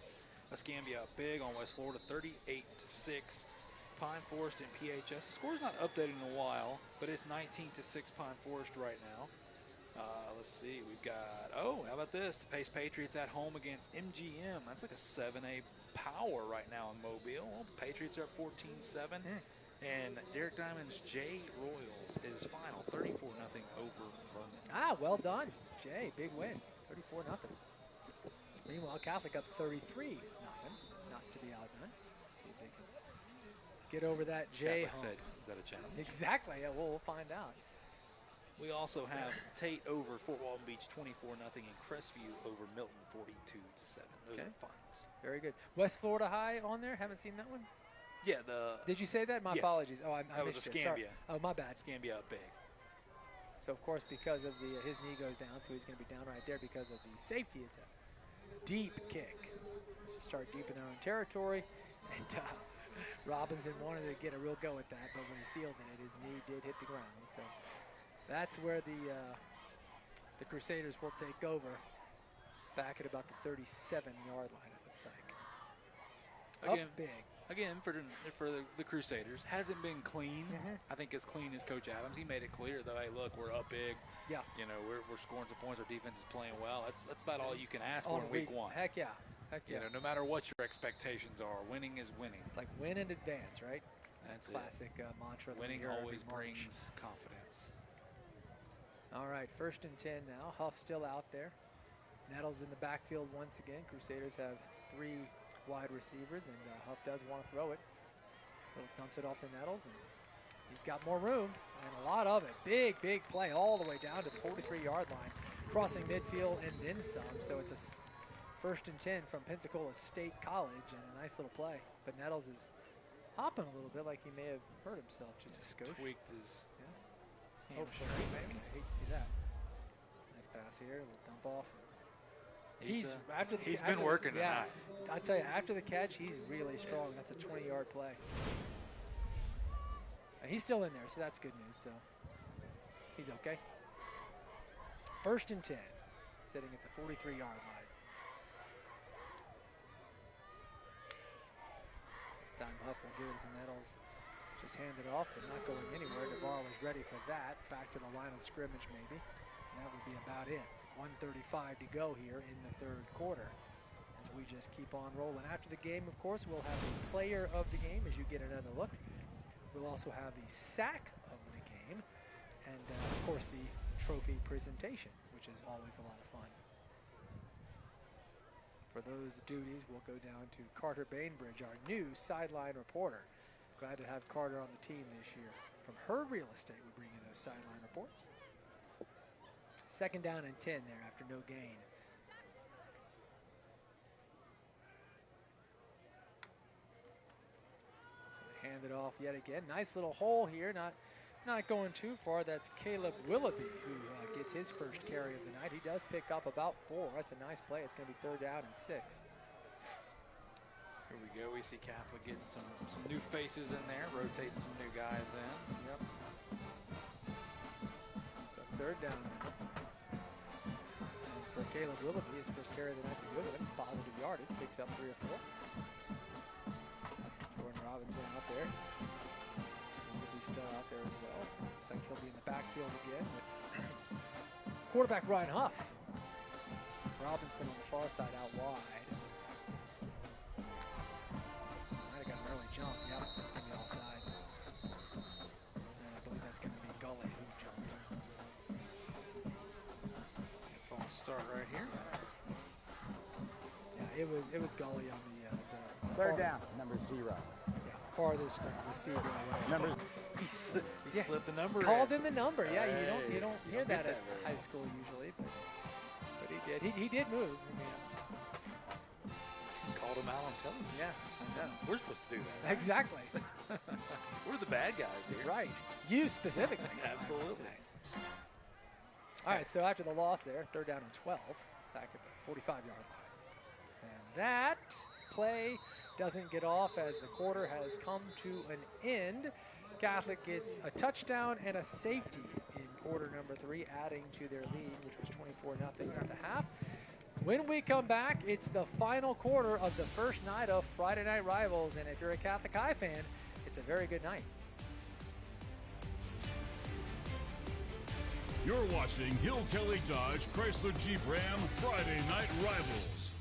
Escambia up big on West Florida, 38-6. Pine Forest and PHS. The score's not updated in a while, but it's 19-6 Pine Forest right now. Let's see, we've got, how about this? The Pace Patriots at home against MGM. That's like a 7A power right now in Mobile. Well, the Patriots are up 14-7. And Derek Diamond's Jay Royals is final, 34-0 over Vernon. Well done, Jay. Big win, 34-0. Meanwhile, Catholic up 33-0. Not to be outdone. See if they can get over that J hump. Said, is that a challenge? Exactly. Yeah, we'll find out. We also have Tate over Fort Walton Beach 24-0 and Crestview over Milton 42-7. Those are finals. Very good. West Florida High on there. Haven't seen that one. Yeah. Did you say that? My apologies. Oh, I that was a missed it. Scambia. Sorry. Oh, my bad. Scambia up big. So of course, because of his knee goes down, so he's going to be down right there because of the safety. It's a deep kick. Start deep in their own territory, and Robinson wanted to get a real go at that, but when he fielded it, his knee did hit the ground. So that's where the Crusaders will take over, back at about the 37-yard line. It looks like. Again, up big. Again, for the Crusaders, hasn't been clean. I think as clean as Coach Adams. He made it clear though. Hey, look, we're up big. Yeah. You know, we're scoring some points. Our defense is playing well. That's about all you can ask for in week one. Heck yeah. Heck yeah. You know, no matter what your expectations are, winning is winning. It's like win and advance, right? That's classic mantra. Winning always brings confidence. All right, 1st and 10 now. Huff still out there. Nettles in the backfield once again. Crusaders have 3 wide receivers, and Huff does want to throw it. Little dumps it off the Nettles, and he's got more room, and a lot of it. Big, big play all the way down to the 43-yard line, crossing midfield and then some. So it's a 1st and 10 from Pensacola State College, and a nice little play. But Nettles is hopping a little bit like he may have hurt himself just a skosh. Tweaked his Hopefully. I hate to see that. Nice pass here, a little dump off. He's been working tonight. I tell you, after the catch, he's really strong. Yes. That's a 20-yard play. And he's still in there, so that's good news. So he's okay. 1st and 10, sitting at the 43-yard line. This time Huff will give it to Nettles. Just hand it off, but not going anywhere. Navarre was ready for that. Back to the line of scrimmage, maybe. And that would be about it. 1:35 to go here in the 3rd quarter as we just keep on rolling. After the game, of course, we'll have the player of the game as you get another look. We'll also have the sack of the game and, of course, the trophy presentation, which is always a lot of fun. For those duties, we'll go down to Carter Bainbridge, our new sideline reporter. Glad to have Carter on the team this year. From her real estate, we bring you those sideline reports. 2nd down and 10 there after no gain. Hand it off yet again. Nice little hole here, not going too far. That's Caleb Willoughby who gets his first carry of the night. He does pick up about 4. That's a nice play. It's going to be 3rd down and 6. Here we go. We see Catholic getting some new faces in there, rotating some new guys in. Yep. So 3rd down now. And for Caleb Willoughby, his first carry of the night's a good one. It's positive yardage. Picks up 3 or 4. Jordan Robinson out there. Willoughby's still out there as well. Looks like he'll be in the backfield again with quarterback Ryan Huff. Robinson on the far side out wide. Jump, yep, that's going to be offsides. And I believe that's going to be Gully who jumped. False start right here. Yeah, it was Gully on the 3rd down, number 0. Yeah, farthest receiver away. Number he slipped the number. Called in the number. Yeah, Hey, you don't hear that at high school usually, but he did. He did move. I mean, called him out on television. Yeah. We're supposed to do that. Exactly. We're the bad guys here. Right. You specifically. Absolutely. All right, so after the loss there, 3rd down and 12, back at the 45-yard line. And that play doesn't get off as the quarter has come to an end. Catholic gets a touchdown and a safety in quarter number 3, adding to their lead, which was 24-0 at the half. When we come back, it's the final quarter of the first night of Friday Night Rivals, and if you're a Catholic High fan, it's a very good night. You're watching Hill Kelly Dodge Chrysler Jeep Ram Friday Night Rivals.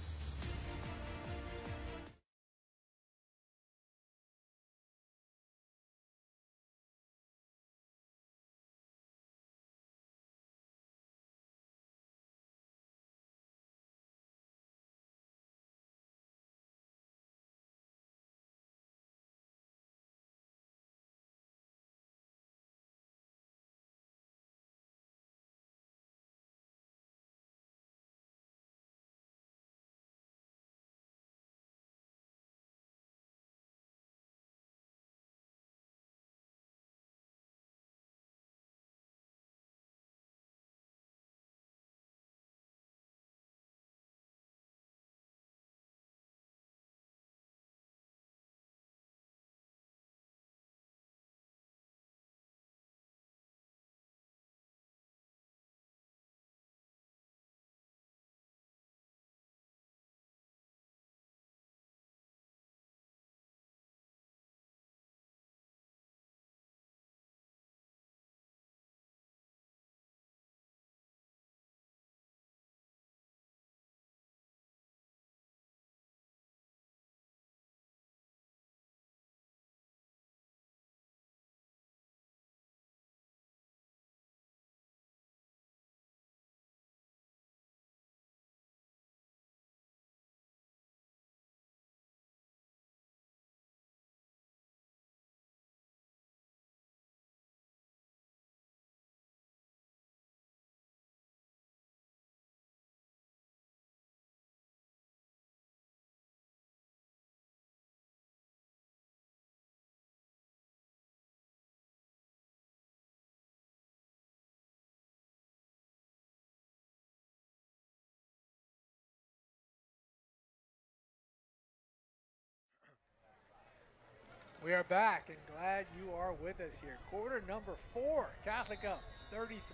We are back, and glad you are with us here. Quarter number 4, Catholic up 33-0.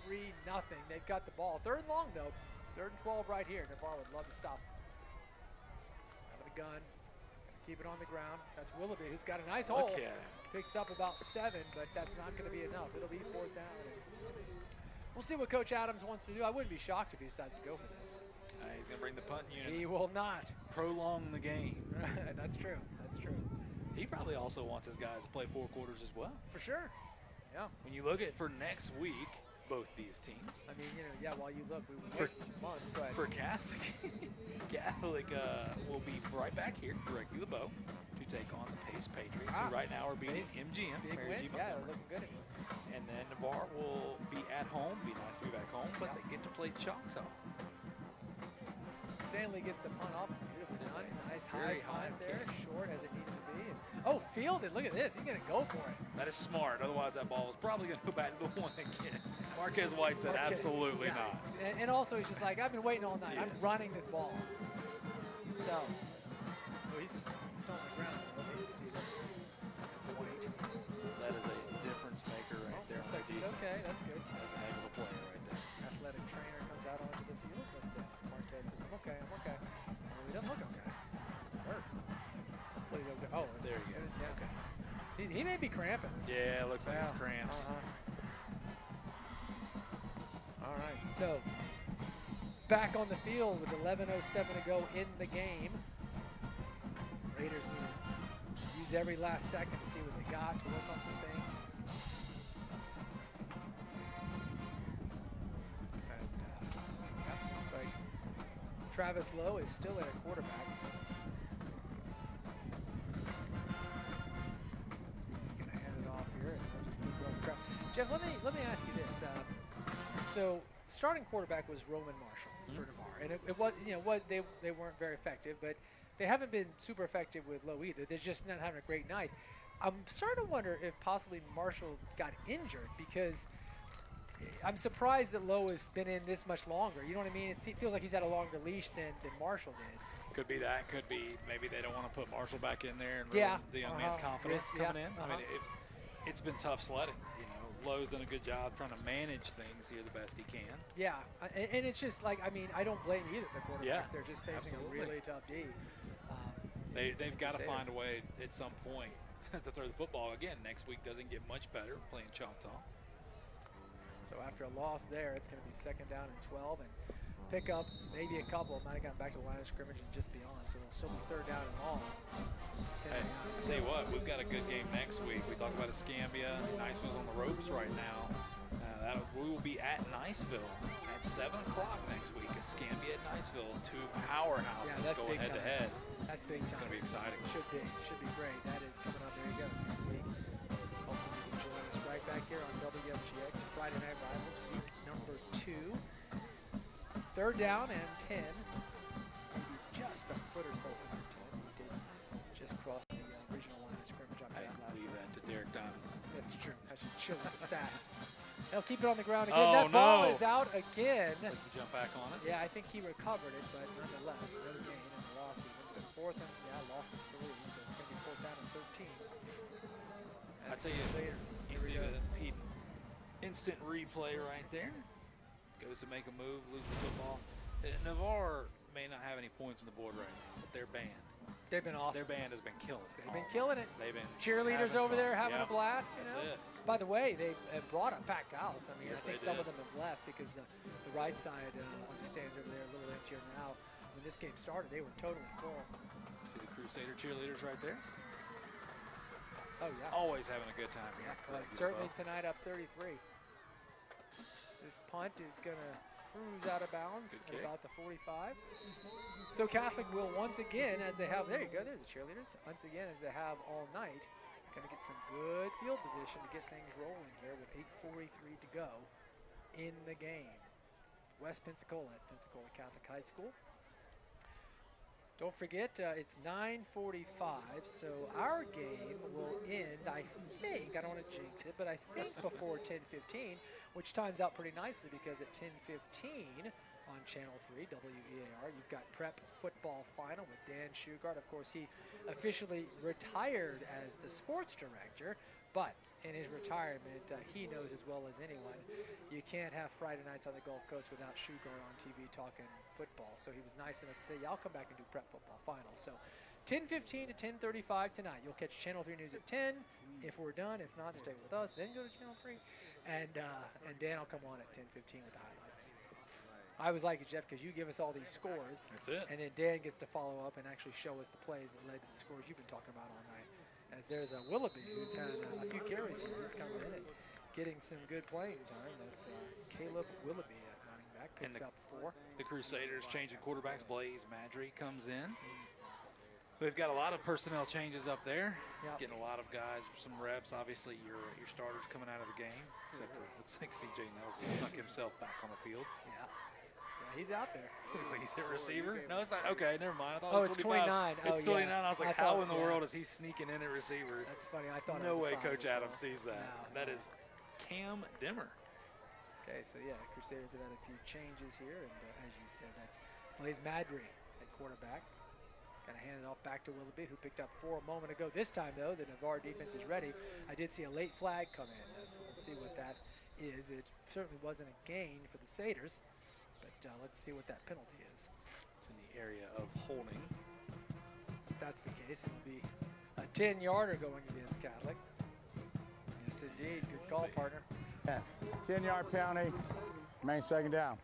They've got the ball. 3rd and long, though. 3rd and 12 right here. Navarre would love to stop them. Out of the gun. Gonna keep it on the ground. That's Willoughby, who's got a nice hole. Look at him. Picks up about 7, but that's not going to be enough. It'll be 4th down. We'll see what Coach Adams wants to do. I wouldn't be shocked if he decides to go for this. He's going to bring the punt unit. He will not. Prolong the game. That's true. That's true. He probably also wants his guys to play 4 quarters as well. For sure. Yeah. When you look at for next week, both these teams. I mean, while you look, we were months. Go ahead. For Catholic, Catholic will be right back here, Ricky LeBeau, to take on the Pace Patriots, who right now are beating MGM. Big Mary win. G. Yeah, Montgomery. they're looking good. And then Navarre will be at home. Be nice to be back home, but they get to play Choctaw. Stanley gets the punt off. Beautifully done. Nice high punt there. kick. Short as it needed to be. And, fielded. Look at this. He's going to go for it. That is smart. Otherwise, that ball was probably going to go back to the one again. Marquez White said absolutely not. And also, he's just like, I've been waiting all night. Yes. I'm running this ball. So, he's still on the ground. I don't need to see this. That's White. That is a difference maker right there on the defense. Okay, that's good. That's a heck of a player right there. Athletic trainer comes out onto the field, but Marquez says, I'm okay. Well, he doesn't look okay. He's hurt. Hopefully he'll go. Oh, there he goes. Yeah. Okay. He may be cramping. Yeah, it looks like it's cramps. All right, so back on the field with 11:07 to go in the game. Raiders need to use every last second to see what they got, to work on some things. And, looks like Travis Lowe is still at quarterback. He's going to hand it off here, and they'll just keep going. Jeff, let me ask you this. So starting quarterback was Roman Marshall for Navarre, and it was they weren't very effective, but they haven't been super effective with Lowe either. They're just not having a great night. I'm starting to wonder if possibly Marshall got injured, because I'm surprised that Lowe has been in this much longer. You know what I mean? It feels like he's had a longer leash than Marshall did. Could be that. Could be maybe they don't want to put Marshall back in there and ruin the young man's confidence coming in. I mean, it's been tough sledding. Lowe's done a good job trying to manage things here the best he can. Yeah, and it's just like, I mean, I don't blame either the quarterbacks. Yeah, they're just facing a really tough D. They've got to find a way at some point to throw the football. Again, next week doesn't get much better playing Choctaw. So after a loss there, it's going to be 2nd down and 12, and pick up maybe a couple. Might have gotten back to the line of scrimmage and just beyond, so it'll still be 3rd down and long. Hey, I'll tell you what, we've got a good game next week. We talked about Escambia. Niceville's on the ropes right now. We will be at Niceville at 7 o'clock next week. Escambia at Niceville, 2 powerhouses going head-to-head. That's big time. It's going to be exciting. Should be great. That is coming up. There you go, next week. Hopefully you can join us right back here on WFGX Friday Night Rivals, week number 2. 3rd down and 10. Maybe just a foot or so under 10. We did just cross the regional line of scrimmage after that last. Leave that to Derek Diamond. That's true. I should chill with the stats. They'll keep it on the ground again. That ball is out again. Like you jump back on it. Yeah, I think he recovered it, but nonetheless, no gain in the loss even. So 4th and loss of 3, so it's going to be 4th down and 13. I tell you, you see the instant replay right there. Goes to make a move, loses the football. Navarre may not have any points on the board right now, but they're banned. They've been awesome. Their band has been killing it. They've been killing it. They've been cheerleaders over there having a blast. That's it. By the way, they have brought a packed house. I mean, Yes, I think some of them have left because the right side on the stands over there a little emptier now. When this game started, they were totally full. See the Crusader cheerleaders right there? Oh, yeah. Always having a good time here. Well, certainly tonight up 33. This punt is going to cruise out of bounds at about the 45. So Catholic will once again, as they have, there you go, there's the cheerleaders. Once again, as they have all night, going to get some good field position to get things rolling here with 8:43 to go in the game. West Pensacola at Pensacola Catholic High School. Don't forget, it's 9:45, so our game will end, I think, I don't want to jinx it, but I think before 10:15, which times out pretty nicely because at 10:15, on Channel 3, WEAR. You've got Prep Football Final with Dan Shugart. Of course, he officially retired as the sports director, but in his retirement, he knows as well as anyone, you can't have Friday nights on the Gulf Coast without Shugart on TV talking football. So he was nice enough to say, yeah, I'll come back and do Prep Football Final. So 10:15 to 10:35 tonight. You'll catch Channel 3 News at 10 if we're done. If not, stay with us. Then go to Channel 3. And Dan will come on at 10:15 with the highlights. I always like it, Jeff, because you give us all these scores. That's it. And then Dan gets to follow up and actually show us the plays that led to the scores you've been talking about all night. As there's a Willoughby who's had a few carries here. He's coming in and getting some good playing time. That's Caleb Willoughby at running back. Picks up 4. The Crusaders changing quarterbacks. Blaze Madry comes in. We've got a lot of personnel changes up there. Yep. Getting a lot of guys for some reps. Obviously, your starters coming out of the game, except for looks like C.J. Nettles snuck himself back on the field. Yeah, he's out there. Looks like he's a receiver. No, it's not. Okay, never mind. I thought Oh, it's 29. It's 29. Yeah. I was like, how in the world is he sneaking in at receiver? That's funny. I thought no it was way a foul Coach as well. Adams sees that. No, That no. is Cam Dimmer. Okay, so yeah, Crusaders have had a few changes here, and as you said, that's Blaze Madry at quarterback. Got to hand it off back to Willoughby, who picked up 4 a moment ago. This time, though, the Navarre defense is ready. I did see a late flag come in, so we'll see what that is. It certainly wasn't a gain for the Satyrs, but let's see what that penalty is. It's in the area of holding. If that's the case, it'll be a 10-yarder going against Catholic. Yes, indeed. Good call, partner. Yes, 10-yard penalty, remain second down.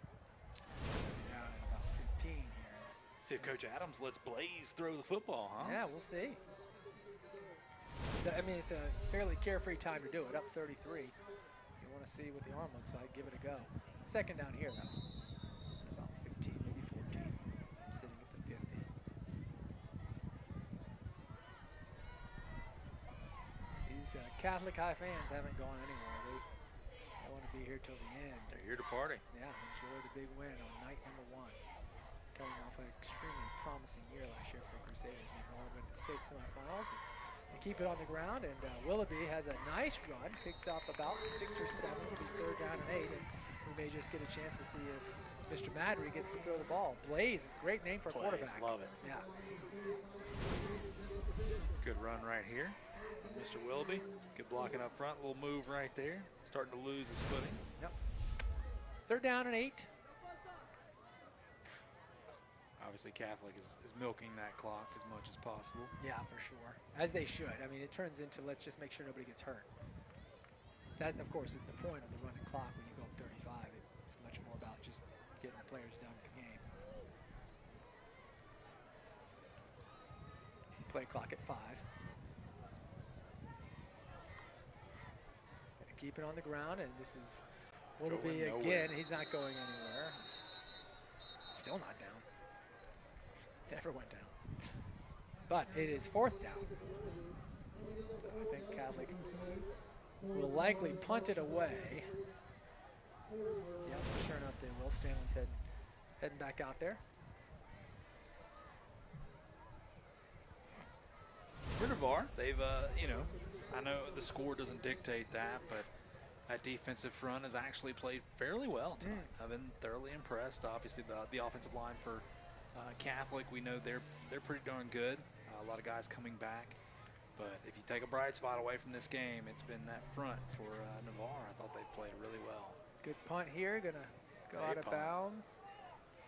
Second down at about 15 here. See if Coach Adams lets Blaze throw the football, huh? Yeah, we'll see. I mean, it's a fairly carefree time to do it, up 33. You want to see what the arm looks like, give it a go. Second down here, though. About 15, maybe 14. Sitting at the 50. These Catholic High fans haven't gone anywhere. They want to be here till the end. They're here to party. Yeah, enjoy the big win on night number 1. Coming off an extremely promising year last year for the Crusaders, making all the way to the state semifinals. They keep it on the ground, and Willoughby has a nice run, picks up about 6 or 7. It'll be 3rd down and 8, and we may just get a chance to see if Mr. Madry gets to throw the ball. Blaze is a great name for a quarterback. Love it. Yeah. Good run right here. Mr. Willoughby, good blocking up front. Little move right there. Starting to lose his footing. Yep. 3rd down and 8. Obviously, Catholic is milking that clock as much as possible. Yeah, for sure. As they should. I mean, it turns into let's just make sure nobody gets hurt. That, of course, is the point of the running clock. When you go up 35, it's much more about just getting the players done with the game. Play clock at 5. Gonna keep it on the ground, and this is Willoughby again. He's not going anywhere. Still not down. Never went down. But it is 4th down. So I think Catholic will likely punt it away. Yep, sure enough they will. Stanley's heading back out there. For Navarre, they've, I know the score doesn't dictate that, but that defensive front has actually played fairly well tonight. I've been thoroughly impressed. Obviously, the offensive line for Catholic, we know they're pretty darn good. A lot of guys coming back. But if you take a bright spot away from this game, it's been that front for Navarre. I thought they played really well. Good punt here, gonna go out of bounds.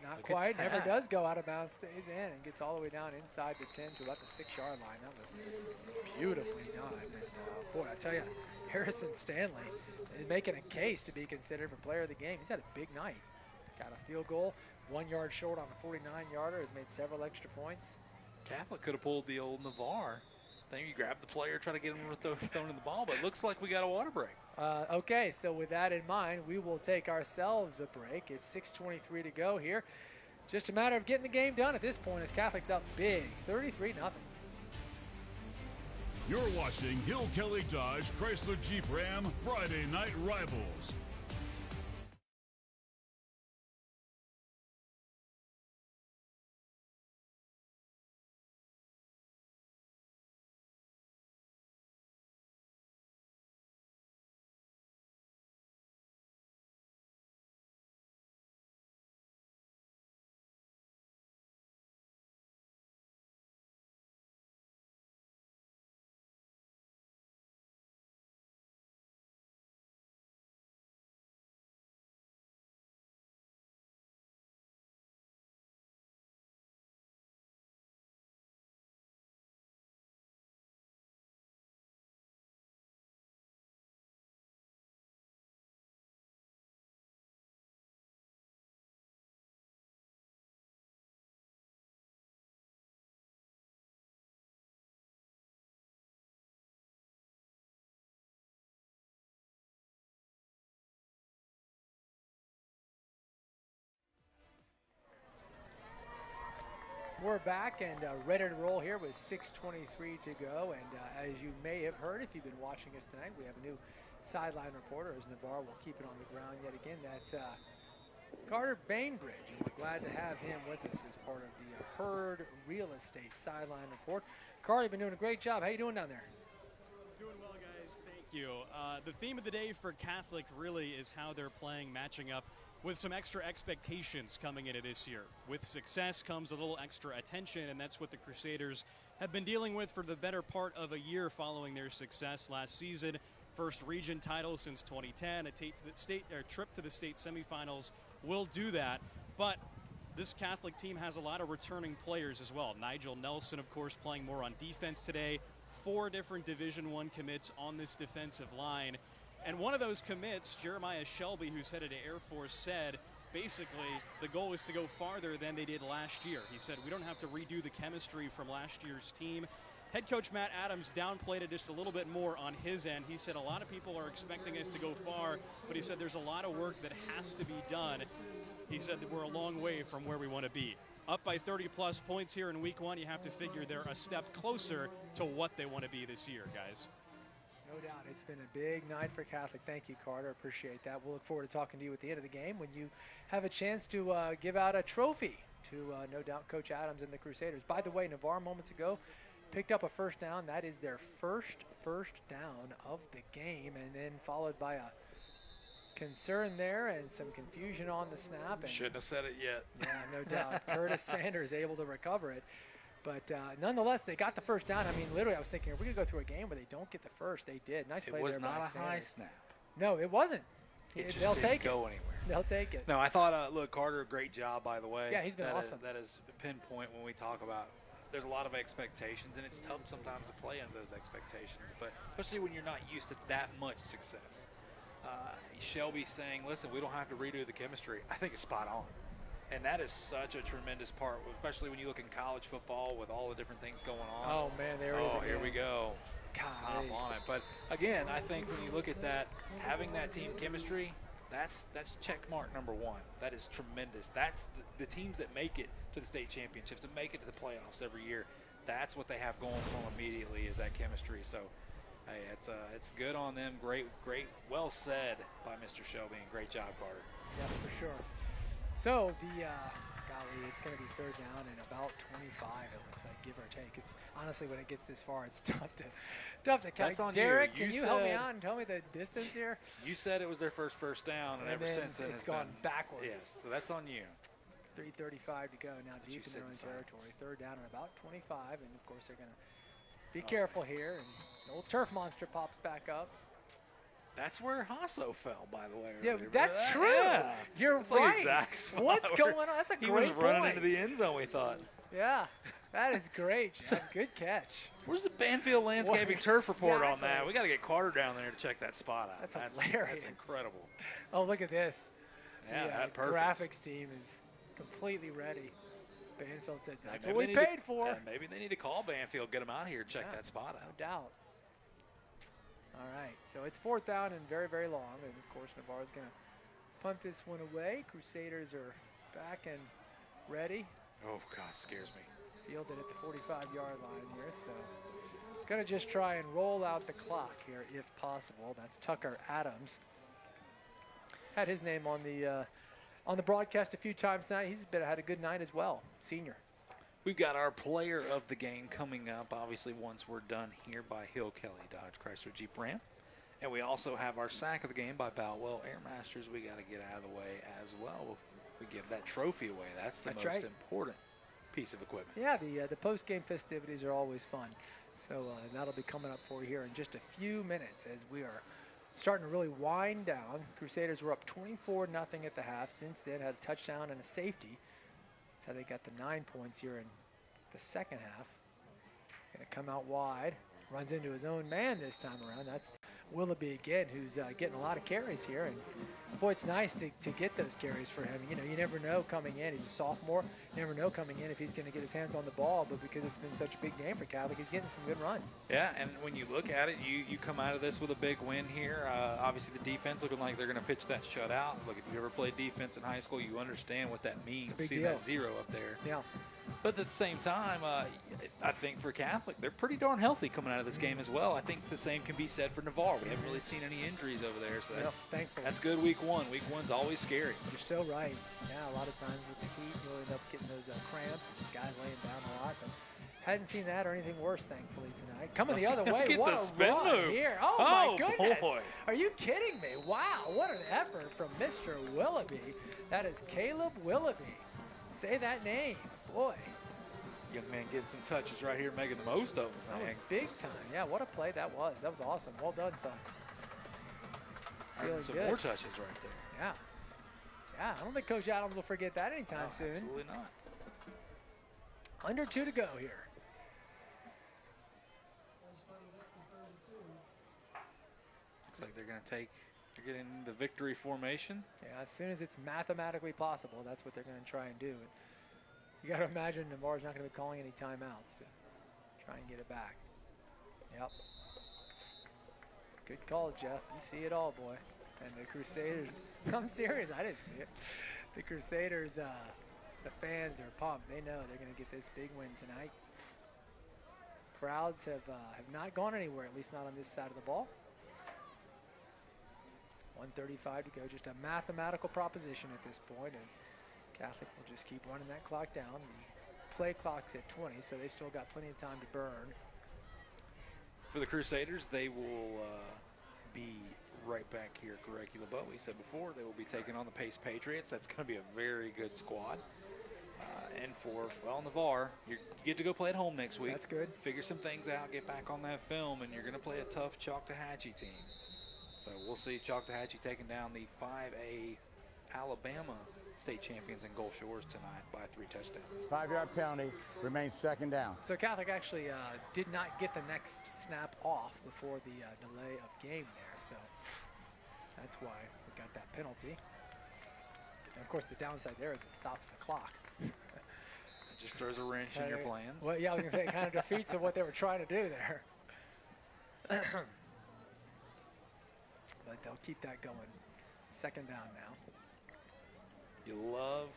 Not Look quite, at never that. does go out of bounds, stays in and gets all the way down inside the 10 to about the 6-yard line. That was beautifully done. And boy, I tell you, Harrison Stanley is making a case to be considered for player of the game. He's had a big night. Got a field goal, 1 yard short on a 49-yarder, has made several extra points. Catholic could have pulled the old Navarre. Then you grab the player, try to get him throwing in the ball, but it looks like we got a water break. Okay, so with that in mind, we will take ourselves a break. It's 6:23 to go here. Just a matter of getting the game done at this point as Catholic's up big, 33-0. You're watching Hill Kelly Dodge Chrysler Jeep Ram Friday Night Rivals. We're back and ready to roll here with 6:23 to go. And as you may have heard, if you've been watching us tonight, we have a new sideline reporter as Navarre will keep it on the ground yet again. That's Carter Bainbridge, and we're glad to have him with us as part of the Herd Real Estate Sideline Report. Carter, you've been doing a great job. How you doing down there? Doing well, guys. Thank you. The theme of the day for Catholic really is how they're playing, matching up with some extra expectations coming into this year. With success comes a little extra attention, and that's what the Crusaders have been dealing with for the better part of a year following their success last season. First region title since 2010, a trip to the state semifinals will do that. But this Catholic team has a lot of returning players as well. Nigel Nelson, of course, playing more on defense today. 4 different Division I commits on this defensive line. And one of those commits, Jeremiah Shelby, who's headed to Air Force, said basically the goal is to go farther than they did last year. He said we don't have to redo the chemistry from last year's team. Head coach Matt Adams downplayed it just a little bit more on his end. He said a lot of people are expecting us to go far, but he said there's a lot of work that has to be done. He said that we're a long way from where we want to be. Up by 30-plus points here in week 1, you have to figure they're a step closer to what they want to be this year, guys. No doubt. It's been a big night for Catholic. Thank you, Carter. Appreciate that. We'll look forward to talking to you at the end of the game when you have a chance to give out a trophy to, no doubt, Coach Adams and the Crusaders. By the way, Navarre moments ago picked up a first down. That is their first down of the game, and then followed by a concern there and some confusion on the snap. And shouldn't have said it yet. Yeah, no doubt. Curtis Sanders able to recover it. But nonetheless, they got the first down. I mean, literally, I was thinking, are we going to go through a game where they don't get the first? They did. Nice play there by Sanders. It was not a high snap. No, it wasn't. They'll didn't go anywhere. They'll take it. No, I thought, look, Carter, great job, by the way. Yeah, he's been awesome. That is a pinpoint when we talk about there's a lot of expectations, and it's tough sometimes to play into those expectations, but especially when you're not used to that much success. Shelby saying, listen, we don't have to redo the chemistry, I think it's spot on. And that is such a tremendous part, especially when you look in college football with all the different things going on. Oh, man, there is. Oh, here we go. Hop on it. But, again, I think when you look at that, having that team chemistry, that's check mark number 1. That is tremendous. That's the teams that make it to the state championships, that make it to the playoffs every year. That's what they have going for them immediately is that chemistry. So, hey, it's good on them. Great, well said by Mr. Shelby, and great job, Carter. Yeah, for sure. So the golly, it's going to be third down and about 25. It looks like, give or take. It's honestly when it gets this far, it's tough to count. That's on Derek, you. can you help me out and tell me the distance here? You said it was their first down, and ever since then it's gone backwards. Yes, so that's on you. 3:35 to go now, deep in their own territory. Third down and about 25, and of course they're going to be careful here. And the old turf monster pops back up. That's where Hasso fell, by the way. Yeah, that's true. Yeah. You're that's right. Like exact spot what's going on? That's a great point. He was running into the end zone, we thought. Yeah, that is great, Jeff. Good catch. Where's the Banfield Landscaping Turf Report on that? We got to get Carter down there to check that spot out. That's hilarious. That's incredible. Oh, look at this. Yeah, the graphics team is completely ready. Banfield said, that's what we paid for. Yeah, maybe they need to call Banfield, get them out here, check that spot out. No doubt. All right, so it's fourth down and very, very long. And, of course, Navarre's going to punt this one away. Crusaders are back and ready. Oh, God, scares me. Fielded at the 45-yard line here. So going to just try and roll out the clock here if possible. That's Tucker Adams. Had his name on the broadcast a few times tonight. He's had a good night as well, senior. We've got our player of the game coming up, obviously, once we're done here by Hill Kelly Dodge Chrysler Jeep Ram. And we also have our sack of the game by Boutwell Air Masters. We got to get out of the way as well. We give that trophy away. That's the most important piece of equipment. Yeah, the post-game festivities are always fun. So that'll be coming up for you here in just a few minutes as we are starting to really wind down. Crusaders were up 24-0 at the half. Since then, had a touchdown and a safety. That's how they got the 9 points here in the second half. Going to come out wide. Runs into his own man this time around. That's Willoughby again, who's getting a lot of carries here. And boy, it's nice to get those carries for him. You know, you never know coming in. He's a sophomore. You never know coming in if he's going to get his hands on the ball. But because it's been such a big game for Catholic, he's getting some good run. Yeah, and when you look at it, you come out of this with a big win here. Obviously, the defense looking like they're going to pitch that shutout. Look, if you ever played defense in high school, you understand what that means. It's a big See deal. that 0 up there. Yeah. But at the same time, I think for Catholic, they're pretty darn healthy coming out of this game as well. I think the same can be said for Navarre. We haven't really seen any injuries over there, so that's good week one. Week one's always scary. You're so right. Yeah, a lot of times with the heat, you'll end up getting those cramps and guys laying down a lot. But hadn't seen that or anything worse, thankfully, tonight. Coming the other way, what a run here. Oh, my goodness. Boy. Are you kidding me? Wow, what an effort from Mr. Willoughby. That is Caleb Willoughby. Say that name. Boy. Young man getting some touches right here, making the most of them. That was big time. Yeah, what a play that was. That was awesome. Well done, son. Some more touches right there. Yeah. Yeah, I don't think Coach Adams will forget that anytime soon. Absolutely not. Under 2 to go here. Looks like they're getting the victory formation. Yeah, as soon as it's mathematically possible, that's what they're going to try and do. And you got to imagine Navarre's not going to be calling any timeouts to try and get it back. Yep. Good call, Jeff. You see it all, boy. And the Crusaders, I'm serious, I didn't see it. The Crusaders, the fans are pumped. They know they're going to get this big win tonight. Crowds have not gone anywhere, at least not on this side of the ball. 1:35 to go, just a mathematical proposition at this point as Catholic will just keep running that clock down. The play clock's at 20, so they've still got plenty of time to burn. For the Crusaders, they will be right back here at Gorecki LeBeau. We said before, they will be taking on the Pace Patriots. That's going to be a very good squad. And for, well, Navarre, you get to go play at home next week. That's good. Figure some things out, get back on that film, and you're going to play a tough Chalk-Tahatchee team. So we'll see Chalk-Tahatchee taking down the 5A Alabama state champions in Gulf Shores tonight by 3 touchdowns. 5-yard penalty, remains 2nd down. So Catholic actually did not get the next snap off before the delay of game there, so that's why we got that penalty. And of course, the downside there is it stops the clock. It just throws a wrench in your plans. Well, yeah, I was going to say it kind of defeats what they were trying to do there. But they'll keep that going. 2nd down now. You love,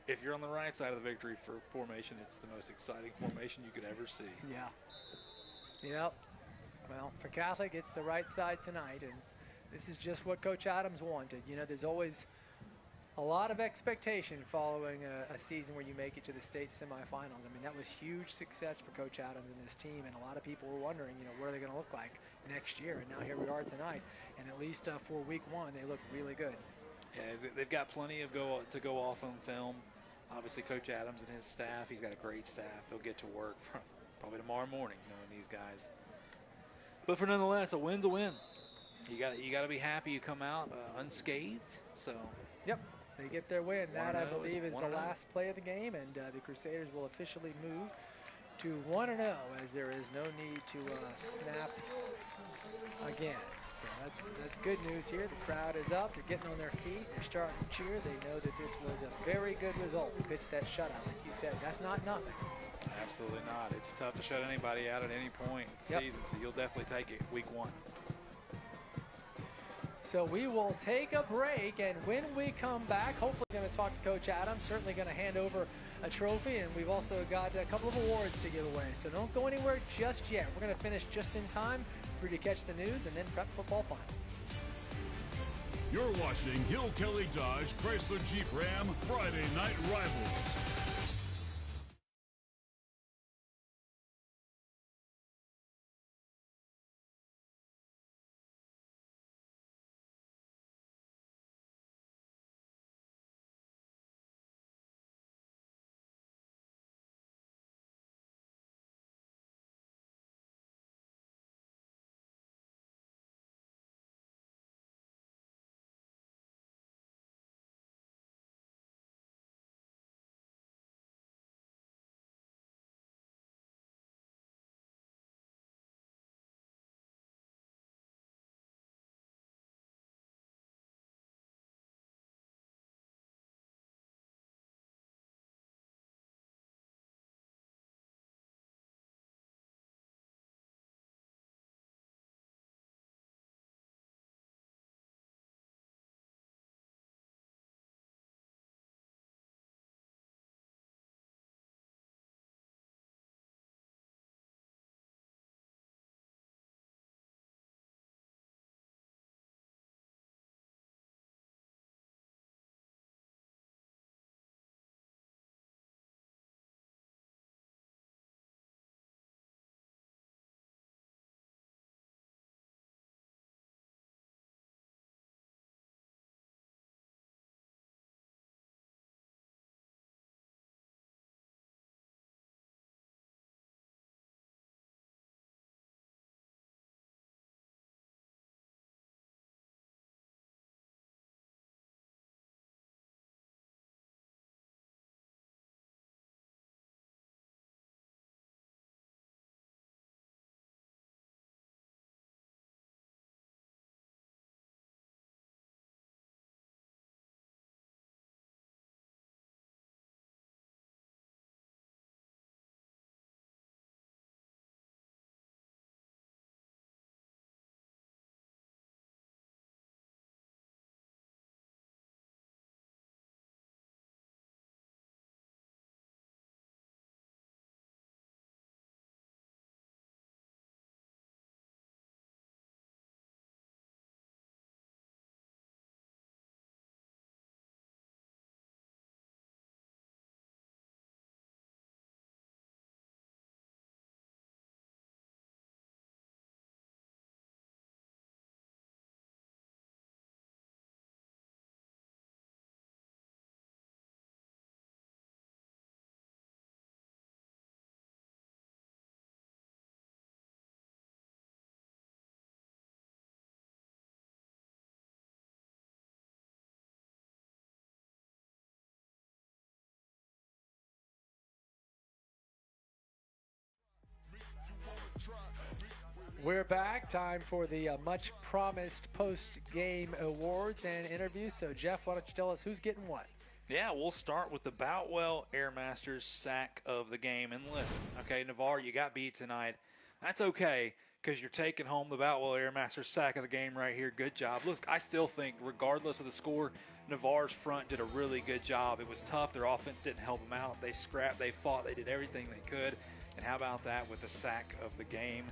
if you're on the right side of the victory for formation, it's the most exciting formation you could ever see. Yeah. Yep. Well, for Catholic, it's the right side tonight, and this is just what Coach Adams wanted. You know, there's always a lot of expectation following a season where you make it to the state semifinals. I mean, that was huge success for Coach Adams and this team, and a lot of people were wondering, you know, what are they going to look like next year? And now here we are tonight, and at least for week one, they look really good. Yeah, they've got plenty of to go off on film. Obviously, Coach Adams and his staff, he's got a great staff. They'll get to work probably tomorrow morning knowing these guys. But for nonetheless, a win's a win. You got to be happy you come out unscathed. So. Yep. They get their win. That, I believe, is the last play of the game, and the Crusaders will officially move to 1-0 as there is no need to snap again. So that's good news here. The crowd is up. They're getting on their feet. They're starting to cheer. They know that this was a very good result to pitch that shutout. Like you said, that's not nothing. Absolutely not. It's tough to shut anybody out at any point of the season, so you'll definitely take it week one. So we will take a break, and when we come back, hopefully going to talk to Coach Adams, certainly going to hand over a trophy, and we've also got a couple of awards to give away. So don't go anywhere just yet. We're going to finish just in time for you to catch the news and then prep football final. You're watching Hill Kelly Dodge Chrysler Jeep Ram Friday Night Rivals. We're back. Time for the much-promised post-game awards and interviews. So, Jeff, why don't you tell us who's getting what? Yeah, we'll start with the Boutwell Airmasters sack of the game. And listen, okay, Navarre, you got beat tonight. That's okay, because you're taking home the Boutwell Airmasters sack of the game right here. Good job. Look, I still think, regardless of the score, Navarre's front did a really good job. It was tough. Their offense didn't help them out. They scrapped. They fought. They did everything they could. And how about that with the sack of the game?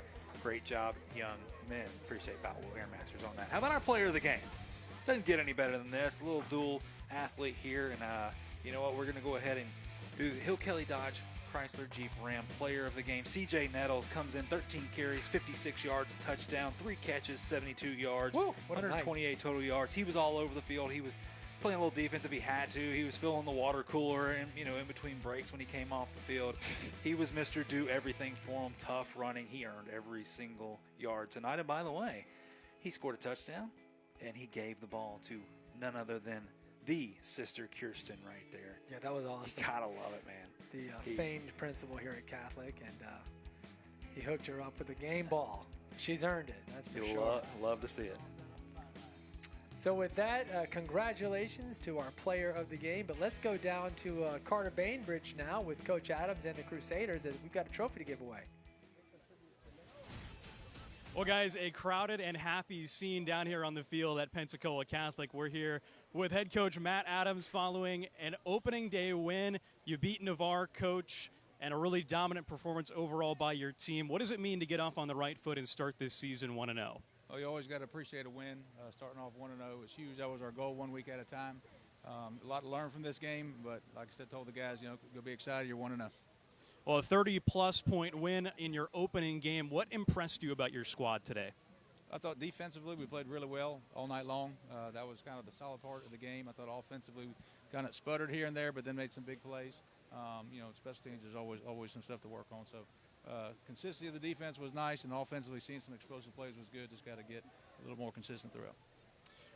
Great job, young men. Appreciate Boutwell Airmasters on that. How about our player of the game? Doesn't get any better than this. A little dual athlete here. And you know what? We're going to go ahead and do Hill Kelly Dodge Chrysler Jeep Ram player of the game. CJ Nettles comes in 13 carries, 56 yards, a touchdown, 3 catches, 72 yards, Woo, 128 total yards. He was all over the field. He was playing a little defense if he had to. He was filling the water cooler and, you know, in between breaks when he came off the field. He was Mr. Do Everything for him, tough running. He earned every single yard tonight. And by the way, he scored a touchdown, and he gave the ball to none other than the Sister Kirsten right there. Yeah, that was awesome. You gotta love it, man. The famed principal here at Catholic, and he hooked her up with a game ball. She's earned it, that's for sure. Love to see it. So with that, congratulations to our player of the game. But let's go down to Carter Bainbridge now with Coach Adams and the Crusaders, as we've got a trophy to give away. Well, guys, a crowded and happy scene down here on the field at Pensacola Catholic. We're here with head coach Matt Adams following an opening day win. You beat Navarre, coach, and a really dominant performance overall by your team. What does it mean to get off on the right foot and start this season 1-0? Oh, you always got to appreciate a win. Starting off 1-0 was huge. That was our goal, 1 week at a time. A lot to learn from this game, but like I said, told the guys, go be excited. You're 1-0. Well, a 30-plus point win in your opening game. What impressed you about your squad today? I thought defensively we played really well all night long. That was kind of the solid part of the game. I thought offensively we kind of sputtered here and there, but then made some big plays. Special teams, there's always some stuff to work on. So consistency of the defense was nice, and offensively seeing some explosive plays was good. Just got to get a little more consistent throughout.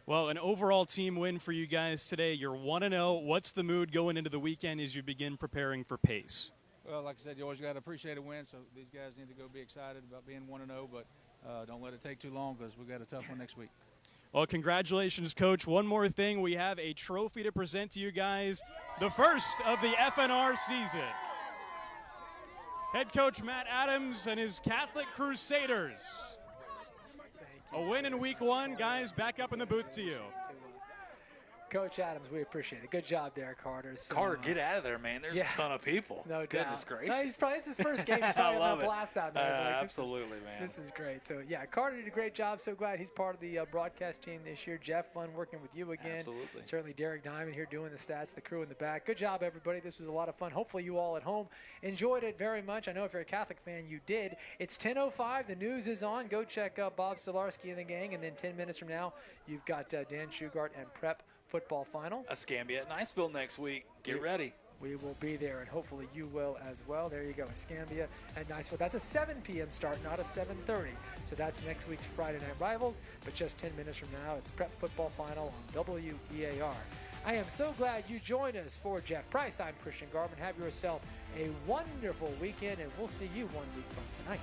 Well, an overall team win for you guys today. You're 1-0. What's the mood going into the weekend as you begin preparing for Pace? Well, like I said, you always got to appreciate a win, so these guys need to go be excited about being 1-0, but don't let it take too long because we've got a tough one next week. Well, congratulations, Coach. One more thing. We have a trophy to present to you guys, the first of the FNR season. Head coach Matt Adams and his Catholic Crusaders. A win in week 1. Guys, back up in the booth to you. Coach Adams, we appreciate it. Good job there, Carter. So, Carter, get out of there, man. There's a ton of people. No Goodness doubt. gracious. No, it's his first game. He's probably having a blast out there. Absolutely, man. This is great. So, yeah, Carter did a great job. So glad he's part of the broadcast team this year. Jeff, fun working with you again. Absolutely. Certainly Derek Diamond here doing the stats, the crew in the back. Good job, everybody. This was a lot of fun. Hopefully you all at home enjoyed it very much. I know if you're a Catholic fan, you did. It's 10:05. The news is on. Go check out Bob Stolarski and the gang. And then 10 minutes from now, you've got Dan Shugart and Prep football final. Escambia at Niceville next week. Get ready. We will be there, and hopefully you will as well. There you go, Escambia at Niceville. That's a 7 p.m. start, not a 7:30. So that's next week's Friday Night Rivals. But just 10 minutes from now, it's Prep football final on WEAR. I am so glad you joined us. For Jeff Price, I'm Christian Garvin. Have yourself a wonderful weekend, and we'll see you 1 week from tonight.